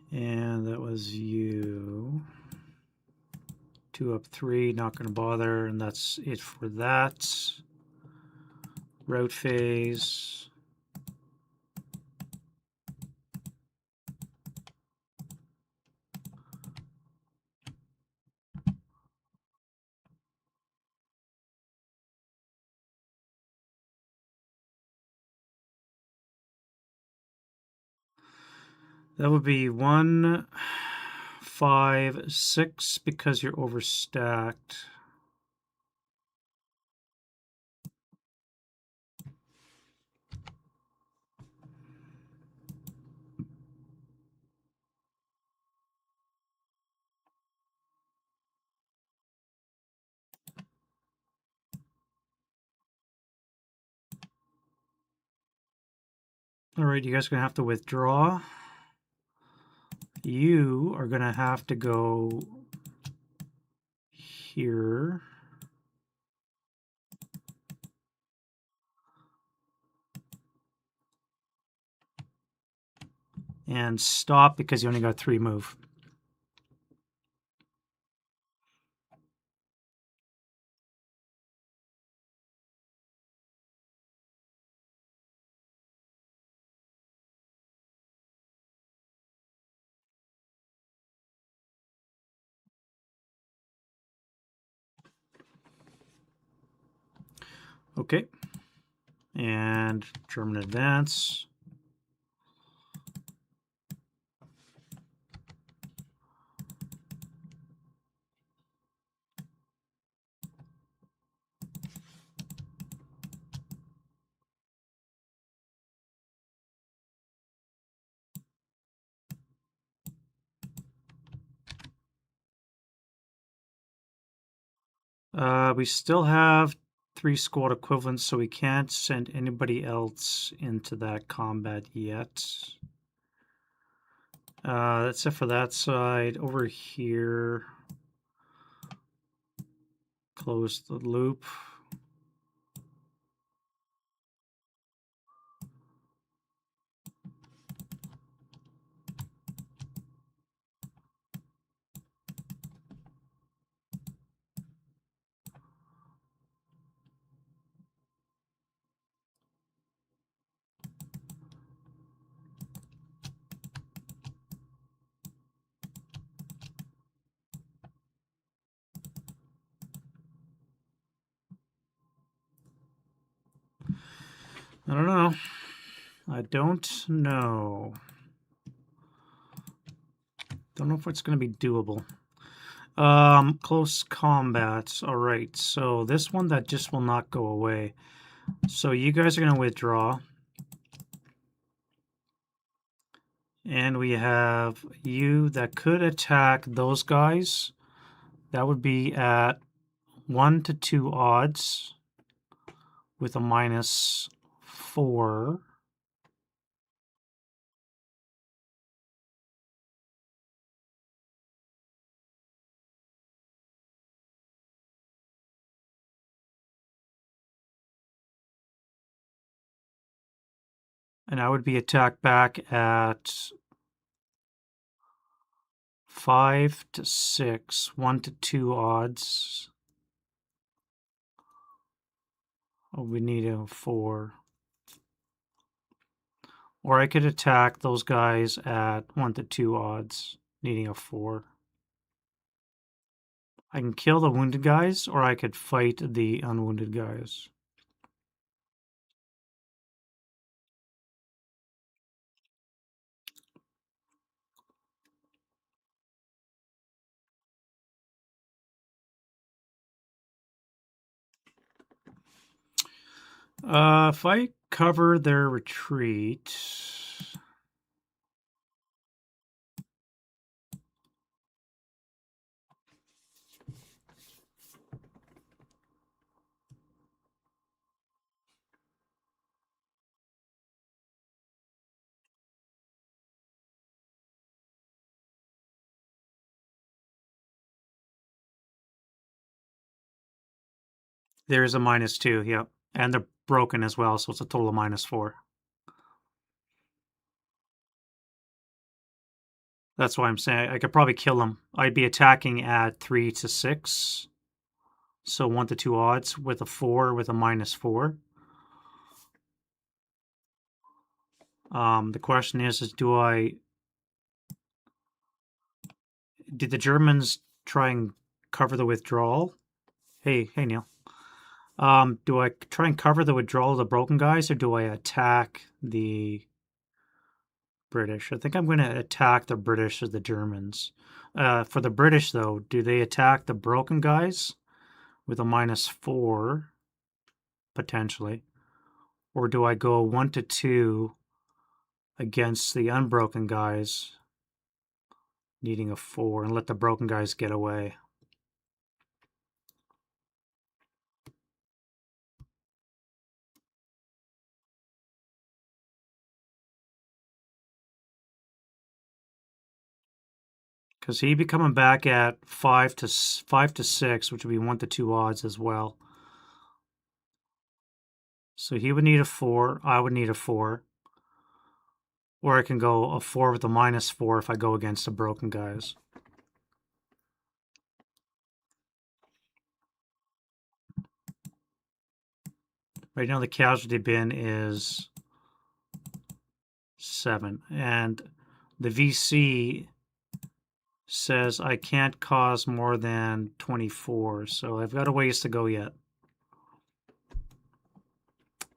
And that was you. 2 up 3, not going to bother, and that's it for that. Route phase. That would be 1, 5, 6 because you're overstacked. All right, you guys are going to have to withdraw. You are going to have to go here. And stop because you only got 3 move. Okay. And German advance. We still have 3 squad equivalents, so we can't send anybody else into that combat yet. That's it for that side. Over here, close the loop. I don't know. I don't know. Don't know if it's going to be doable. Close combat. All right. So this one that just will not go away. So you guys are going to withdraw. And we have you that could attack those guys. That would be at 1 to 2 odds with a -4. And I would be attacked back at 5 to 6, 1 to 2 odds. Oh, we need a 4. Or I could attack those guys at 1 to 2 odds, needing a 4. I can kill the wounded guys, or I could fight the unwounded guys. If I cover their retreat... There's a -2, yep. And they're broken as well, so it's a total of -4. That's why I'm saying I could probably kill them. I'd be attacking at 3 to 6. So 1 to 2 odds with a 4 with a -4. The question is did the Germans try and cover the withdrawal? Hey, Neil. Do I try and cover the withdrawal of the broken guys, or do I attack the British? I think I'm going to attack the British or the Germans. For the British, though, do they attack the broken guys with a -4, potentially? Or do I go 1 to 2 against the unbroken guys, needing a 4, and let the broken guys get away? Because he'd be coming back at 5 to 6, which would be 1 to 2 odds as well. So he would need a 4. I would need a 4. Or I can go a 4 with a -4 if I go against the broken guys. Right now the casualty bin is 7. And the VC says I can't cause more than 24. So I've got a ways to go yet.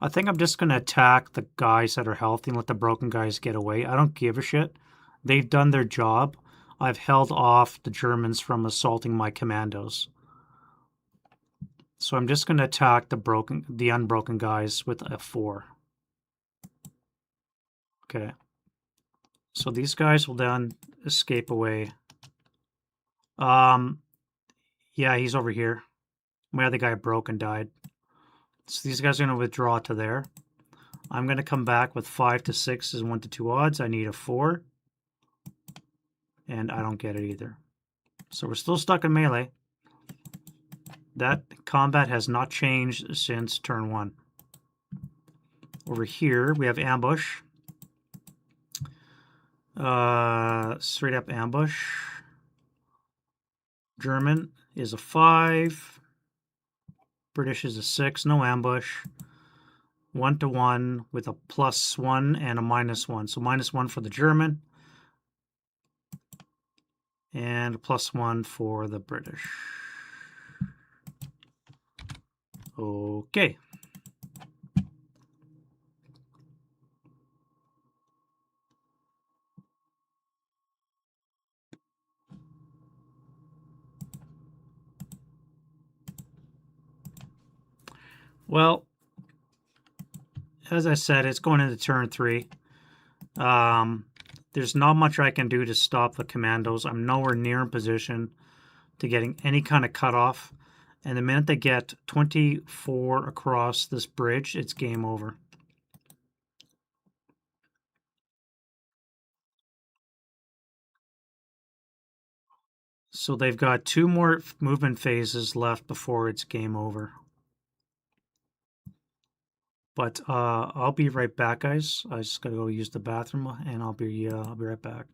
I think I'm just going to attack the guys that are healthy and let the broken guys get away. I don't give a shit. They've done their job. I've held off the Germans from assaulting my commandos. So I'm just going to attack the unbroken guys with a 4. Okay. So these guys will then escape away. Yeah, he's over here. My other guy broke and died. So these guys are going to withdraw to there. I'm going to come back with 5 to 6 is 1 to 2 odds. I need a 4. And I don't get it either. So we're still stuck in melee. That combat has not changed since turn 1. Over here, we have ambush. Straight up ambush. German is a 5. British is a 6. No ambush. 1 to 1 with a +1 and a -1. So -1 for the German. And a +1 for the British. Okay. Well, as I said, it's going into turn 3. There's not much I can do to stop the Commandos. I'm nowhere near in position to getting any kind of cutoff. And the minute they get 24 across this bridge, it's game over. So they've got 2 more movement phases left before it's game over. But I'll be right back, guys. I just gotta go use the bathroom, and I'll be right back.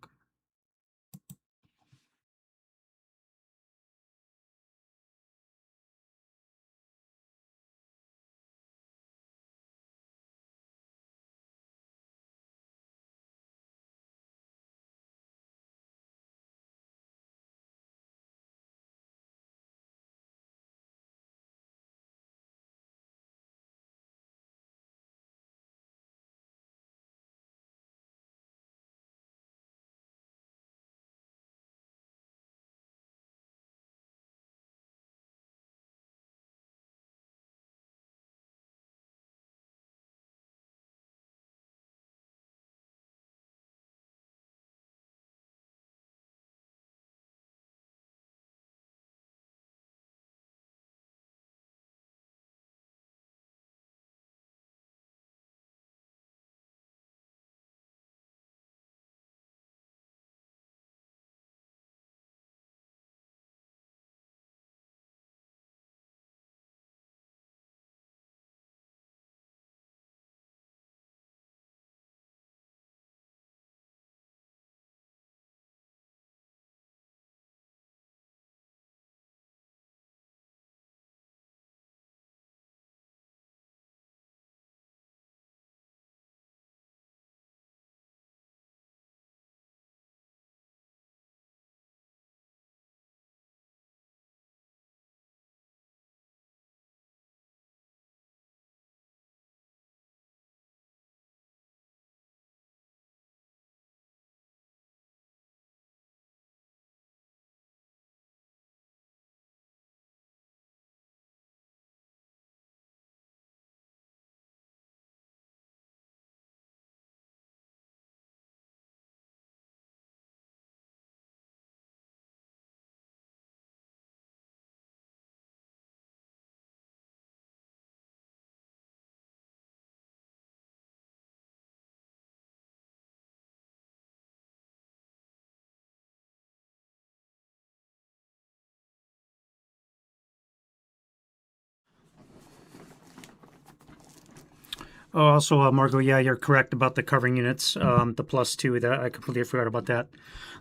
Oh, also, Margot, yeah, you're correct about the covering units. The +2, that I completely forgot about that.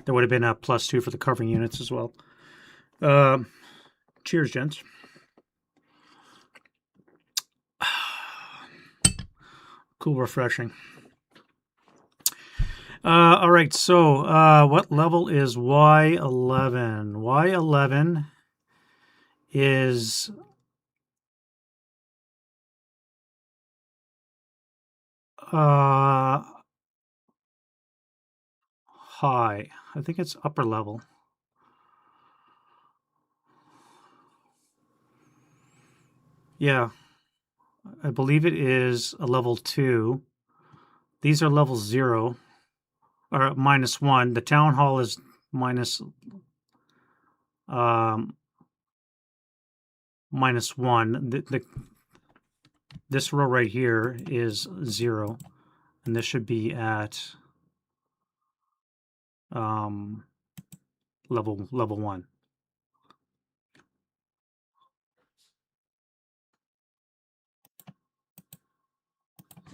There would have been a +2 for the covering units as well. Cheers, gents. Cool, refreshing. All right, so what level is Y11? Y11 is high. I think it's upper level. Yeah, I believe it is a level 2. These are level 0 or -1. The town hall is minus um, -1. This row right here is 0, and this should be at level 1.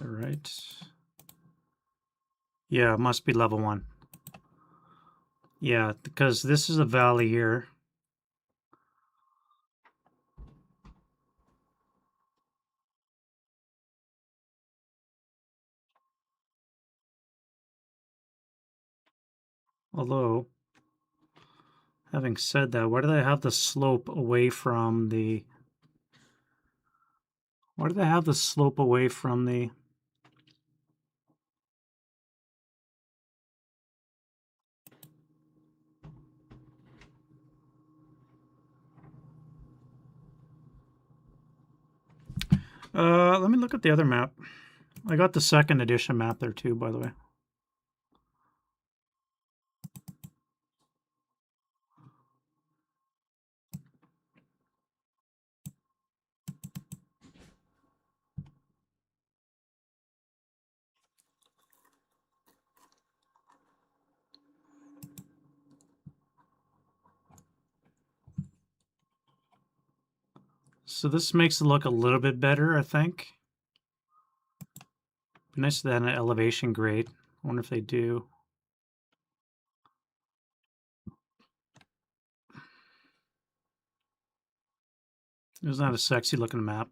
All right. Yeah, it must be level 1. Yeah, because this is a valley here. Although, having said that, why do they have the slope away from the... Why do they have the slope away from the... Let me look at the other map. I got the second edition map there too, by the way. So this makes it look a little bit better, I think. Be nice to have an elevation grade. I wonder if they do. It's not a sexy looking map.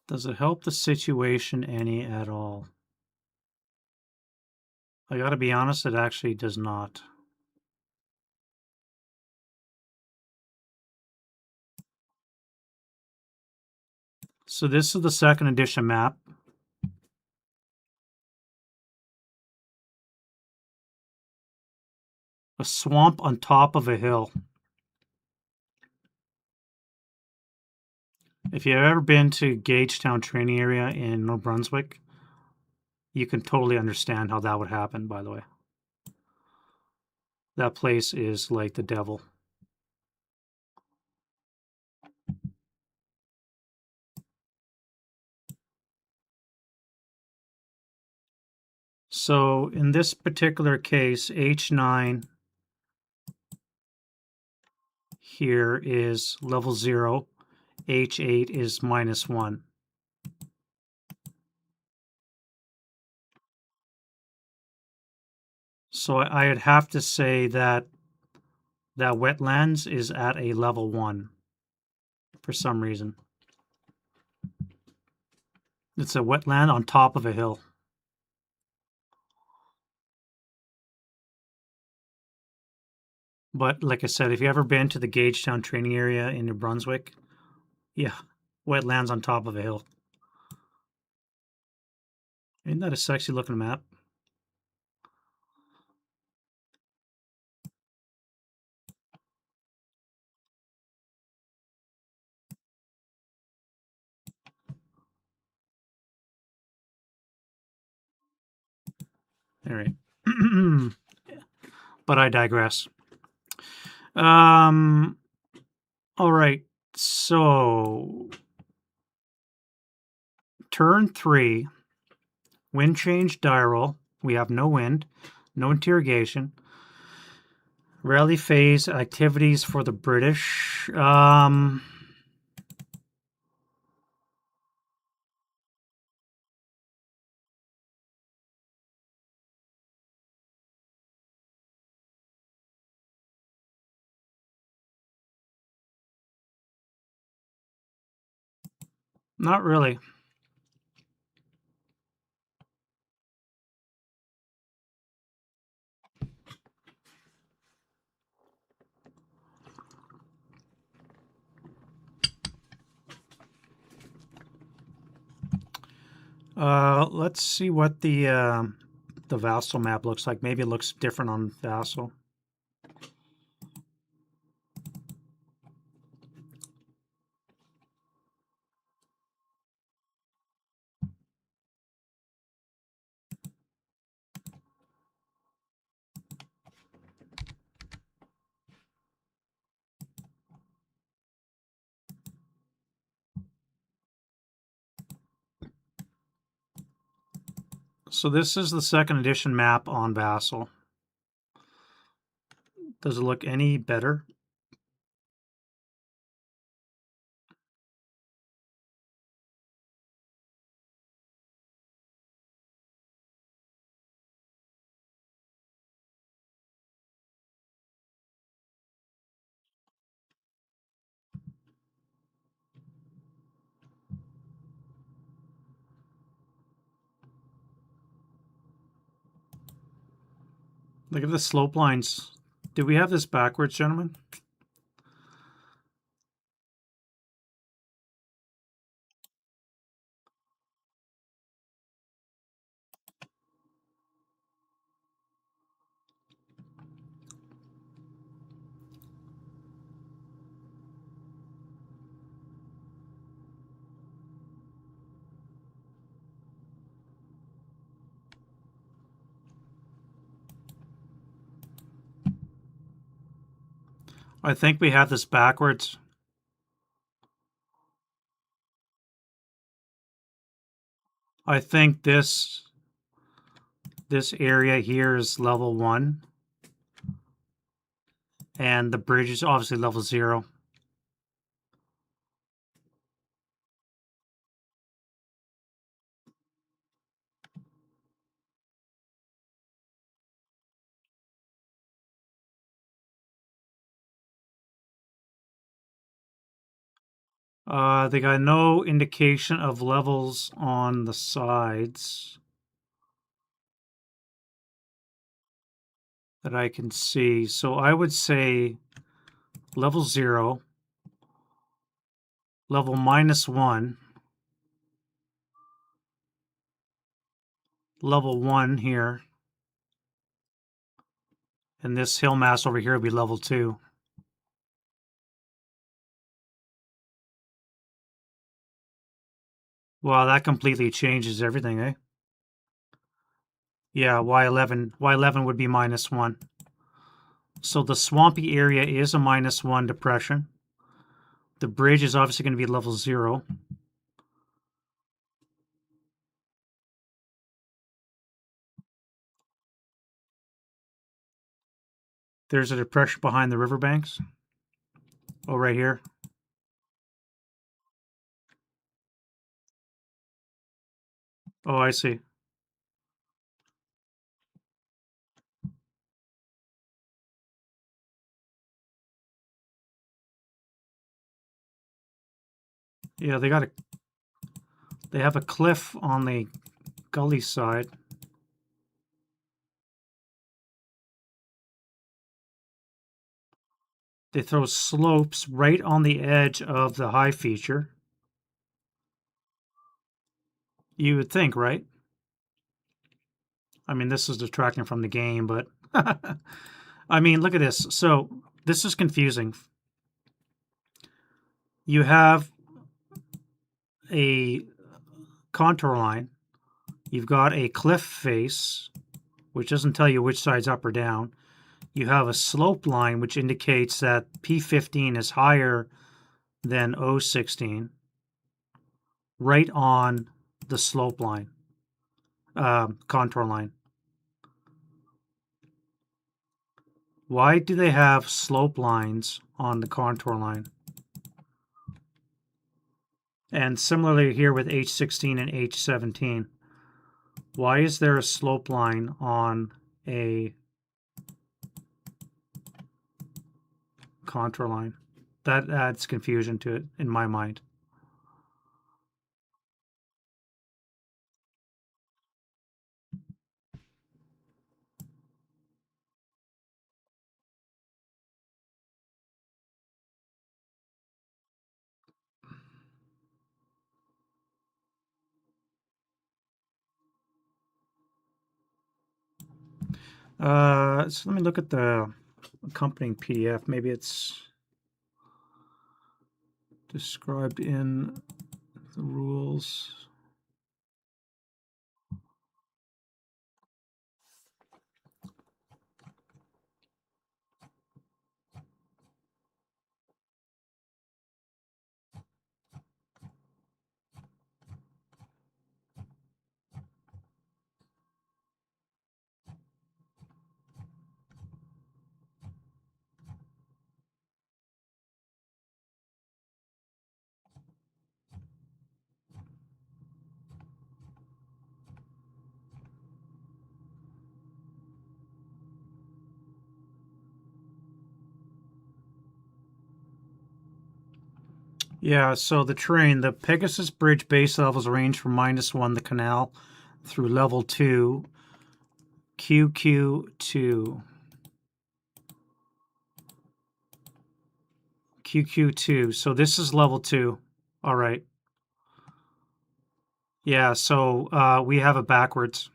Does it help the situation any at all? I gotta be honest, it actually does not. So this is the second edition map. A swamp on top of a hill. If you've ever been to Gagetown training area in New Brunswick, you can totally understand how that would happen, by the way. That place is like the devil. So in this particular case, H9 here is level 0, H8 is -1. So I'd have to say that that wetlands is at a level 1 for some reason. It's a wetland on top of a hill. But like I said, if you've ever been to the Gagetown training area in New Brunswick, yeah, wetlands on top of a hill. Isn't that a sexy looking map? All right. But I digress. All right. So turn 3, wind change die roll. We have no wind, no interrogation. Rally phase activities for the British. Not really. Let's see what the Vassal map looks like. Maybe it looks different on Vassal. So this is the second edition map on Vassal. Does it look any better? Look at the slope lines. Did we have this backwards, gentlemen? I think we have this backwards. I think this area here is level 1. And the bridge is obviously level 0. They got no indication of levels on the sides that I can see. So I would say level 0, level -1, level 1 here, and this hill mass over here would be level 2. Wow, that completely changes everything, eh? Yeah, Y11 would be -1. So the swampy area is a -1 depression. The bridge is obviously going to be level 0. There's a depression behind the riverbanks. Oh, right here. Oh, I see. Yeah, they have a cliff on the gully side. They throw slopes right on the edge of the high feature. You would think, right? I mean, this is detracting from the game, but I mean, look at this. So this is confusing. You have a contour line. You've got a cliff face, which doesn't tell you which side's up or down. You have a slope line, which indicates that P15 is higher than O16, right on the slope line, contour line. Why do they have slope lines on the contour line? And similarly here with H16 and H17, why is there a slope line on a contour line? That adds confusion to it in my mind. So let me look at the accompanying PDF. Maybe it's described in the rules. Yeah, so the terrain, the Pegasus Bridge base levels range from -1, the canal, through level 2, QQ2. QQ2. So this is level 2. All right. Yeah, so we have it backwards.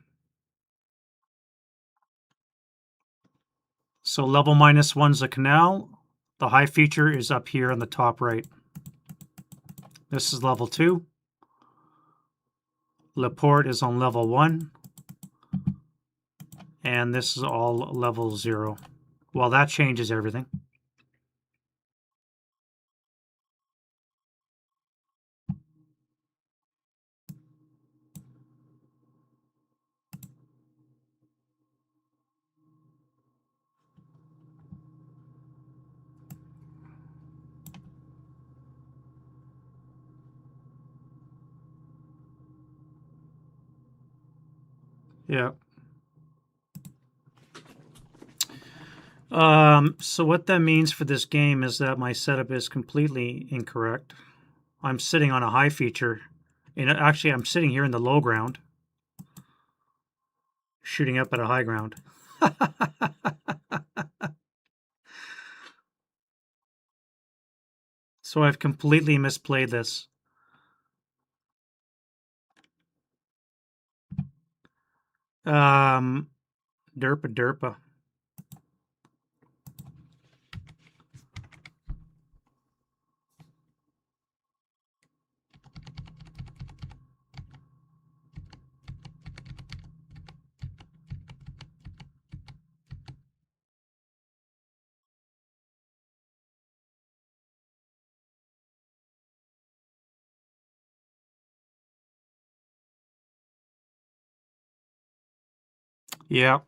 So level -1's the canal. The high feature is up here on the top right. This is level 2. Laporte is on level 1. And this is all level 0. Well, that changes everything. Yeah. So what that means for this game is that my setup is completely incorrect. I'm sitting on a high feature, and actually I'm sitting here in the low ground, shooting up at a high ground. So I've completely misplayed this. Derpa derpa. Yep.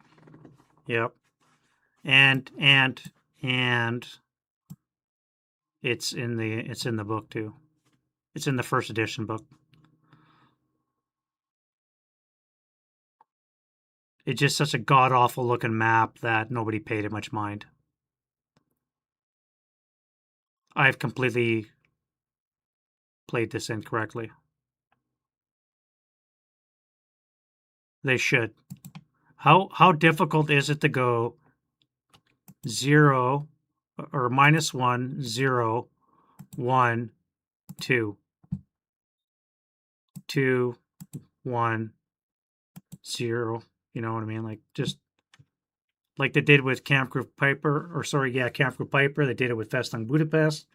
Yep. And it's in the book too. It's in the first edition book. It's just such a god awful looking map that nobody paid it much mind. I've completely played this incorrectly. They should. How difficult is it to go 0 or -1, 0, 1, 2, 2, 1, 0? You know what I mean? Like just like they did with Camp Group Piper, or sorry, yeah, Camp Group Piper. They did it with Festung Budapest.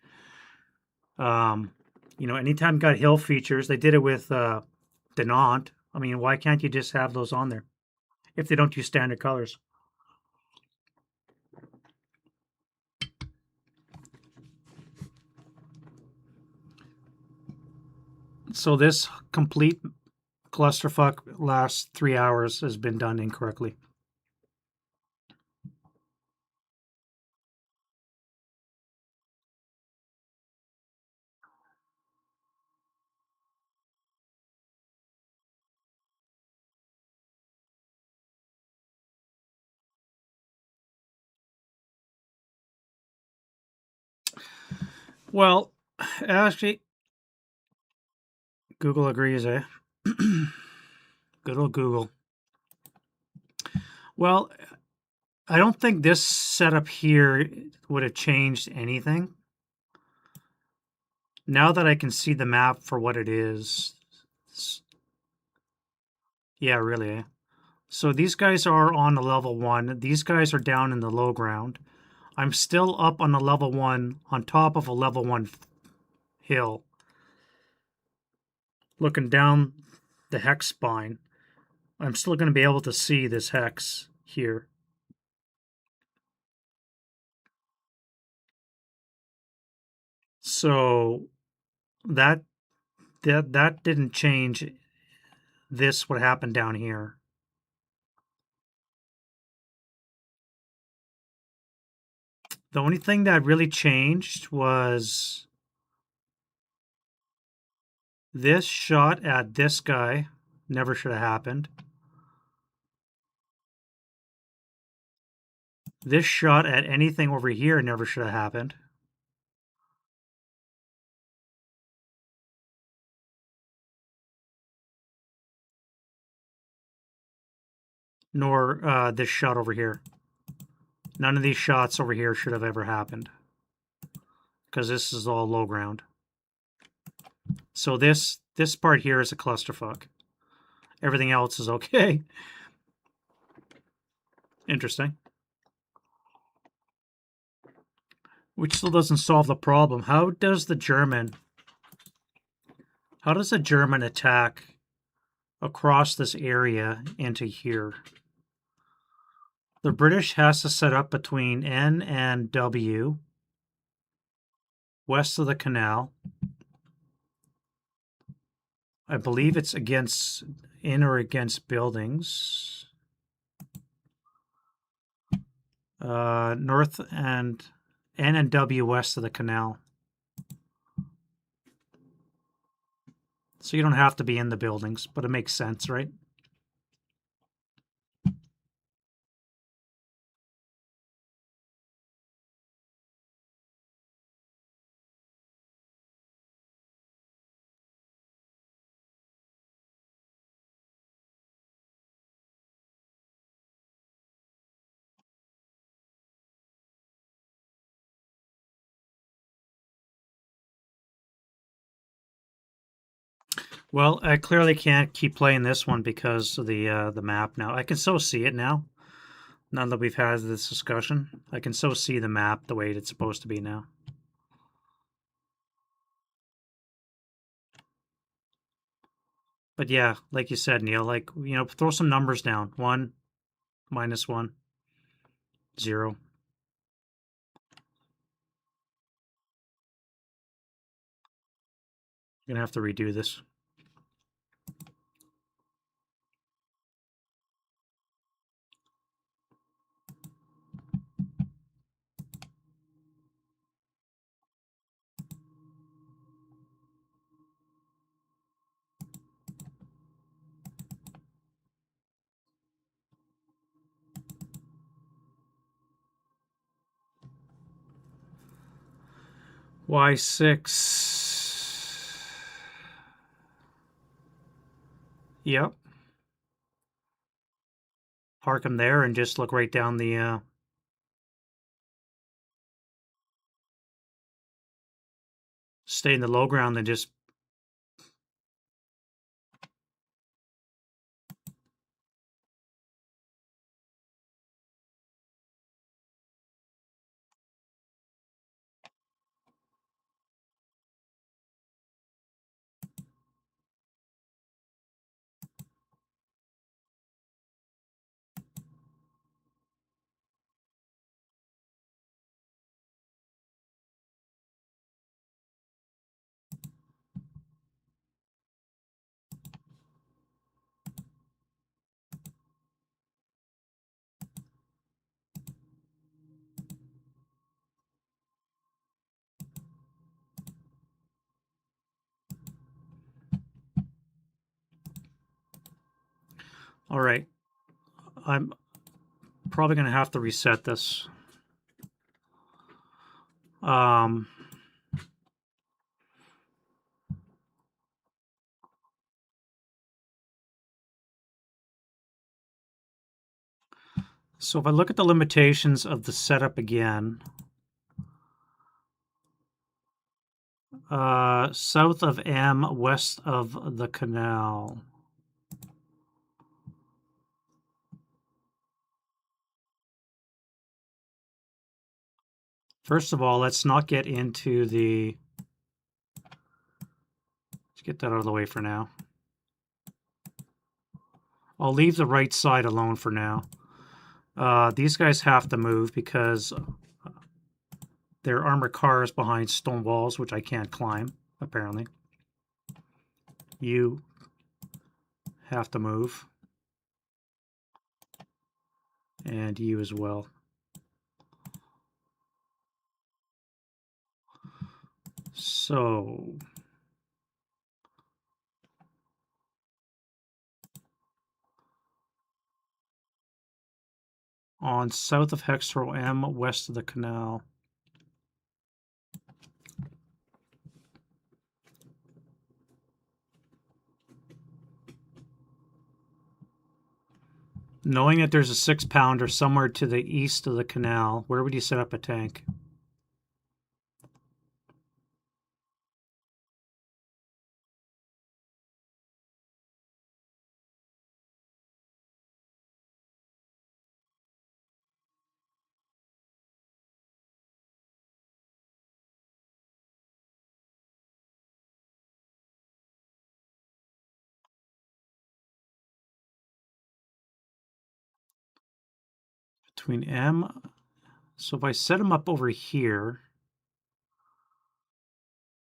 Anytime got hill features, they did it with Denant. I mean, why can't you just have those on there if they don't use standard colors? So this complete clusterfuck last 3 hours has been done incorrectly. Well, actually, Google agrees, eh? Good old Google. Well, I don't think this setup here would have changed anything. Now that I can see the map for what it is. Yeah, really, eh? So these guys are on the level 1. These guys are down in the low ground. I'm still up on the level 1 on top of a level 1 hill. Looking down the hex spine. I'm still going to be able to see this hex here. So that didn't change this what happened down here. The only thing that really changed was this shot at this guy. Never should have happened. This shot at anything over here never should have happened. Nor this shot over here. None of these shots over here should have ever happened. Because this is all low ground. So this part here is a clusterfuck. Everything else is okay. Interesting. Which still doesn't solve the problem. How does a German attack across this area into here? The British has to set up between N and W, west of the canal. I believe it's in or against buildings. North and N and W west of the canal. So you don't have to be in the buildings, but it makes sense, right? Well, I clearly can't keep playing this one because of the map now. I can so see it now. Now that we've had this discussion, I can so see the map the way it's supposed to be now. But yeah, like you said, Neil, like, you know, throw some numbers down. 1, -1, 0. You're gonna have to redo this. Y6. Yep. Park them there and just look right down the stay in the low ground and just all right. I'm probably gonna have to reset this. Um, so if I look at the limitations of the setup again, south of M, west of the canal. First of all, let's not get into the... Let's get that out of the way for now. I'll leave the right side alone for now. These guys have to move because there are armored cars behind stone walls, which I can't climb, apparently. You have to move. And you as well. So... on south of Hextro M, west of the canal. Knowing that there's a 6-pounder somewhere to the east of the canal, where would you set up a tank? Between M. So if I set them up over here,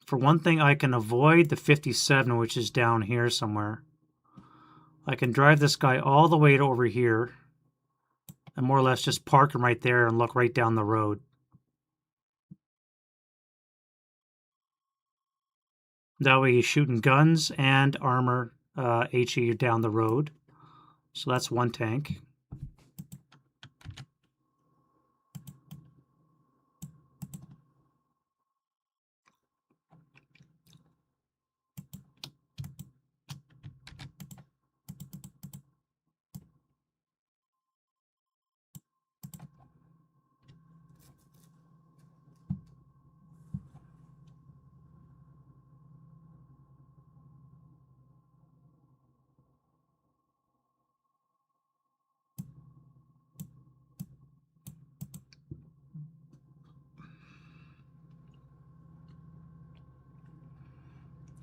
for one thing, I can avoid the 57, which is down here somewhere. I can drive this guy all the way to over here and more or less just park him right there and look right down the road. That way he's shooting guns and armor HE down the road. So that's one tank.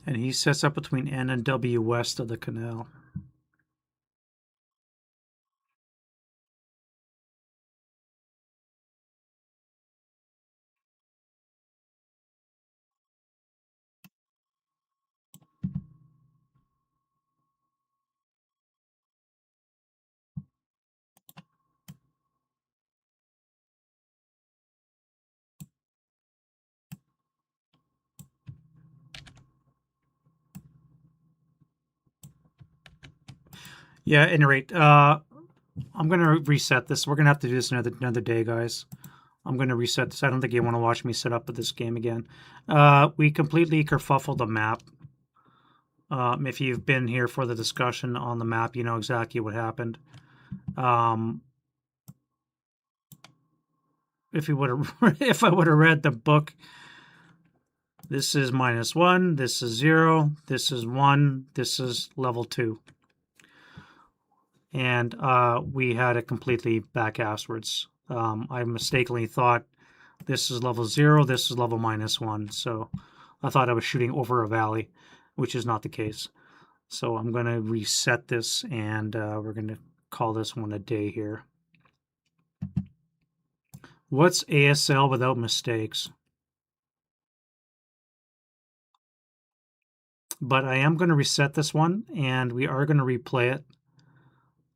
And he sets up between N and W west of the canal. Yeah, at any rate, I'm going to reset this. We're going to have to do this another day, guys. I'm going to reset this. I don't think you want to watch me set up this game again. We completely kerfuffled the map. If you've been here for the discussion on the map, you know exactly what happened. If you would have, if I would have read the book, this is -1, this is 0, this is 1, this is level 2. And we had it completely back-asswards. I mistakenly thought this is level 0, this is level -1. So I thought I was shooting over a valley, which is not the case. So I'm going to reset this, and we're going to call this one a day here. What's ASL without mistakes? But I am going to reset this one, and we are going to replay it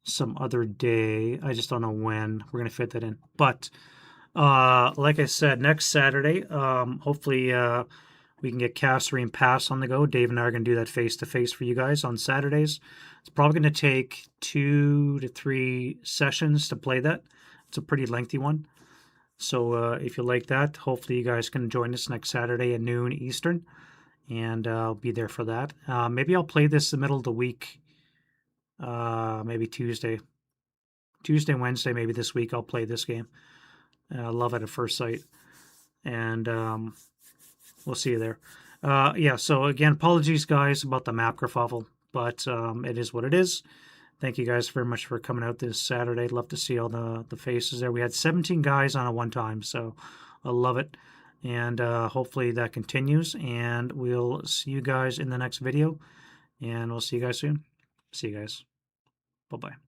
some other day. I just don't know when we're going to fit that in. But like I said, next Saturday, hopefully we can get Cassary and Pass on the go. Dave and I are going to do that face-to-face for you guys on Saturdays. It's probably going to take 2 to 3 sessions to play that. It's a pretty lengthy one. So if you like that, hopefully you guys can join us next Saturday at noon Eastern. And I'll be there for that. Maybe I'll play this the middle of the week. Maybe Tuesday, Wednesday, maybe this week I'll play this game. Lovat at First Sight. And we'll see you there. Yeah, so again, apologies, guys, about the map kerfuffle, but it is what it is. Thank you guys very much for coming out this Saturday. Love to see all the faces there. We had 17 guys on at one time, so I love it. And hopefully that continues. And we'll see you guys in the next video. And we'll see you guys soon. See you guys. Bye-bye.